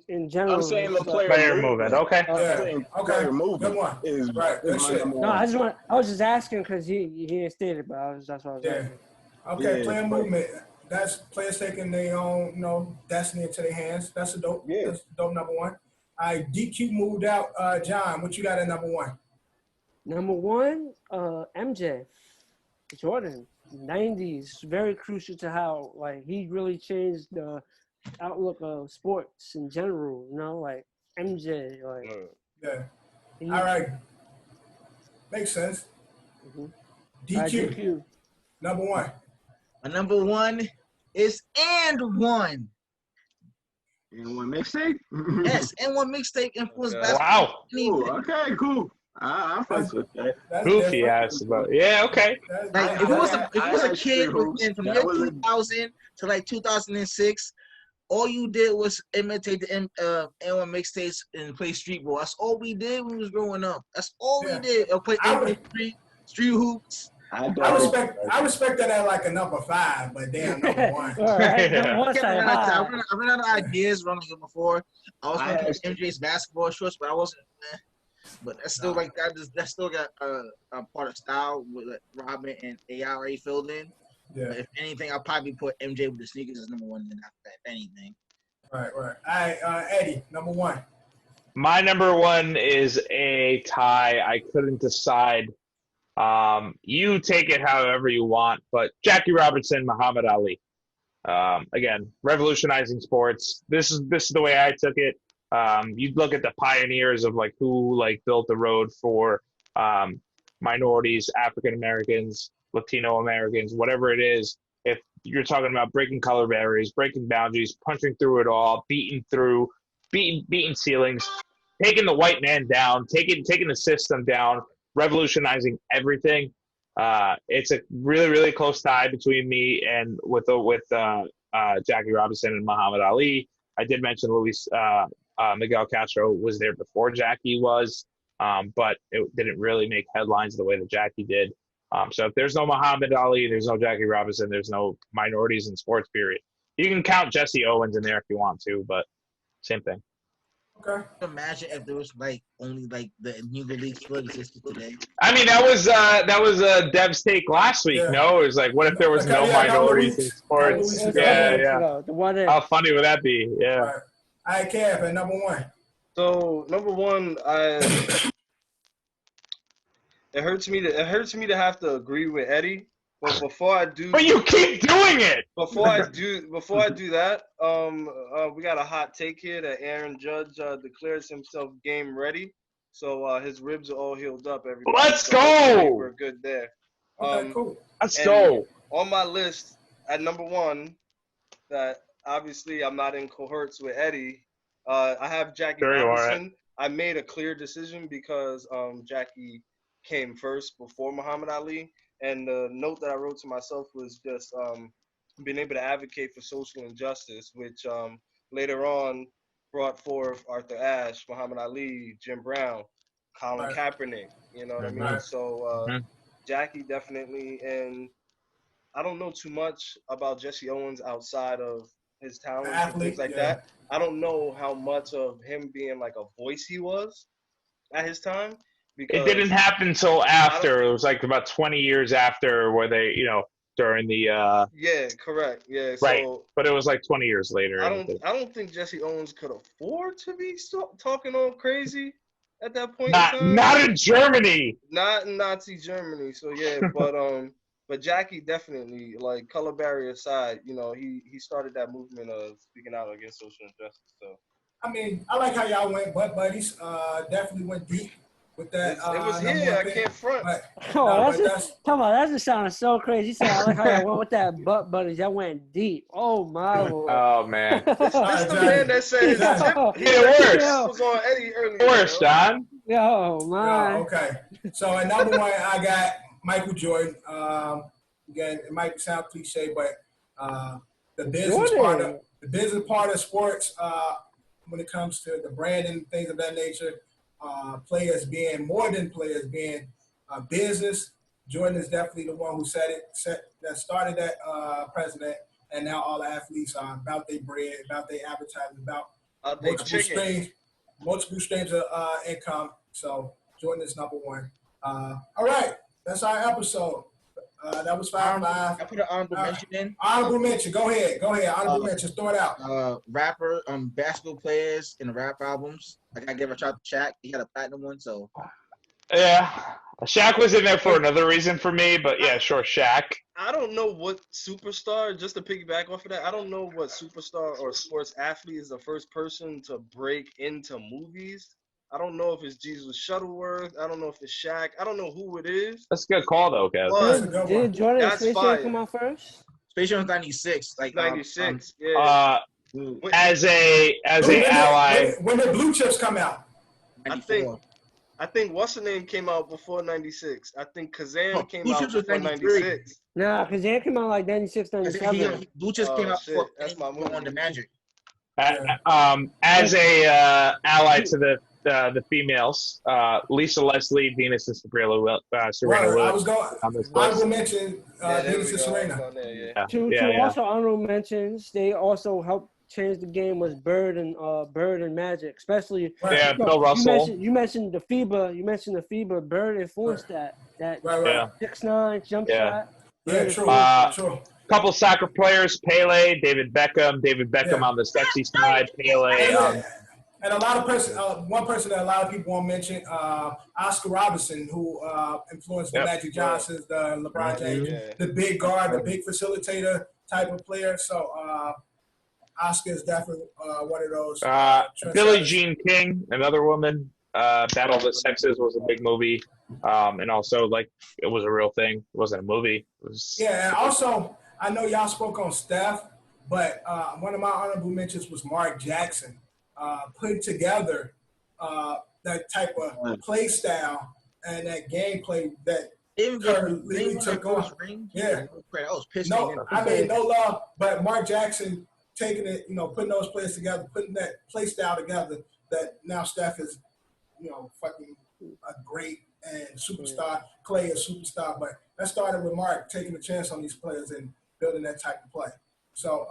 in general.
I'm saying the player movement.
Okay.
Player movement.
Good one.
Is
right. Good shit.
No, I was just asking because he didn't state it, but that's what I was asking.
Okay, player movement. That's players taking their own, destiny into their hands. That's dope. That's dope number 1. All right, DQ moved out. John, what you got at number 1?
Number 1, MJ, Jordan, 90s, very crucial to how like he really changed the outlook of sports in general. Like MJ, like
All right, makes sense.
Mm-hmm.
DQ, number 1.
My number 1 is And One.
And One mixtape?
Yes, And One mixtape influenced basketball.
Wow.
Okay, cool. I fucks with that.
Goofy ass, but yeah, okay.
Like, if it was a kid from the year 2000 to like 2006, all you did was imitate the N1 mixtapes and play street ball. That's all we did when we was growing up. That's all we did. Or play street hoops.
I
respect that at like a number 5, but damn, number 1.
All right, number one
I
side.
ran out of ideas running it before. I was going to put MJ's basketball shorts, but I wasn't. But that's still like that. That still got a part of style with Robin and AI already filled in.
Yeah.
But if anything, I'll probably put MJ with the sneakers as number 1. Then after that, anything.
Right. All right, Eddie, number 1.
My number 1 is a tie. I couldn't decide. You take it however you want, but Jackie Robinson, Muhammad Ali. Again, revolutionizing sports. This is the way I took it. You look at the pioneers of like who like built the road for minorities, African Americans, Latino Americans, whatever it is. If you're talking about breaking color barriers, breaking boundaries, punching through it all, beating ceilings, taking the white man down, taking the system down, revolutionizing everything. It's a really, really close tie between me and with Jackie Robinson and Muhammad Ali. I did mention Miguel Castro was there before Jackie was, but it didn't really make headlines the way that Jackie did. So if there's no Muhammad Ali, there's no Jackie Robinson, there's no minorities in sports, period. You can count Jesse Owens in there if you want to, but same thing.
Okay.
Imagine if there was like only like the Negro League still existed today.
I mean, that was Dev's take last week. Yeah. No, it was like, what if there was no minorities in sports? Yeah. How funny would that be? Yeah.
All right, Kev, at number 1.
So number 1, it hurts me to have to agree with Eddie. But before I do,
but you keep doing it.
Before I do that, we got a hot take here that Aaron Judge declares himself game ready, so his ribs are all healed up. Everybody,
let's go.
We're good there.
Cool.
Let's go.
On my list at number 1, that obviously I'm not in cohorts with Eddie. I have Jackie Robinson. Right. I made a clear decision because Jackie came first before Muhammad Ali. And the note that I wrote to myself was just being able to advocate for social injustice, which later on brought forth Arthur Ashe, Muhammad Ali, Jim Brown, Colin Kaepernick. You know what I mean? So Jackie definitely. And I don't know too much about Jesse Owens outside of his talent and things like that. I don't know how much of him being like a voice he was at his time.
It didn't happen until after. It was like about 20 years after where they, during the
yeah, correct. Yeah.
Right.
So,
but it was like 20 years later.
I don't think Jesse Owens could afford to be talking all crazy at that point in time.
Not in Germany.
Not in Nazi Germany. So yeah, but Jackie definitely, like, color barrier aside, he started that movement of speaking out against social injustice. So
I mean, I like how y'all went butt buddies. Definitely went deep. With that,
it was here. I can't front.
That just sounded so crazy. You said, I like how I went with that butt buddies. That went deep. Oh my Lord.
Oh man.
This the man that said his tip was on Eddie earlier.
Worse, John.
Yo, my.
Okay. So at number 1, I got Michael Jordan. Again, it might sound cliche, but the business part of sports, when it comes to the branding and things of that nature. Players being more than players, being business. Jordan is definitely the one who that started that precedent, and now all the athletes are about their bread, about their advertising, about multiple streams of income. So Jordan is number 1. All right, that's our episode. That was 5 live.
I put an honorable mention in.
Honorable mention. Go ahead. Honorable mention. Throw it out.
Rapper, basketball players in the rap albums. I gotta give a shout to Shaq. He had a platinum one, so.
Yeah, Shaq was in there for another reason for me, but yeah, sure, Shaq.
I don't know what superstar, just to piggyback off of that, I don't know what superstar or sports athlete is the first person to break into movies. I don't know if it's Jesus Shuttleworth. I don't know if it's Shaq. I don't know who it is.
That's a good call, though, Kev.
Did Jordan and Space Jam come out first?
Space Jam was 96.
96, yeah.
As a ally.
When did Blue Chips come out?
I think what's the name came out before 96. I think Kazan came out before 96.
Nah, Kazan came out like 96, 97.
Blue Chips came out before.
That's my movie.
On the Magic.
As a ally to the females. Lisa Leslie, Venus, and Serena Williams.
I was going.
On this
I
list.
will mention Venus and Serena.
To also honorable mentions, they also helped change the game was Bird and Magic, especially.
Yeah, Bill Russell.
You mentioned the FIBA. You mentioned the FIBA. Bird influenced that 6'9" jump shot.
Yeah, true.
Couple soccer players: Pele, David Beckham on the sexy side, Pele.
And a lot of one person that a lot of people won't mention, Oscar Robertson, who influenced the Magic Johnsons, the LeBron James, the big guard, the big facilitator type of player. So Oscar is definitely one of those.
Billie Jean King, another woman. Battle of the Sexes was a big movie, and also like it was a real thing. It wasn't a movie. It was.
Yeah, and also I know y'all spoke on Steph, but one of my honorable mentions was Mark Jackson. Putting together that type of play style and that gameplay that Curry took on. Yeah. No love, but Mark Jackson taking it, putting those players together, putting that play style together that now Steph is, fucking a great and superstar. Clay is superstar, but that started with Mark taking a chance on these players and building that type of play. So,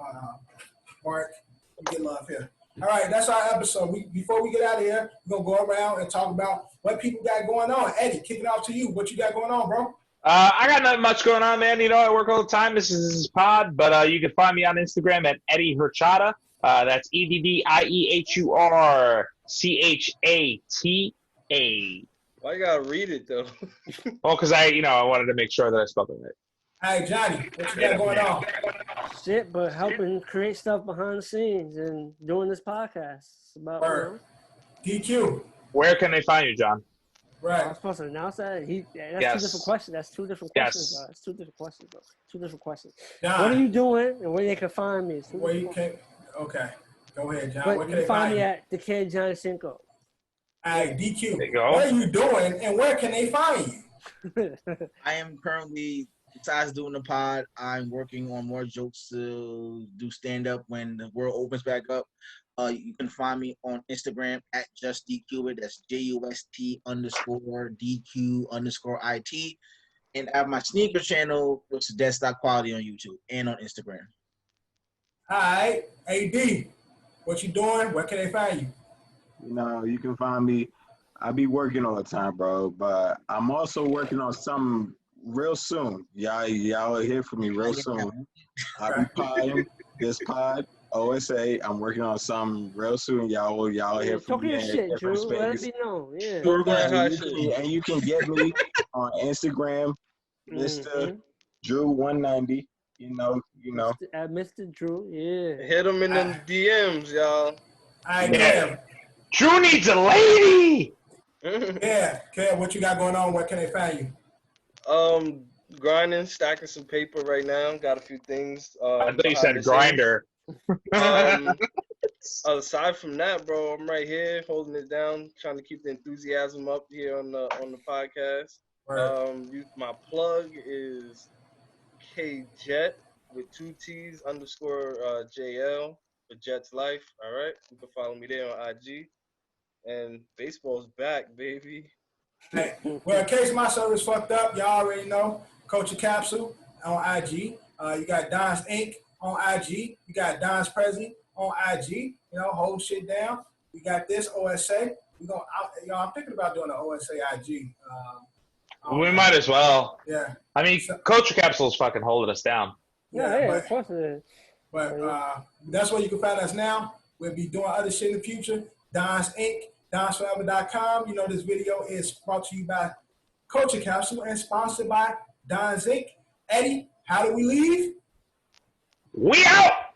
Mark, you get love here. All right, that's our episode. Before we get out of here, we're going to go around and talk about what people got going on. Eddie, kick it off to you. What you got going on, bro?
I got nothing much going on, man. I work all the time. This is pod, but you can find me on Instagram at Eddie Hurchata. That's EDDIEHURCHATA.
Why you gotta read it, though?
Well, because I wanted to make sure that I spelled it right.
Hey, Jonny, what you got going on?
Shit, but helping create stuff behind the scenes and doing this podcast. It's about
DQ.
Where can they find you, John?
Right.
I'm supposed to announce that. That's 2 different questions. That's 2 different questions.
Yes.
That's 2 different questions, bro. 2 different questions.
John,
what are you doing and where they can find me?
Where you can? Okay, go ahead, John.
But
where can
you
they
find me
you?
at the kid Johnny Cinco.
Hey, DQ.
There you go.
What are you doing and where can they find you?
I am currently, besides doing the pod, I'm working on more jokes to do stand-up when the world opens back up. You can find me on Instagram at JustDQit. That's JUST_DQ_IT. And I have my sneaker channel, which is Deadstock Quality on YouTube and on Instagram.
All right, AD, what you doing? Where can they find you?
You can find me. I be working all the time, bro, but I'm also working on something real soon. Y'all will hear from me real soon. I'll be podding this pod, OSA. I'm working on something real soon. Y'all will hear from me.
Talk your shit, Drew. Let it be known. Yeah.
And you can get me on Instagram, Mr. Drew190. You know.
At Mr. Drew, yeah.
Hit him in them DMs, y'all.
Drew needs a lady.
Yeah, what you got going on? Where can they find you?
Grinding, stacking some paper right now. Got a few things.
I thought you said grinder.
Aside from that, bro, I'm right here holding it down, trying to keep the enthusiasm up here on the podcast.
Right.
My plug is KJet with 2 T's _ JL for Jet's Life. All right, you can follow me there on IG. And baseball's back, baby.
Hey, well, in case my service fucked up, y'all already know. Culture Capsule on IG. You got Don's Inc. on IG. You got Don's Prezi on IG. Hold shit down. We got this OSA. I'm thinking about doing an OSA IG.
We might as well.
Yeah.
I mean, Culture Capsule is fucking holding us down.
Yeah, of course it is.
But that's where you can find us now. We'll be doing other shit in the future. Don's Inc. DonsForever.com. This video is brought to you by Culture Capsule and sponsored by Don's Inc. Eddie, how do we leave?
We out!